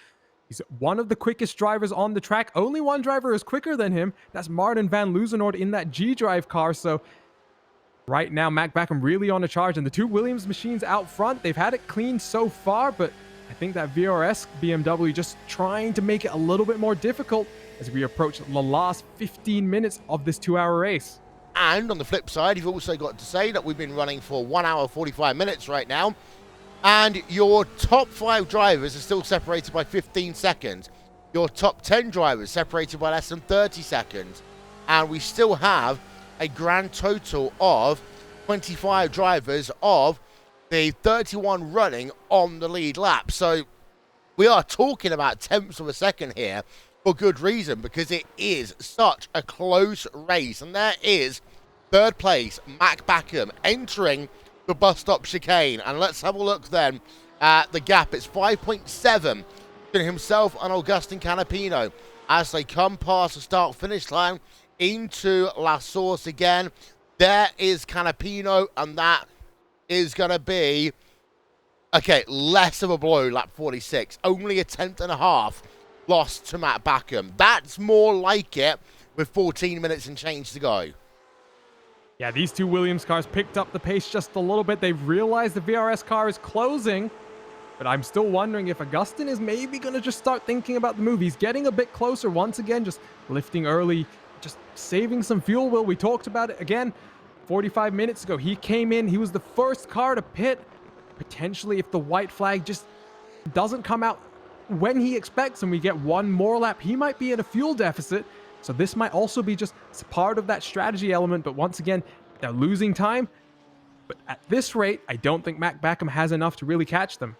He's one of the quickest drivers on the track. Only one driver is quicker than him. That's Martin van Luzenoord in that G-Drive car. So right now, Mac Backham really on a charge. And the two Williams machines out front, they've had it clean so far. But I think that VRS BMW just trying to make it a little bit more difficult as we approach the last 15 minutes of this 2-hour race. And on the flip side, you've also got to say that we've been running for 1 hour, 45 minutes right now. And your top 5 drivers are still separated by 15 seconds. Your top 10 drivers separated by less than 30 seconds. And we still have a grand total of 25 drivers of the 31 running on the lead lap. So we are talking about tenths of a second here for good reason, because it is such a close race. And there is third place, Mac Backham, entering the bus stop chicane. And let's have a look then at the gap. It's 5.7 between himself and Augustin Canapino as they come past the start-finish line into La Source again. There is Canapino, and that is going to be, okay, less of a blow, lap 46. Only a tenth and a half lost to Matt Backham. That's more like it with 14 minutes and change to go. Yeah, these two Williams cars picked up the pace just a little bit. They've realized the VRS car is closing, but I'm still wondering if Augustin is maybe going to just start thinking about the move. He's getting a bit closer once again, just lifting early, just saving some fuel. Will, we talked about it again 45 minutes ago. He came in, he was the first car to pit. Potentially, if the white flag just doesn't come out when he expects and we get one more lap, he might be in a fuel deficit. So this might also be just part of that strategy element. But once again, they're losing time. But at this rate, I don't think Mac Backham has enough to really catch them.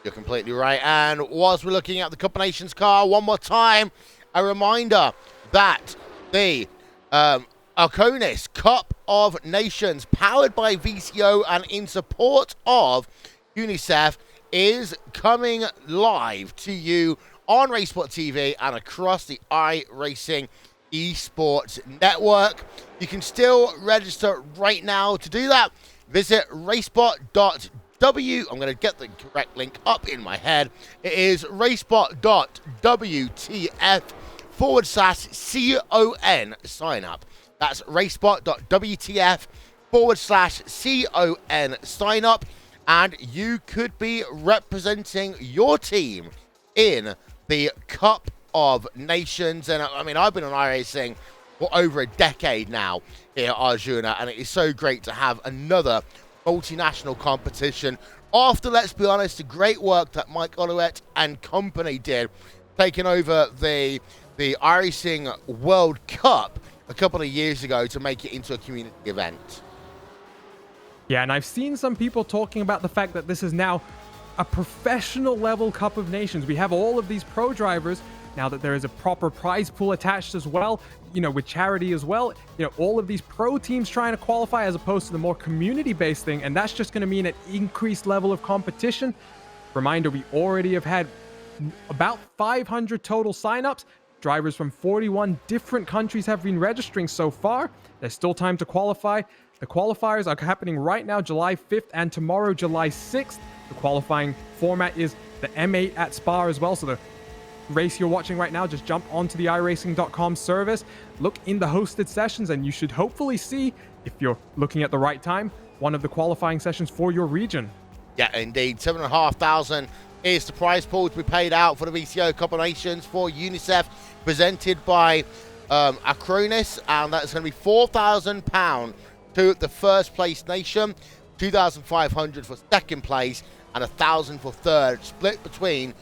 You're completely right. And whilst we're looking at the Cup of Nations car, one more time, a reminder that the Alconis Cup of Nations, powered by VCO and in support of UNICEF, is coming live to you on Racesport TV and across the iRacing esports network. You can still register right now. To do that, visit racesport.w. I'm going to get the correct link up in my head. It is racesport.wtf/CON sign up. That's racesport.wtf/CON sign up. And you could be representing your team in the Cup of Nations. And I mean, I've been on iRacing for over a decade now here at Arjuna, and it is so great to have another multinational competition after, let's be honest, the great work that Mike Olivet and company did, taking over the iRacing World Cup a couple of years ago to make it into a community event. Yeah, and I've seen some people talking about the fact that this is now a professional level Cup of Nations. We have all of these pro drivers now that there is a proper prize pool attached as well, you know, with charity as well. You know, all of these pro teams trying to qualify as opposed to the more community-based thing, and that's just going to mean an increased level of competition. Reminder, we already have had about 500 total signups. Drivers from 41 different countries have been registering so far. There's still time to qualify. The qualifiers are happening right now, July 5th, and tomorrow, July 6th. The qualifying format is the M8 at Spa as well. So the race you're watching right now, just jump onto the iRacing.com service, look in the hosted sessions, and you should hopefully see, if you're looking at the right time, one of the qualifying sessions for your region. Yeah, indeed. 7,500 is the prize pool to be paid out for the VCO Cup of Nations for UNICEF, presented by Acronis, and that's going to be £4,000 to the first place nation, 2,500 for second place, and 1,000 for third, split between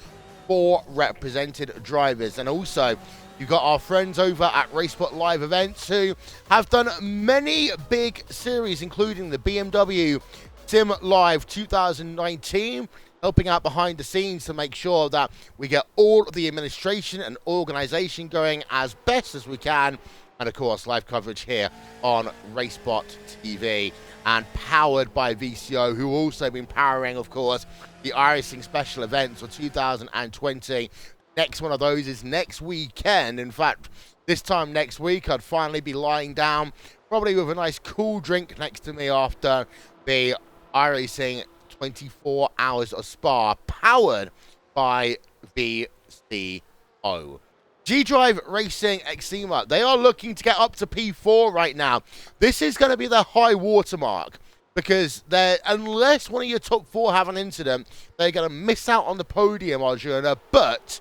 4 represented drivers. And also, you've got our friends over at Racesport Live Events who have done many big series, including the BMW Sim Live 2019, helping out behind the scenes to make sure that we get all of the administration and organization going as best as we can. And of course, live coverage here on Racesport TV and powered by VCO, who also been powering, of course, the iRacing special events for 2020. Next one of those is next weekend. In fact, this time next week, I'd finally be lying down, probably with a nice cool drink next to me after the iRacing 24 Hours of Spa, powered by VCO. G-Drive Racing Exima, they are looking to get up to P4 right now. This is going to be their high watermark, because unless one of your top 4 have an incident, they're going to miss out on the podium, Arjuna. But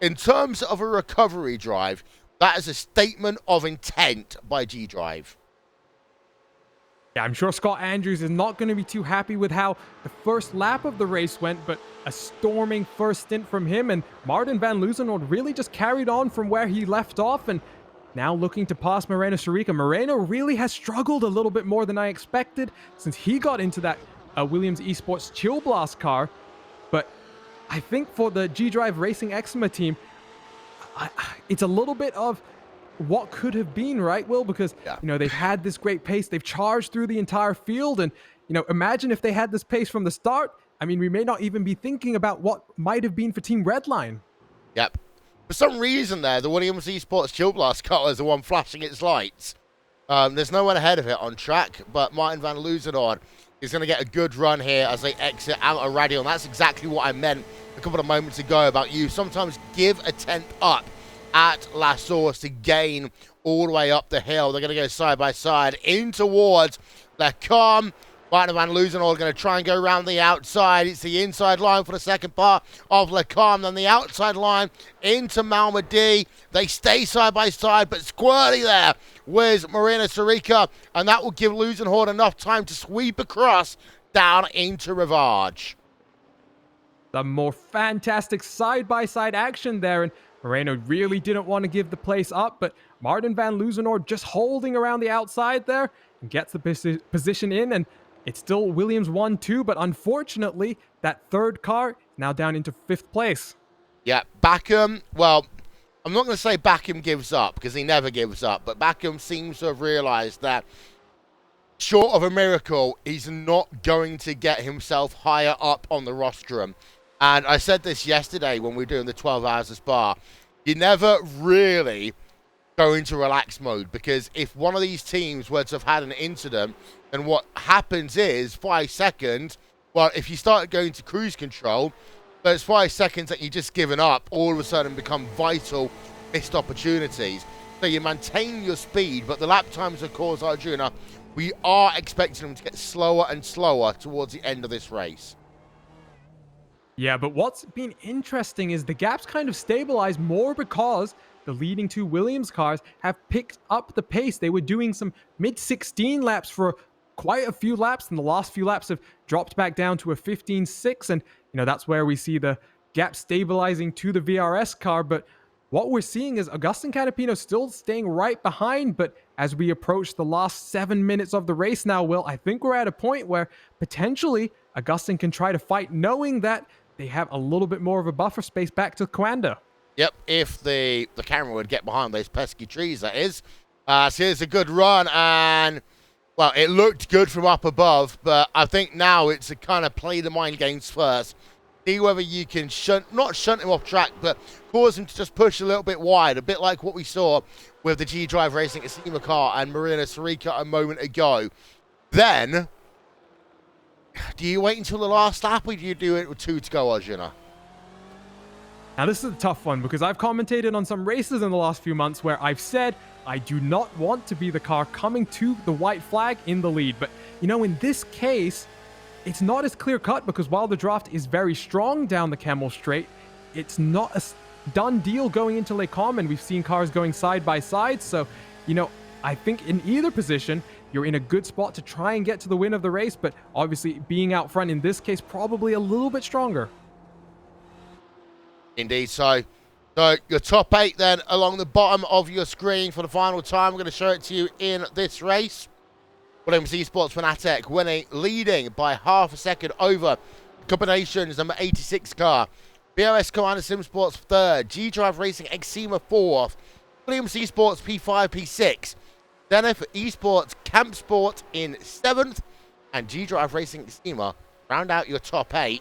in terms of a recovery drive, that is a statement of intent by G-Drive. Yeah, I'm sure Scott Andrews is not going to be too happy with how the first lap of the race went, but a storming first stint from him, and Martin van Luzenoord really just carried on from where he left off, and now looking to pass Moreno Sarica. Moreno really has struggled a little bit more than I expected since he got into that Williams Esports Chill Blast car, but I think for the G-Drive Racing Exima team, it's a little bit of what could have been, right, Will? Because, Yeah. they've had this great pace. They've charged through the entire field. And, imagine if they had this pace from the start. I mean, we may not even be thinking about what might have been for Team Redline. Yep. For some reason there, the Williams Esports Chill Blast car is the one flashing its lights. There's no one ahead of it on track, but Martin van Loozenhoorn is going to get a good run here as they exit out of Radial. And that's exactly what I meant a couple of moments ago about you sometimes give a tenth up at La Source to gain all the way up the hill. They're going to go side by side in towards Le Calm. Martin van Loozenhoorn going to try and go around the outside. It's the inside line for the second part of Le Calm. Then the outside line into Malmedy. They stay side by side, but squirrely there with Marina Sarica. And that will give Loozenhoorn enough time to sweep across down into Rivage. The more fantastic side-by-side action there. And Moreno really didn't want to give the place up, but Martin van Loozenhoorn just holding around the outside there and gets the position in. And it's still Williams 1-2, but unfortunately, that third car is now down into 5th place. Yeah, Backham, well, I'm not going to say Backham gives up, because he never gives up, but Backham seems to have realised that short of a miracle, he's not going to get himself higher up on the rostrum. And I said this yesterday when we were doing the 12 hours of Spa. You never really go into relax mode, because if one of these teams were to have had an incident, then what happens is 5 seconds, well, if you start going to cruise control, those 5 seconds that you just given up all of a sudden become vital missed opportunities. So you maintain your speed, but the lap times of course, Arjuna, we are expecting them to get slower and slower towards the end of this race. Yeah, but what's been interesting is the gaps kind of stabilized more because the leading 2 Williams cars have picked up the pace. They were doing some mid-16 laps for quite a few laps, and the last few laps have dropped back down to a 15.6, and that's where we see the gap stabilizing to the VRS car. But what we're seeing is Agustin Canapino still staying right behind, but as we approach the last 7 minutes of the race now, Will, I think we're at a point where potentially Agustin can try to fight, knowing that they have a little bit more of a buffer space back to Coanda. Yep, if the camera would get behind those pesky trees, that is. So here's a good run, and, well, it looked good from up above, but I think now it's a kind of play the mind games first. See whether you can not shunt him off track, but cause him to just push a little bit wide, a bit like what we saw with the G-Drive Racing Acima car and Marina Sarica a moment ago. Then, do you wait until the last lap, or do you do it with 2 to go, Arjuna? Now, this is a tough one because I've commentated on some races in the last few months where I've said I do not want to be the car coming to the white flag in the lead. But, in this case, it's not as clear-cut because while the draft is very strong down the Camel Straight, it's not a done deal going into Les Combes, and we've seen cars going side by side. So, I think in either position, you're in a good spot to try and get to the win of the race, but obviously being out front in this case, probably a little bit stronger. Indeed, so your top 8 then along the bottom of your screen for the final time. I'm going to show it to you in this race. Williams Esports Fanatec leading by half a second over Combinations number 86 car. BOS Commander Sim Sports 3rd. G-Drive Racing Exima 4th. Williams Esports P5, P6. Zenith Esports Camp Sport in 7th. And G-Drive Racing Exima round out your top 8.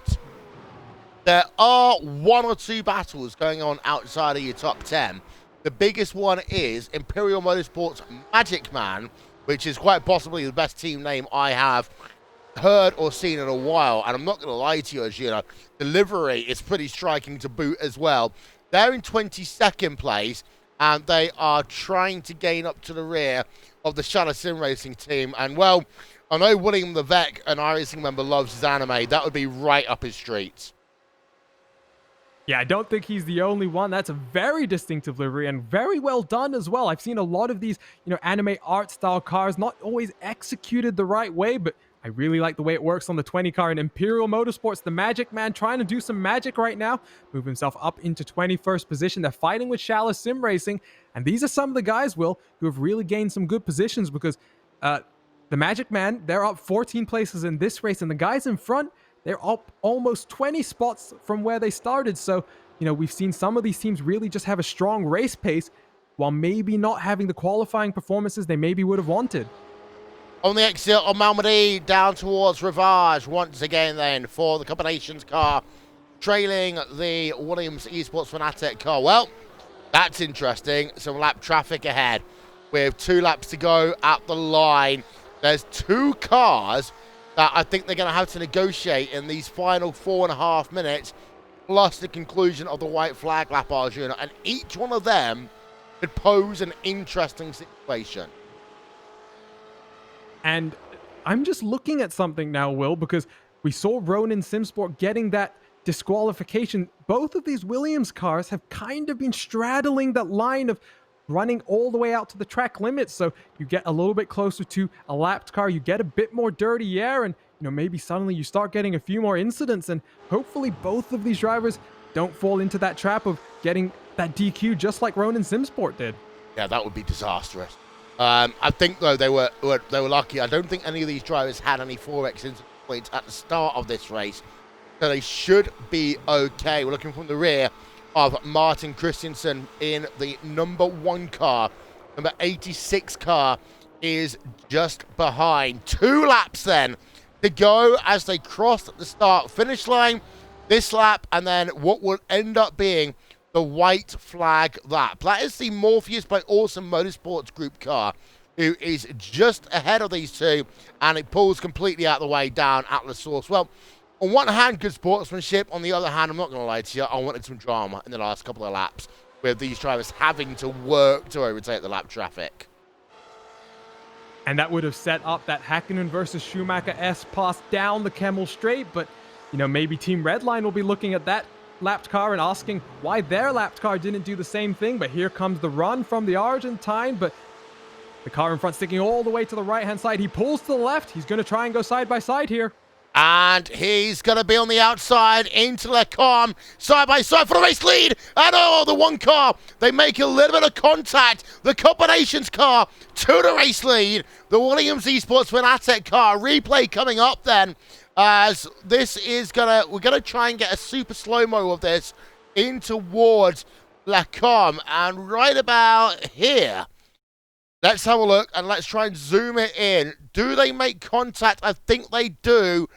There are 1 or 2 battles going on outside of your top 10. The biggest one is Imperial Motorsports Magic Man, which is quite possibly the best team name I have heard or seen in a while. And I'm not going to lie to you, Arjuna, the livery is pretty striking to boot as well. They're in 22nd place, and they are trying to gain up to the rear of the Shadow Sim Racing team. And, well, I know William the Vec, an iRacing member, loves his anime. That would be right up his street. Yeah, I don't think he's the only one. That's a very distinctive livery and very well done as well. I've seen a lot of these, anime art style cars, not always executed the right way, but I really like the way it works on the 20 car in Imperial Motorsports. The Magic Man trying to do some magic right now, move himself up into 21st position. They're fighting with Shallow Sim Racing, and these are some of the guys, Will, who have really gained some good positions because the Magic Man, they're up 14 places in this race, and the guys in front, they're up almost 20 spots from where they started. So we've seen some of these teams really just have a strong race pace while maybe not having the qualifying performances they maybe would have wanted. On the exit of Malmedy, down towards Rivage once again then for the combinations car, trailing the Williams Esports Fanatic car. Well, that's interesting. Some lap traffic ahead with 2 laps to go at the line. There's 2 cars that I think they're going to have to negotiate in these final 4.5 minutes, plus the conclusion of the white flag lap, Arjuna, and each one of them could pose an interesting situation. And I'm just looking at something now, Will, because we saw Ronin Simsport getting that disqualification. Both of these Williams cars have kind of been straddling that line of running all the way out to the track limits. So you get a little bit closer to a lapped car, you get a bit more dirty air, and maybe suddenly you start getting a few more incidents, and hopefully both of these drivers don't fall into that trap of getting that DQ just like Ronin Simsport did. Yeah, that would be disastrous. I think, though, they were lucky. I don't think any of these drivers had any 4x incident points at the start of this race, so they should be okay. We're looking from the rear of Martin Christensen in the number 1 car. Number 86 car is just behind. 2 laps then to go as they cross the start-finish line this lap, and then what will end up being the white flag lap. That is the Morpheus by Awesome Motorsports Group car, who is just ahead of these 2, and it pulls completely out of the way down at the source. Well, on one hand, good sportsmanship. On the other hand, I'm not going to lie to you, I wanted some drama in the last couple of laps with these drivers having to work to overtake the lap traffic. And that would have set up that Hakkinen versus Schumacher S pass down the Kemmel Straight, but maybe Team Redline will be looking at that lapped car and asking why their lapped car didn't do the same thing. But here comes the run from the Argentine, but the car in front sticking all the way to the right-hand side. He pulls to the left. He's going to try and go side by side here. And he's going to be on the outside into Lecom, side by side for the race lead. And the 1 car, they make a little bit of contact. The combinations car to the race lead. The Williams Esports Fanatic car. Replay coming up then, as this is we're going to try and get a super slow-mo of this in towards Lecom. And right about here, let's have a look and let's try and zoom it in. Do they make contact? I think they do.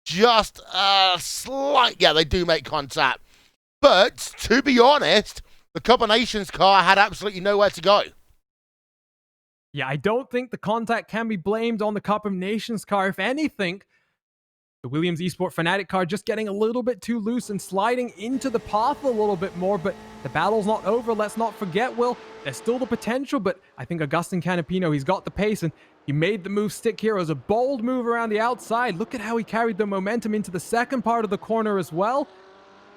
Just a slight... Yeah, they do make contact. But, to be honest, the combinations car had absolutely nowhere to go. Yeah, I don't think the contact can be blamed on the Cup of Nations car. If anything, the Williams Esport Fanatic car just getting a little bit too loose and sliding into the path a little bit more, but the battle's not over. Let's not forget, Will, there's still the potential, but I think Agustin Canapino, he's got the pace, and he made the move stick here. It was a bold move around the outside. Look at how he carried the momentum into the second part of the corner as well.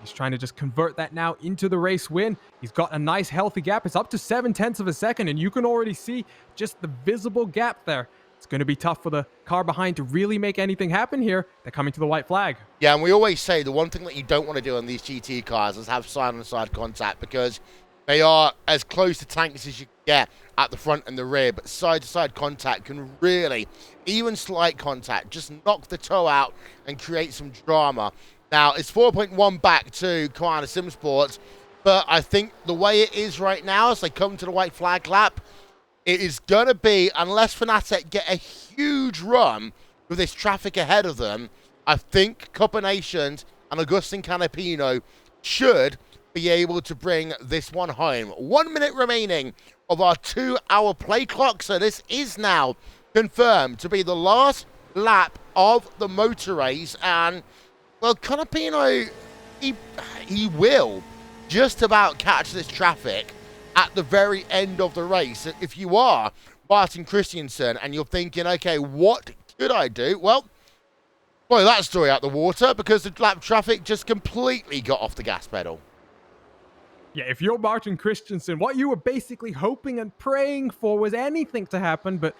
He's trying to just convert that now into the race win. He's got a nice healthy gap. It's up to 0.7 of a second, and you can already see just the visible gap there. It's going to be tough for the car behind to really make anything happen here. They're coming to the white flag. Yeah, and we always say the one thing that you don't want to do on these GT cars is have side-on-side contact, because they are as close to tanks as you can get at the front and the rear, but side-to-side contact can really, even slight contact, just knock the toe out and create some drama. Now, it's 4.1 back to Koana Sim Sports, but I think the way it is right now, as they come to the white flag lap, it is going to be, unless Fnatic get a huge run with this traffic ahead of them, I think Combinations and Agustin Canapino should be able to bring this one home. 1 minute remaining of our 2-hour play clock, so this is now confirmed to be the last lap of the motor race, and, well, Canapino, he will just about catch this traffic at the very end of the race. If you are Martin Christensen and you're thinking, okay, what could I do? Well, blow that story out the water, because the lap traffic just completely got off the gas pedal. Yeah, if you're Martin Christensen, what you were basically hoping and praying for was anything to happen, but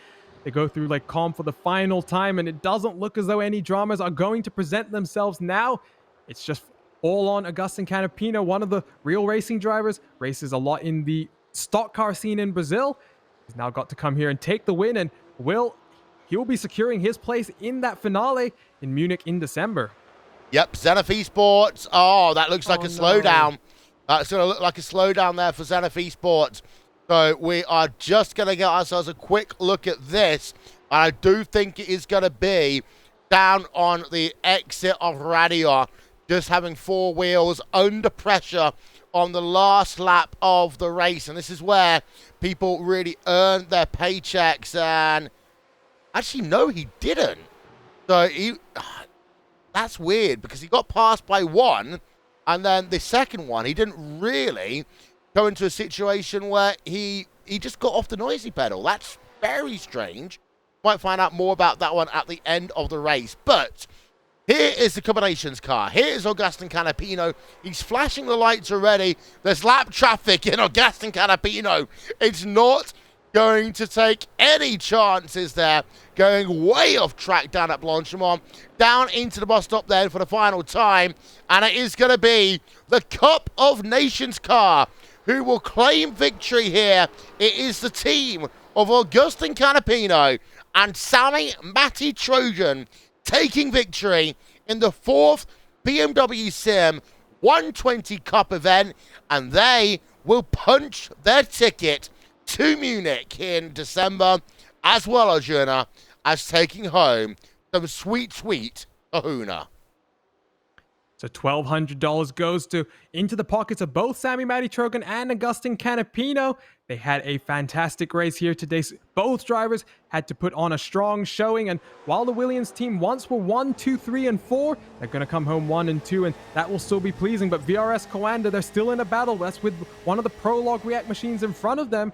they go through like calm for the final time, and it doesn't look as though any dramas are going to present themselves now. It's just all on Agustin Canapino, one of the real racing drivers, races a lot in the stock car scene in Brazil. He's now got to come here and take the win, and he'll be securing his place in that finale in Munich in December. Yep, Zenith Esports. Oh, that looks like a slowdown. It's going to look like a slowdown there for Zenith Esports. So we are just going to get ourselves a quick look at this. I do think it is going to be down on the exit of Radio, just having four wheels under pressure on the last lap of the race. And this is where people really earned their paychecks. And actually, no, he didn't. So that's weird, because he got passed by one, and then the second one, he didn't really go into a situation where he just got off the noisy pedal. That's very strange. Might find out more about that one at the end of the race. But here is the combinations car. Here is Augustin Canapino. He's flashing the lights already. There's lap traffic in Augustin Canapino. It's not going to take any chances there. Going way off track down at Blanchimont. Down into the bus stop then for the final time. And it is going to be the Cup of Nations car who will claim victory here. It is the team of Augustin Canapino and Sammy Matty Trojan taking victory in the 4th BMW Sim 120 Cup event, and they will punch their ticket to Munich in December, as well as Juna, as taking home some sweet, sweet kahuna. So $1,200 goes into the pockets of both Sammy Matty Trogan and Augustin Canapino. They had a fantastic race here today. Both drivers had to put on a strong showing, and while the Williams team once were 1, 2, 3, and 4, they're going to come home 1 and 2, and that will still be pleasing. But VRS Coanda, they're still in a battle. That's with one of the Prologue React machines in front of them.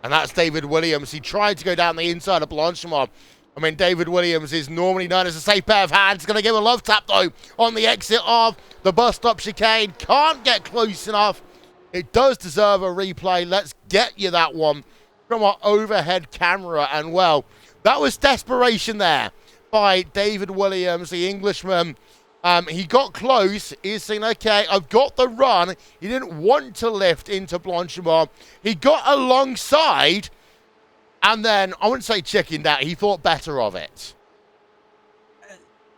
And that's David Williams. He tried to go down the inside of Blanchimont. I mean, David Williams is normally known as a safe pair of hands. Going to give a love tap, though, on the exit of the bus stop chicane. Can't get close enough. It does deserve a replay. Let's get you that one from our overhead camera. And, well, that was desperation there by David Williams, the Englishman. He got close. He's saying, okay, I've got the run. He didn't want to lift into Blanchimont. He got alongside, and then, I wouldn't say chickened out, he thought better of it.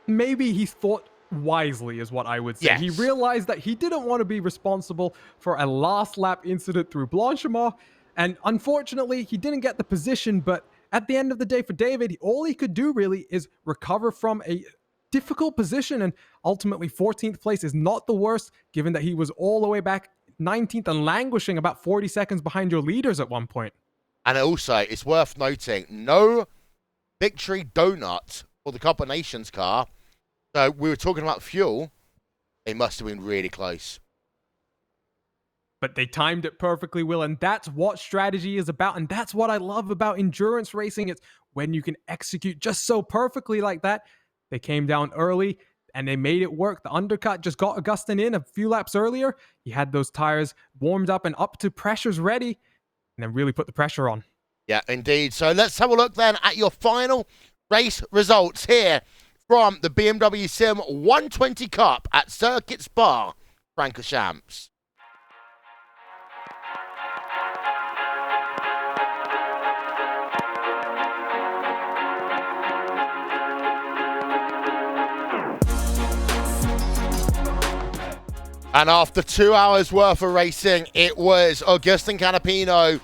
Maybe he thought wisely is what I would say. Yes. He realized that he didn't want to be responsible for a last lap incident through Blanchimont, and unfortunately, he didn't get the position, but at the end of the day for David, all he could do really is recover from a difficult position, and ultimately 14th place is not the worst, given that he was all the way back 19th and languishing about 40 seconds behind your leaders at one point. And also, it's worth noting, no victory donut for the Cup of Nations car. So we were talking about fuel. They must have been really close. But they timed it perfectly, Will, and that's what strategy is about, and that's what I love about endurance racing. It's when you can execute just so perfectly like that. They came down early, and they made it work. The undercut just got Augustin in a few laps earlier. He had those tires warmed up and up to pressures ready, and then really put the pressure on. Yeah, indeed. So let's have a look then at your final race results here from the BMW Sim 120 Cup at Circuit Spa, Francorchamps. And after 2 hours worth of racing, it was Augustin Canapino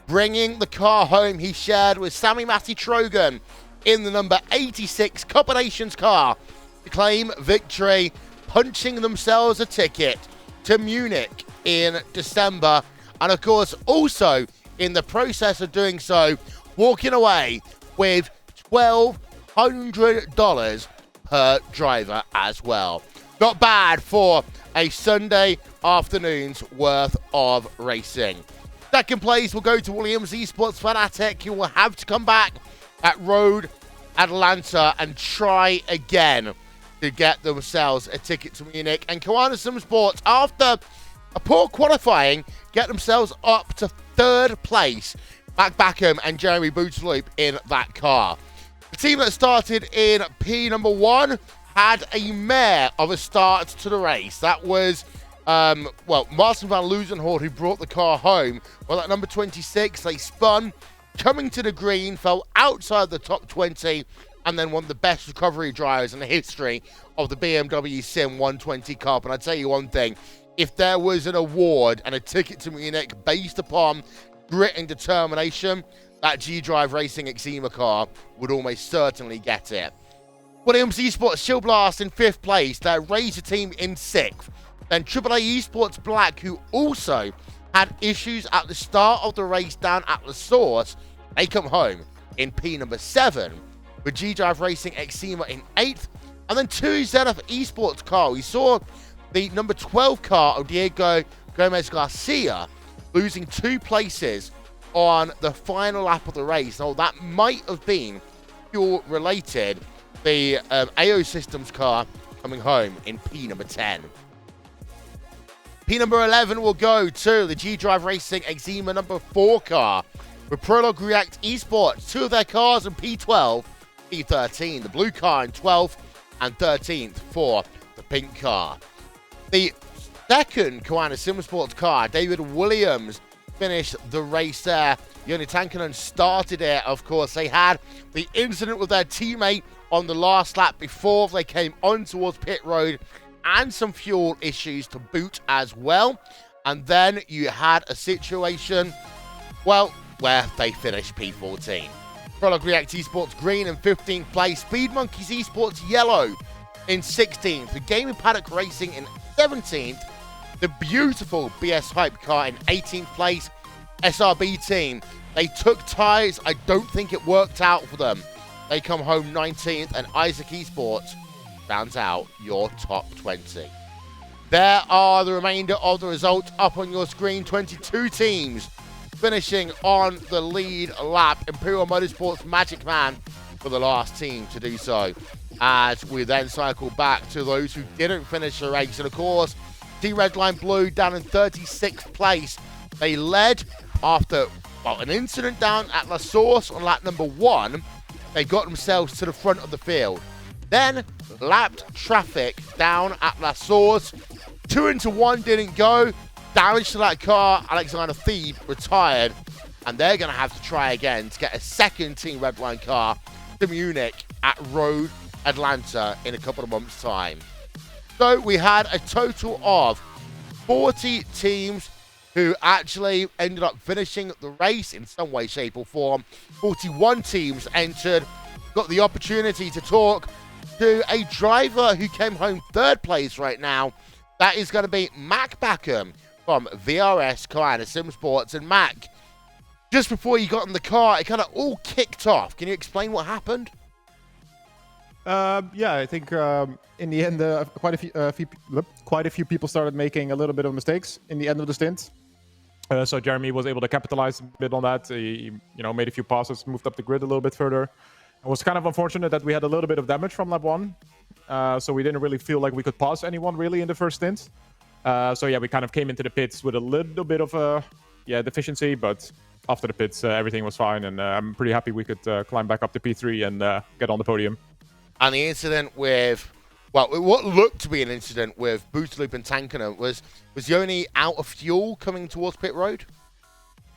bringing the car home. He shared with Sammy Matty Trogan in the number 86 Cup of Nations car to claim victory, punching themselves a ticket to Munich in December. And of course, also in the process of doing so, walking away with $1,200 per driver as well. Not bad for a Sunday afternoon's worth of racing. Second place will go to Williams Esports Fanatic, who will have to come back at Road Atlanta and try again to get themselves a ticket to Munich. And Koana Sim Sports, after a poor qualifying, get themselves up to third place. Mac Backham and Jeremy Bootsloop in that car. The team that started in P number 1 had a mare of a start to the race. That was, Martin van Loozenhoort who brought the car home. Well, at number 26, they spun, coming to the green, fell outside the top 20, and then one of the best recovery drivers in the history of the BMW Sim 120 Cup. And I'll tell you one thing, if there was an award and a ticket to Munich based upon grit and determination, that G-Drive Racing Exima car would almost certainly get it. Williams Esports Chill Blast in 5th place, their Razor team in 6th. Then AAA Esports Black, who also had issues at the start of the race down at the source, they come home in P number 7, with G-Drive Racing Exima in 8th, and then 2 Zenith Esports car. We saw the number 12 car of Diego Gomez Garcia losing 2 places on the final lap of the race. Now, that might have been fuel-related. The AO Systems car coming home in P number 10. P number 11 will go to the G-Drive Racing Exima number 4 car, with Prologue React Esports, 2 of their cars in P12, P13, the blue car in 12th, and 13th for the pink car. The second Koana Sim Sports car, David Williams, finished the race there. Joni Tankanen started it, of course. They had the incident with their teammate on the last lap before they came on towards pit road, and some fuel issues to boot as well. And then you had a situation, well, where they finished P14. Prologue React Esports green in 15th place, Speed Monkeys Esports yellow in 16th, the Gaming Paddock Racing in 17th, the beautiful BS Hype car in 18th place. SRB team, they took tyres, I don't think it worked out for them. They come home 19th, and Isaac Esports rounds out your top 20. There are the remainder of the results up on your screen. 22 teams finishing on the lead lap. Imperial Motorsports Magic Man for the last team to do so, as we then cycle back to those who didn't finish the race. And of course, Team Redline Blue down in 36th place. They led after, well, an incident down at La Source on lap number 1. They got themselves to the front of the field. Then lapped traffic down at La Source. 2 into 1 didn't go. Damage to that car. Alexander Thebe retired. And they're going to have to try again to get a second Team Redline car to Munich at Road Atlanta in a couple of months' time. So we had a total of 40 teams who actually ended up finishing the race in some way, shape or form. 41 teams entered. Got the opportunity to talk to a driver who came home 3rd place right now. That is going to be Mac Backham from VRS Koana Sim Sports. And Mac, just before you got in the car, it kind of all kicked off. Can you explain what happened? Yeah, I think in the end, quite a few people started making a little bit of mistakes in the end of the stint. So Jeremy was able to capitalize a bit on that. He, made a few passes, moved up the grid a little bit further. It was kind of unfortunate that we had a little bit of damage from lap 1. So we didn't really feel like we could pass anyone really in the first stint. So yeah, we kind of came into the pits with a little bit of a deficiency, but after the pits, everything was fine, and I'm pretty happy we could climb back up to P3 and get on the podium. And the incident with, well, what looked to be an incident with Bootloop and Tankanen was Yoni out of fuel coming towards pit road?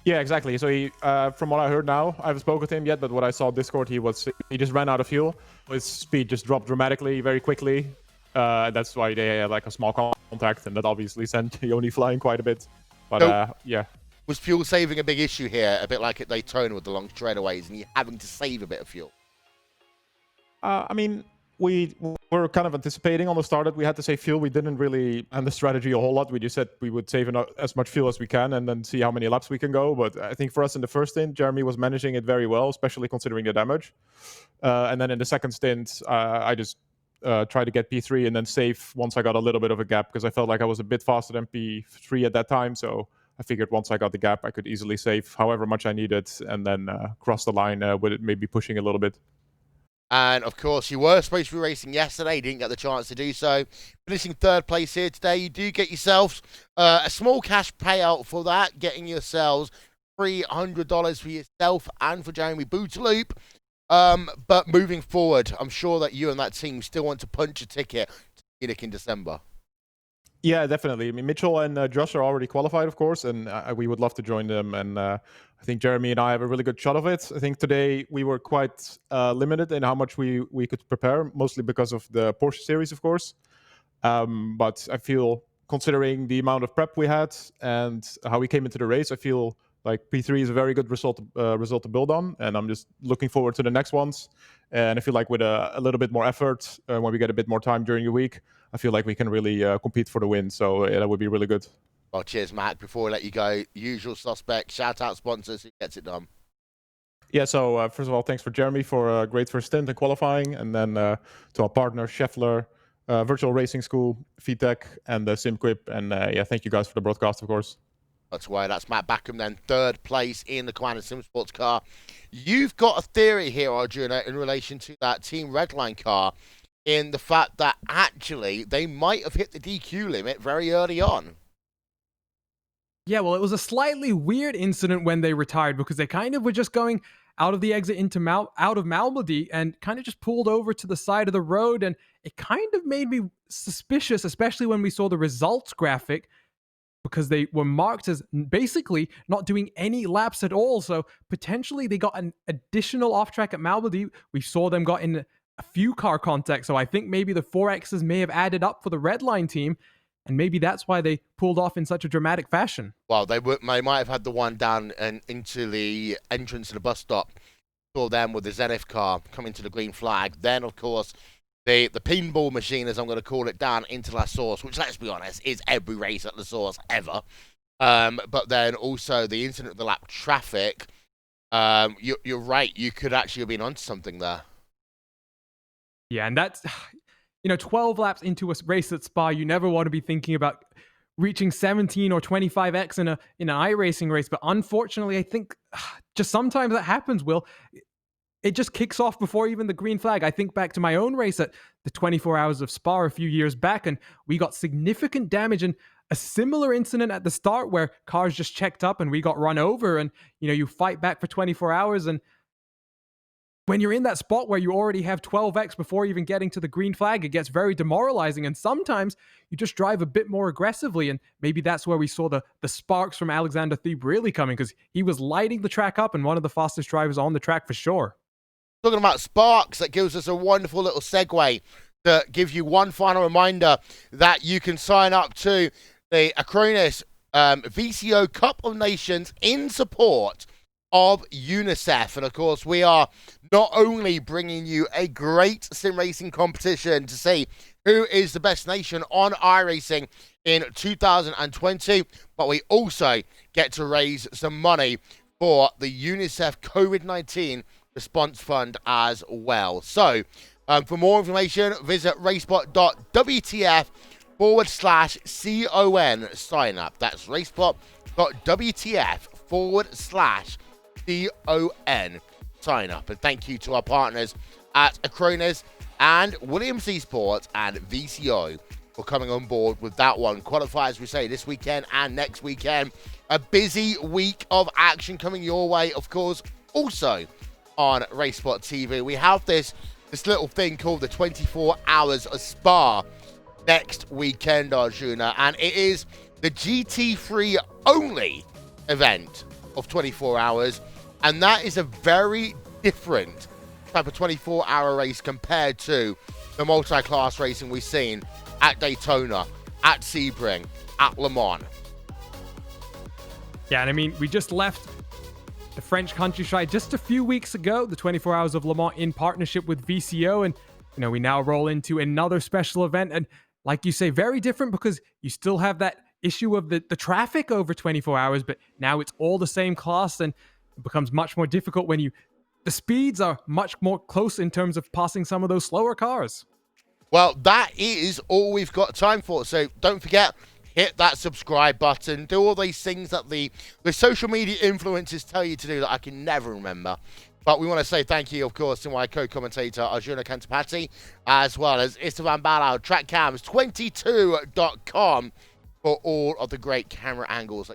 Yeah, exactly. So he, from what I heard now, I haven't spoken to him yet, but what I saw Discord, he just ran out of fuel. His speed just dropped dramatically, very quickly. That's why they had like a small contact, and that obviously sent Yoni flying quite a bit. But so, yeah. Was fuel saving a big issue here, a bit like at Daytona with the long straightaways, and you having to save a bit of fuel? I mean, we were kind of anticipating on the start that we had to save fuel. We didn't really end the strategy a whole lot. We just said we would save as much fuel as we can and then see how many laps we can go. But I think for us in the first stint, Jeremy was managing it very well, especially considering the damage. And then in the second stint, I just tried to get P3 and then save once I got a little bit of a gap, because I felt like I was a bit faster than P3 at that time. So I figured once I got the gap, I could easily save however much I needed and then cross the line with it maybe pushing a little bit. And, of course, you were supposed to be racing yesterday. You didn't get the chance to do so. Finishing 3rd place here today, you do get yourselves a small cash payout for that, getting yourselves $300 for yourself and for Jeremy Bootaloop. But moving forward, I'm sure that you and that team still want to punch a ticket to Munich in December. Yeah, definitely. I mean, Mitchell and Josh are already qualified, of course, and we would love to join them. And I think Jeremy and I have a really good shot of it. I think today we were quite limited in how much we could prepare, mostly because of the Porsche series, of course. But I feel, considering the amount of prep we had and how we came into the race, I feel like P3 is a very good result to build on, and I'm just looking forward to the next ones. And I feel like with a little bit more effort, when we get a bit more time during the week, I feel like we can really compete for the win. So that would be really good. Well, cheers, Mac. Before we let you go, usual suspect, shout out sponsors, who gets it done? Yeah, so first of all, thanks for Jeremy for a great first stint in qualifying, and then to our partner Scheffler, Virtual Racing School, VTech, and SimQuip, and yeah, thank you guys for the broadcast, of course. That's why. That's Matt Backham then, third place in the Koana Sim Sports car. You've got a theory here, Arjuna, in relation to that Team Redline car, in the fact that actually they might have hit the DQ limit very early on. Yeah, well, it was a slightly weird incident when they retired because they kind of were just going out of the exit into out of Malmedy and kind of just pulled over to the side of the road, and it kind of made me suspicious, especially when we saw the results graphic, because they were marked as basically not doing any laps at all. So potentially they got an additional off track at Malmedy. We saw them got in a few car contacts. So I think maybe the 4Xs may have added up for the Redline team. And maybe that's why they pulled off in such a dramatic fashion. Well, they might have had the one down and into the entrance of the bus stop. Saw them with the Zenith car coming to the green flag. Then, of course, the pinball machine, as I'm going to call it, down into La Source, which, let's be honest, is every race at La Source ever. But then also the incident of the lap traffic. You're right. You could actually have been onto something there. Yeah, and that's, 12 laps into a race at Spa, you never want to be thinking about reaching 17 or 25x in an iRacing race. But unfortunately, I think just sometimes that happens, Will. It just kicks off before even the green flag. I think back to my own race at the 24 Hours of Spa a few years back, and we got significant damage and a similar incident at the start where cars just checked up and we got run over, and you fight back for 24 hours, and when you're in that spot where you already have 12x before even getting to the green flag, it gets very demoralizing, and sometimes you just drive a bit more aggressively, and maybe that's where we saw the sparks from Alexander Thieb really coming, because he was lighting the track up and one of the fastest drivers on the track for sure. Talking about sparks, that gives us a wonderful little segue to give you one final reminder that you can sign up to the Acronis VCO Cup of Nations in support of UNICEF. And of course, we are not only bringing you a great sim racing competition to see who is the best nation on iRacing in 2020, but we also get to raise some money for the UNICEF COVID-19 response fund as well. So for more information, visit racebot.wtf/CON sign up. That's racebot.wtf/CON sign up. And thank you to our partners at Acronis and Williams Esports and VCO for coming on board with that one. Qualify, as we say, this weekend and next weekend. A busy week of action coming your way, of course, also on RaceSpot TV. We have this little thing called the 24 Hours of Spa next weekend, Arjuna, and it is the GT3 only event of 24 hours, and that is a very different type of 24-hour race compared to the multi-class racing we've seen at Daytona, at Sebring, at Le Mans. Yeah, and I mean, we just left the French countryside just a few weeks ago, the 24 Hours of Le Mans in partnership with VCO, and we now roll into another special event, and like you say, very different because you still have that issue of the traffic over 24 hours, but now it's all the same class, and it becomes much more difficult when the speeds are much more close in terms of passing some of those slower cars. Well, that is all we've got time for, so don't forget, hit that subscribe button, do all these things that the social media influencers tell you to do that I can never remember. But we want to say thank you, of course, to my co-commentator, Arjuna Kantapati, as well as Istvan Balao, TrackCams22.com for all of the great camera angles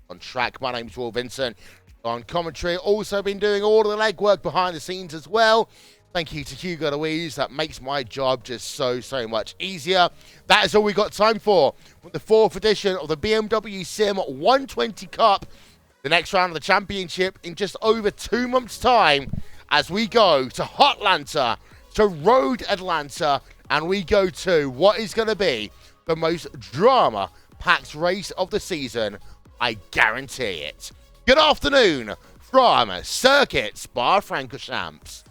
on track. My name's Will Vincent. On commentary, also been doing all of the legwork behind the scenes as well. Thank you to Hugo Louise. That makes my job just so much easier. That is all we got time for with the 4th edition of the BMW Sim 120 Cup. The next round of the championship in just over 2 months' time as we go to Hotlanta, to Road Atlanta, and we go to what is going to be the most drama-packed race of the season. I guarantee it. Good afternoon from Circuit Spa Francorchamps.